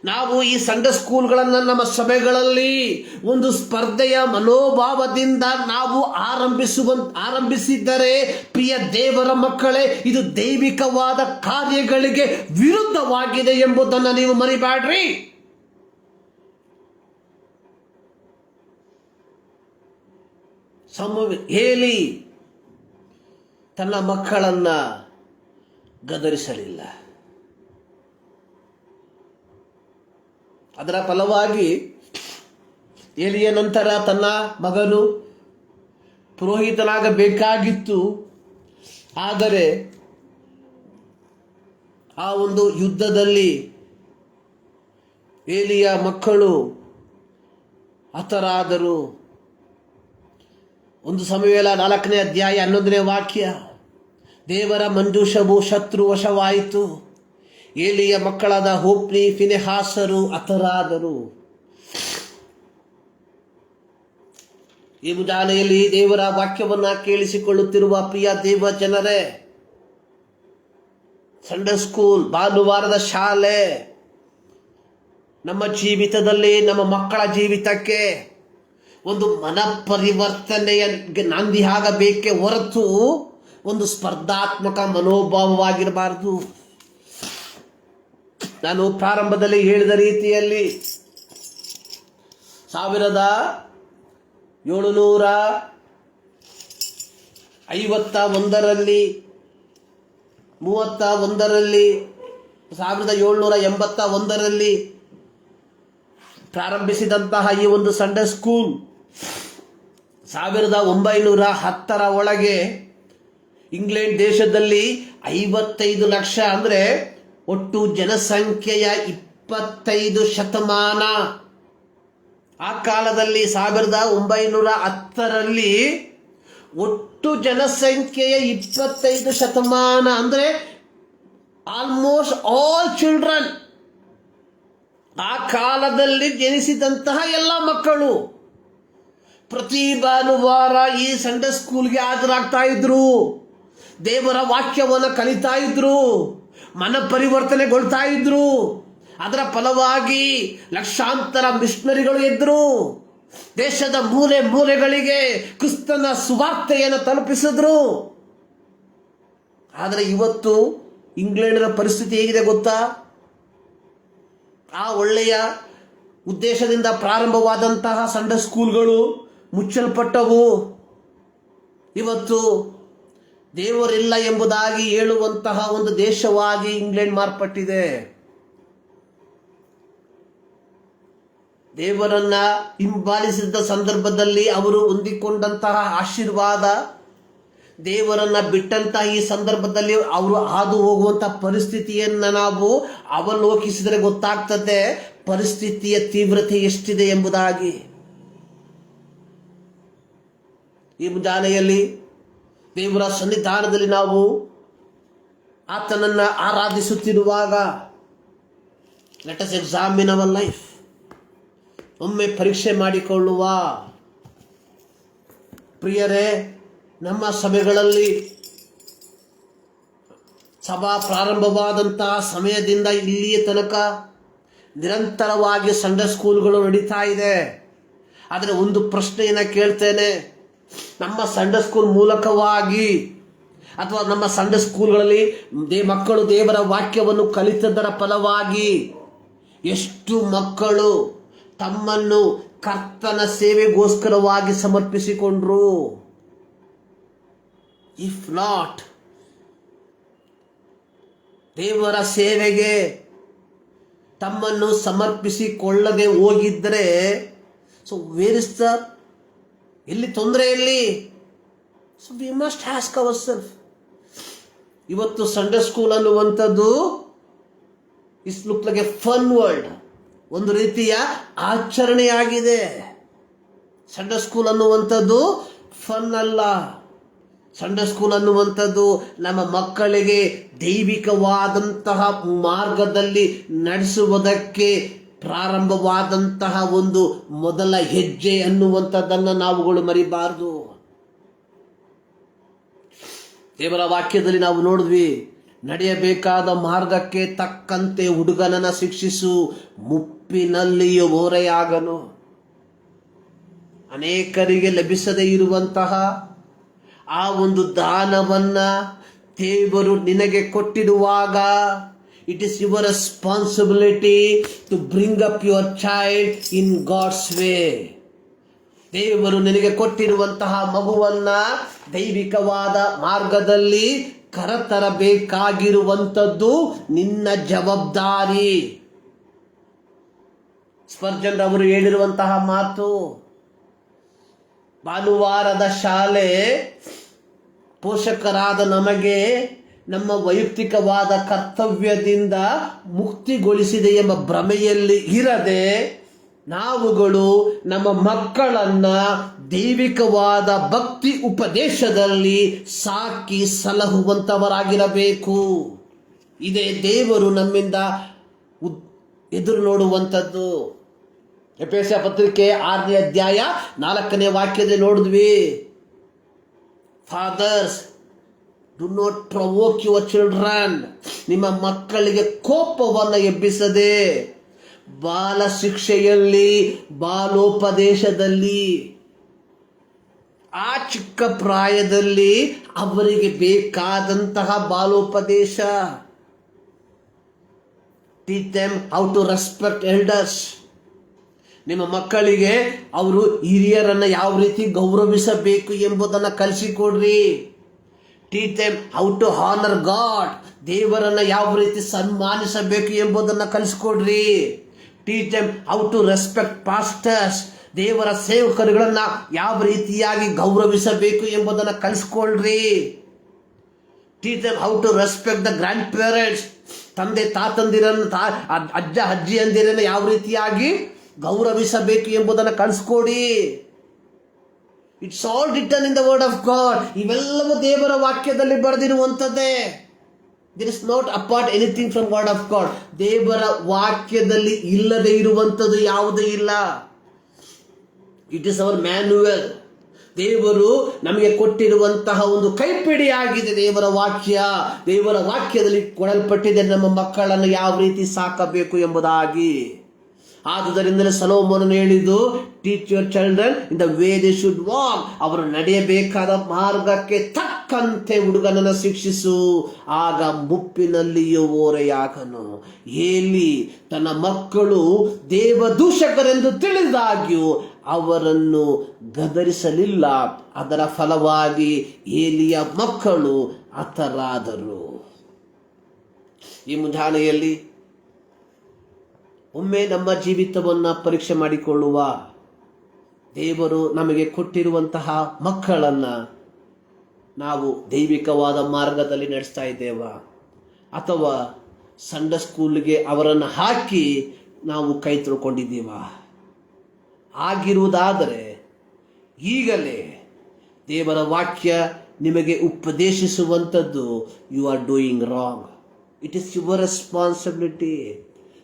ನಾವು ಈ ಸಂಡೇ ಸ್ಕೂಲ್ಗಳನ್ನು ನಮ್ಮ ಸಭೆಗಳಲ್ಲಿ ಒಂದು ಸ್ಪರ್ಧೆಯ ಮನೋಭಾವದಿಂದ ನಾವು ಆರಂಭಿಸಿದ್ದರೆ, ಪ್ರಿಯ ದೇವರ ಮಕ್ಕಳೇ, ಇದು ದೈವಿಕವಾದ ಕಾರ್ಯಗಳಿಗೆ ವಿರುದ್ಧವಾಗಿದೆ ಎಂಬುದನ್ನು ನೀವು ಮರಿಬೇಡ್ರಿ. ಏಲಿ ತನ್ನ ಮಕ್ಕಳನ್ನ ಗದರಿಸಲಿಲ್ಲ. ಅದರ ಫಲವಾಗಿ ಏಲಿಯ ನಂತರ ತನ್ನ ಮಗನು ಪುರೋಹಿತನಾಗಬೇಕಾಗಿತ್ತು. ಆದರೆ ಆ ಒಂದು ಯುದ್ಧದಲ್ಲಿ ಏಲಿಯ ಮಕ್ಕಳು ಹತರಾದರು. 1 ಸಮುವೇಲ 4ನೇ ಅಧ್ಯಾಯ 11ನೇ ವಾಕ್ಯ, ದೇವರ ಮಂಜೂಷವು ಶತ್ರುವಶವಾಯಿತು, ಏಲಿಯ ಮಕ್ಕಳಾದ ಹೋಪ್ನಿ ಫಿನೆಹಾಸರು ಹತರಾದರು. ಈ ಮುಂಜಾನೆಯಲ್ಲಿ ದೇವರ ವಾಕ್ಯವನ್ನ ಕೇಳಿಸಿಕೊಳ್ಳುತ್ತಿರುವ ಪ್ರಿಯ ದೇವ ಜನರೇ, ಸಂಡೇ ಸ್ಕೂಲ್, ಭಾನುವಾರದ ಶಾಲೆ ನಮ್ಮ ಜೀವಿತದಲ್ಲಿ, ನಮ್ಮ ಮಕ್ಕಳ ಜೀವಿತಕ್ಕೆ ಒಂದು ಮನ ಪರಿವರ್ತನೆಯ ನಾಂದಿ ಆಗಬೇಕೇ ಹೊರತು ಒಂದು ಸ್ಪರ್ಧಾತ್ಮಕ ಮನೋಭಾವವಾಗಿರಬಾರದು. ನಾನು ಪ್ರಾರಂಭದಲ್ಲಿ ಹೇಳಿದ ರೀತಿಯಲ್ಲಿ 1751ರಲ್ಲಿ 1781ರಲ್ಲಿ ಪ್ರಾರಂಭಿಸಿದಂತಹ ಈ ಒಂದು ಸಂಡೇ ಸ್ಕೂಲ್ 1910ರ ಒಳಗೆ ಇಂಗ್ಲೆಂಡ್ ದೇಶದಲ್ಲಿ 55 ಲಕ್ಷ, ಅಂದರೆ ಒಟ್ಟು ಜನಸಂಖ್ಯೆಯ 25%. ಆ ಕಾಲದಲ್ಲಿ 1910ರಲ್ಲಿ ಒಟ್ಟು ಜನಸಂಖ್ಯೆಯ 25%, ಅಂದರೆ ಆಲ್ಮೋಸ್ಟ್ ಆಲ್ ಚಿಲ್ಡ್ರನ್, ಆ ಕಾಲದಲ್ಲಿ ಜನಿಸಿದಂತಹ ಎಲ್ಲ ಮಕ್ಕಳು ಪ್ರತಿ ಭಾನುವಾರ ಈ ಸಂಡೇ ಸ್ಕೂಲ್ಗೆ ಹಾಜರಾಗ್ತಾ ಇದ್ರು, ದೇವರ ವಾಕ್ಯವನ್ನು ಕಲಿತಾ ಇದ್ರು, ಮನ ಪರಿವರ್ತನೆಗೊಳ್ತಾ ಇದ್ರು. ಅದರ ಫಲವಾಗಿ ಲಕ್ಷಾಂತರ ಮಿಷನರಿಗಳು ಇದ್ರು, ದೇಶದ ಮೂಲೆ ಮೂಲೆಗಳಿಗೆ ಕ್ರಿಸ್ತನ ಸುವಾರ್ತೆಯನ್ನು ತಲುಪಿಸಿದ್ರು. ಆದರೆ ಇವತ್ತು ಇಂಗ್ಲೆಂಡಿನ ಪರಿಸ್ಥಿತಿ ಹೇಗಿದೆ ಗೊತ್ತಾ? ಆ ಒಳ್ಳೆಯ ಉದ್ದೇಶದಿಂದ ಪ್ರಾರಂಭವಾದಂತಹ ಸಂಡೇ ಸ್ಕೂಲ್ಗಳು ಮುಚ್ಚಲ್ಪಟ್ಟವು. ಇವತ್ತು ದೇವರಿಲ್ಲ ಎಂಬುದಾಗಿ ಹೇಳುವಂತಹ ಒಂದು ದೇಶವಾಗಿ ಇಂಗ್ಲೆಂಡ್ ಮಾರ್ಪಟ್ಟಿದೆ. ದೇವರನ್ನ ಹಿಂಬಾಲಿಸಿದ ಸಂದರ್ಭದಲ್ಲಿ ಅವರು ಹೊಂದಿಕೊಂಡಂತಹ ಆಶೀರ್ವಾದ, ದೇವರನ್ನ ಬಿಟ್ಟಂತಹ ಈ ಸಂದರ್ಭದಲ್ಲಿ ಅವರು ಹಾದು ಹೋಗುವಂತಹ ಪರಿಸ್ಥಿತಿಯನ್ನು ನಾವು ಅವಲೋಕಿಸಿದರೆ ಗೊತ್ತಾಗ್ತದೆ ಪರಿಸ್ಥಿತಿಯ ತೀವ್ರತೆ ಎಷ್ಟಿದೆ ಎಂಬುದಾಗಿ. ಈ ಮುಂಜಾನೆಯಲ್ಲಿ ದೇವರ ಸನ್ನಿಧಾನದಲ್ಲಿ ನಾವು ಆತನನ್ನು ಆರಾಧಿಸುತ್ತಿರುವಾಗ let us examine our life. ಒಮ್ಮೆ ಪರೀಕ್ಷೆ ಮಾಡಿಕೊಳ್ಳುವ. ಪ್ರಿಯರೇ, ನಮ್ಮ ಸಭೆಗಳಲ್ಲಿ ಸಭಾ ಪ್ರಾರಂಭವಾದಂತಹ ಸಮಯದಿಂದ ಇಲ್ಲಿಯ ತನಕ ನಿರಂತರವಾಗಿ ಸಂಡೇ ಸ್ಕೂಲ್ಗಳು ನಡೀತಾ ಇದೆ. ಆದರೆ ಒಂದು ಪ್ರಶ್ನೆಯನ್ನು ಕೇಳ್ತೇನೆ, ನಮ್ಮ ಸಂಡೇ ಸ್ಕೂಲ್ ಮೂಲಕವಾಗಿ ಅಥವಾ ನಮ್ಮ ಸಂಡೇ ಸ್ಕೂಲ್ಗಳಲ್ಲಿ ಮಕ್ಕಳು ದೇವರ ವಾಕ್ಯವನ್ನು ಕಲಿತದರ ಫಲವಾಗಿ ಎಷ್ಟು ಮಕ್ಕಳು ತಮ್ಮನ್ನು ಕರ್ತನ ಸೇವೆಗೋಸ್ಕರವಾಗಿ ಸಮರ್ಪಿಸಿಕೊಂಡ್ರು? ಇಫ್ ನಾಟ್, ದೇವರ ಸೇವೆಗೆ ತಮ್ಮನ್ನು ಸಮರ್ಪಿಸಿಕೊಳ್ಳದೆ ಹೋಗಿದ್ದರೆ, ಸೊ ವೇರ್ ಇಸ್ ದ, ಎಲ್ಲಿ ತೊಂದರೆ ಎಲ್ಲಿ? So we must ask our self. ಇವತ್ತು ಸಂಡೇ ಸ್ಕೂಲ್ ಅನ್ನುವಂಥದ್ದು is look like A fun world, ಒಂದು ರೀತಿಯ ಆಚರಣೆಯಾಗಿದೆ. ಸಂಡೇ ಸ್ಕೂಲ್ ಅನ್ನುವಂಥದ್ದು ಫನ್ ಅಲ್ಲ. ಸಂಡೇ ಸ್ಕೂಲ್ ಅನ್ನುವಂಥದ್ದು ನಮ್ಮ ಮಕ್ಕಳಿಗೆ ದೈವಿಕವಾದಂತಹ ಮಾರ್ಗದಲ್ಲಿ ನಡೆಸುವುದಕ್ಕೆ ಪ್ರಾರಂಭವಾದಂತಹ ಒಂದು ಮೊದಲ ಹೆಜ್ಜೆ ಅನ್ನುವಂಥದ್ದನ್ನು ನಾವುಗಳು ಮರಿಬಾರದು. ದೇವರ ವಾಕ್ಯದಲ್ಲಿ ನಾವು ನೋಡಿದ್ವಿ, ನಡೆಯಬೇಕಾದ ಮಾರ್ಗಕ್ಕೆ ತಕ್ಕಂತೆ ಹುಡುಗನನ್ನು ಶಿಕ್ಷಿಸು, ಮುಪ್ಪಿನಲ್ಲಿಯೂ ಓರೆಯಾಗನು. ಅನೇಕರಿಗೆ ಲಭಿಸದೇ ಇರುವಂತಹ ಆ ಒಂದು ದಾನವನ್ನ ದೇವರು ನಿನಗೆ ಕೊಟ್ಟಿರುವಾಗ, it is your responsibility to bring up your child in God's way. ದೇವರು ನಿನಗೆ ಕೊಟ್ಟಿರುವಂತಹ ಮಗುವನ್ನ ದೈವಿಕವಾದ ಮಾರ್ಗದಲ್ಲಿ ಕರೆತರಬೇಕಾಗಿರುವಂಥದ್ದು ನಿನ್ನ ಜವಾಬ್ದಾರಿ. ಸ್ಪರ್ಜನ್ ಅವರು ಹೇಳಿರುವಂತಹ ಮಾತು, ಭಾನುವಾರದ ಶಾಲೆ ಪೋಷಕರಾದ ನಮಗೆ ನಮ್ಮ ವೈಯಕ್ತಿಕವಾದ ಕರ್ತವ್ಯದಿಂದ ಮುಕ್ತಿಗೊಳಿಸಿದೆ ಎಂಬ ಭ್ರಮೆಯಲ್ಲಿ ಇರದೆ, ನಾವುಗಳು ನಮ್ಮ ಮಕ್ಕಳನ್ನ ದೈವಿಕವಾದ ಭಕ್ತಿ ಉಪದೇಶದಲ್ಲಿ ಸಾಕಿ ಸಲಹುವಂತವರಾಗಿರಬೇಕು. ಇದೇ ದೇವರು ನಮ್ಮಿಂದ ಎದುರು ನೋಡುವಂಥದ್ದು. ಎಫೆಸ ಪತ್ರಿಕೆ 6ನೇ ಅಧ್ಯಾಯ 4ನೇ ವಾಕ್ಯದಲ್ಲಿ ನೋಡಿದ್ವಿ, fathers do not provoke your children, ನಿಮ್ಮ ಮಕ್ಕಳಿಗೆ ಕೋಪವನ್ನು ಎಬ್ಬಿಸದೆ ಬಾಲ ಶಿಕ್ಷೆಯಲ್ಲಿ, ಬಾಲೋಪದೇಶದಲ್ಲಿ, ಆ ಚಿಕ್ಕ ಪ್ರಾಯದಲ್ಲಿ ಅವರಿಗೆ ಬೇಕಾದಂತಹ ಬಾಲೋಪದೇಶ. Teach them how to respect elders. ನಿಮ್ಮ ಮಕ್ಕಳಿಗೆ ಅವರು ಹಿರಿಯರನ್ನು ಯಾವ ರೀತಿ ಗೌರವಿಸಬೇಕು ಎಂಬುದನ್ನು ಕಲಿಸಿಕೊಡ್ರಿ. Teach them how to honour God, ದೇವರನ್ನು ಯಾವ ರೀತಿ ಸನ್ಮಾನಿಸಬೇಕು ಎಂಬುದನ್ನು ಕಲಿಸ್ಕೊಡ್ರಿ. Teach them how to respect pastors, ದೇವರ ಸೇವಕರುಗಳನ್ನು ಯಾವ ರೀತಿಯಾಗಿ ಗೌರವಿಸಬೇಕು ಎಂಬುದನ್ನು ಕಲಿಸ್ಕೊಳ್ರಿ. Teach them how to respect the grandparents, ತಂದೆ ತಾತಂದಿರನ್ನು, ಅಜ್ಜ ಅಜ್ಜಿಯಂದಿರನ್ನು ಯಾವ ರೀತಿಯಾಗಿ ಗೌರವಿಸಬೇಕು ಎಂಬುದನ್ನು ಕಲಿಸ್ಕೊಡಿ. It's all written in the word of god. ಇವೆಲ್ಲವೂ ದೇವರ ವಾಕ್ಯದಲ್ಲಿ ಬರೆದಿರುವಂಥದ್ದೇ. There is not apart anything from word of God. ದೇವರ ವಾಕ್ಯದಲ್ಲಿ ಇಲ್ಲದೆ ಇರುವಂಥದ್ದು ಯಾವುದೇ ಇಲ್ಲ. It is our manual. ದೇವರು ನಮಗೆ ಕೊಟ್ಟಿರುವಂತಹ ಒಂದು ಕೈಪಿಡಿಯಾಗಿದೆ ದೇವರ ವಾಕ್ಯ. ದೇವರ ವಾಕ್ಯದಲ್ಲಿ ಕೊಡಲ್ಪಟ್ಟಿದೆ ನಮ್ಮ ಮಕ್ಕಳನ್ನು ಯಾವ ರೀತಿ ಸಾಕಬೇಕು ಎಂಬುದಾಗಿ. ಆದುದರಿಂದಲೇ ಸೊಲೊಮೋನನು ಹೇಳಿದ್ದು, teach your children in the way they should walk. ಅವರು ನಡೆಯಬೇಕಾದ ಮಾರ್ಗಕ್ಕೆ ತಕ್ಕಂತೆ ಹುಡುಗನನ್ನು ಶಿಕ್ಷಿಸು, ಆಗ ಮುಪ್ಪಿನಲ್ಲಿಯೂ ಓರೆಯಾಗನು. ಏಲಿ ತನ್ನ ಮಕ್ಕಳು ದೇವದೂಷಕರೆಂದು ತಿಳಿದಾಗ್ಯೂ ಅವರನ್ನು ಗದರಿಸಲಿಲ್ಲ. ಅದರ ಫಲವಾಗಿ ಏಲಿಯ ಮಕ್ಕಳು ಹತರಾದರು. ಈ ಮುಂಜಾನೆಯಲ್ಲಿ ಒಮ್ಮೆ ನಮ್ಮ ಜೀವಿತವನ್ನು ಪರೀಕ್ಷೆ ಮಾಡಿಕೊಳ್ಳುವ. ದೇವರು ನಮಗೆ ಕೊಟ್ಟಿರುವಂತಹ ಮಕ್ಕಳನ್ನು ನಾವು ದೈವಿಕವಾದ ಮಾರ್ಗದಲ್ಲಿ ನಡೆಸ್ತಾ ಇದ್ದೇವಾ, ಅಥವಾ ಸಂಡೇ ಸ್ಕೂಲ್ಗೆ ಅವರನ್ನು ಹಾಕಿ ನಾವು ಕೈ ತೊಳ್ಕೊಂಡಿದ್ದೀವಾ? ಆಗಿರುವುದಾದರೆ ಈಗಲೇ ದೇವರ ವಾಕ್ಯ ನಿಮಗೆ ಉಪದೇಶಿಸುವಂಥದ್ದು, you are doing wrong. It is your responsibility.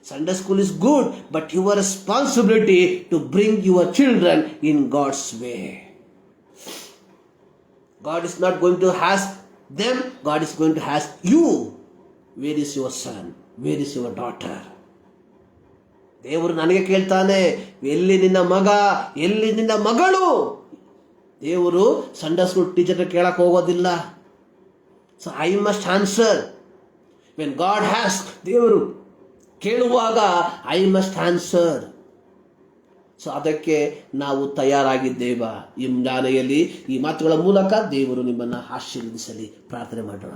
Sunday school is good, but your responsibility to bring your children in God's way. God is not going to ask them, God is going to ask you, where is your son? Where is your daughter? ದೇವರು ನನಗೆ ಕೇಳ್ತಾನೆ, ಎಲ್ಲಿ ನಿನ್ನ ಮಗ, ಎಲ್ಲಿ ನಿನ್ನ ಮಗಳು? ದೇವರು ಸಂಡೇ ಸ್ಕೂಲ್ ಟೀಚರ್ ಕೇಳಕ್ಕೆ ಹೋಗೋದಿಲ್ಲ. So I must answer. When god ask, ದೇವರು ಕೇಳುವಾಗ ಐ ಮಸ್ಟ್ ಆನ್ಸರ್. ಸೊ ಅದಕ್ಕೆ ನಾವು ತಯಾರಾಗಿದ್ದೇವಾ? ಈ ಮುಂಜಾನೆಯಲ್ಲಿ ಈ ಮಾತುಗಳ ಮೂಲಕ ದೇವರು ನಿಮ್ಮನ್ನು ಆಶೀರ್ವದಿಸಲಿ. ಪ್ರಾರ್ಥನೆ ಮಾಡೋಣ.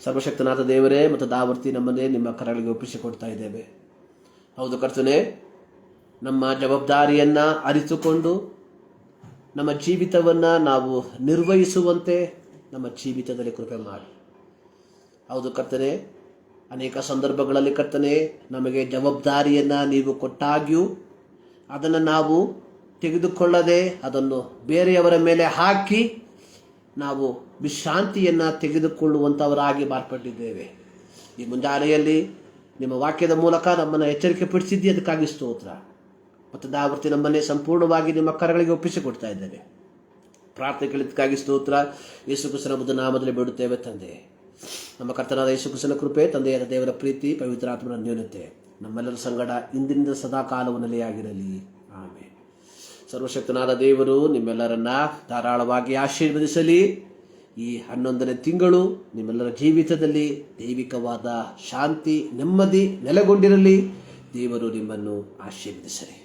ಸರ್ವಶಕ್ತನಾದ ದೇವರೇ, ಮತ್ತು ದಾವರ್ತಿ ನಮ್ಮನ್ನೇ ನಿಮ್ಮ ಕರಗಳಿಗೆ ಒಪ್ಪಿಸಿಕೊಡ್ತಾ ಇದ್ದೇವೆ. ಹೌದು ಕರ್ತನೇ, ನಮ್ಮ ಜವಾಬ್ದಾರಿಯನ್ನು ಅರಿತುಕೊಂಡು ನಮ್ಮ ಜೀವಿತವನ್ನು ನಾವು ನಿರ್ವಹಿಸುವಂತೆ ನಮ್ಮ ಜೀವಿತದಲ್ಲಿ ಕೃಪೆ ಮಾಡಿ. ಹೌದು ಕರ್ತನೇ, ಅನೇಕ ಸಂದರ್ಭಗಳಲ್ಲಿ ಕರ್ತನೇ ನಮಗೆ ಜವಾಬ್ದಾರಿಯನ್ನು ನೀವು ಕೊಟ್ಟಾಗ್ಯೂ ಅದನ್ನು ನಾವು ತೆಗೆದುಕೊಳ್ಳದೆ ಅದನ್ನು ಬೇರೆಯವರ ಮೇಲೆ ಹಾಕಿ ನಾವು ವಿಶ್ರಾಂತಿಯನ್ನು ತೆಗೆದುಕೊಳ್ಳುವಂಥವರಾಗಿ ಮಾರ್ಪಟ್ಟಿದ್ದೇವೆ. ಈ ಮುಂಜಾನೆಯಲ್ಲಿ ನಿಮ್ಮ ವಾಕ್ಯದ ಮೂಲಕ ನಮ್ಮನ್ನು ಎಚ್ಚರಿಕೆ ಪಡಿಸಿದ್ದೀವಿ, ಅದಕ್ಕಾಗಿ ಸ್ತೋತ್ರ. ಮತ್ತು ದಾವರ್ತಿ ನಮ್ಮನ್ನೇ ಸಂಪೂರ್ಣವಾಗಿ ನಿಮ್ಮ ಕರಗಳಿಗೆ ಒಪ್ಪಿಸಿಕೊಡ್ತಾ ಇದ್ದೇವೆ. ಪ್ರಾರ್ಥನೆ ಕೇಳಿದ್ದಕ್ಕಾಗಿ ಸ್ತೋತ್ರ. ಯೇಸು ಕ್ರಿಸ್ತನ ಬುದ್ಧ ನಾಮದಲ್ಲಿ ಬೇಡುತ್ತೇವೆ ತಂದೆ. ನಮ್ಮ ಕರ್ತನಾದ ಯೇಸು ಕ್ರಿಸ್ತನ ಕೃಪೆ, ತಂದೆಯಾದ ದೇವರ ಪ್ರೀತಿ, ಪವಿತ್ರಾತ್ಮನ ಅನ್ಯೋನ್ಯತೆ ನಮ್ಮೆಲ್ಲರ ಸಂಗಡ ಇಂದಿನಿಂದ ಸದಾ ಕಾಲವು ನೆಲೆಯಾಗಿರಲಿ. ಆಮೆನ್. ಸರ್ವಶಕ್ತನಾದ ದೇವರು ನಿಮ್ಮೆಲ್ಲರನ್ನ ಧಾರಾಳವಾಗಿ ಆಶೀರ್ವದಿಸಲಿ. ಈ 11ನೇ ತಿಂಗಳು ನಿಮ್ಮೆಲ್ಲರ ಜೀವಿತದಲ್ಲಿ ದೈವಿಕವಾದ ಶಾಂತಿ, ನೆಮ್ಮದಿ ನೆಲೆಗೊಂಡಿರಲಿ. ದೇವರು ನಿಮ್ಮನ್ನು ಆಶೀರ್ವದಿಸಲಿ.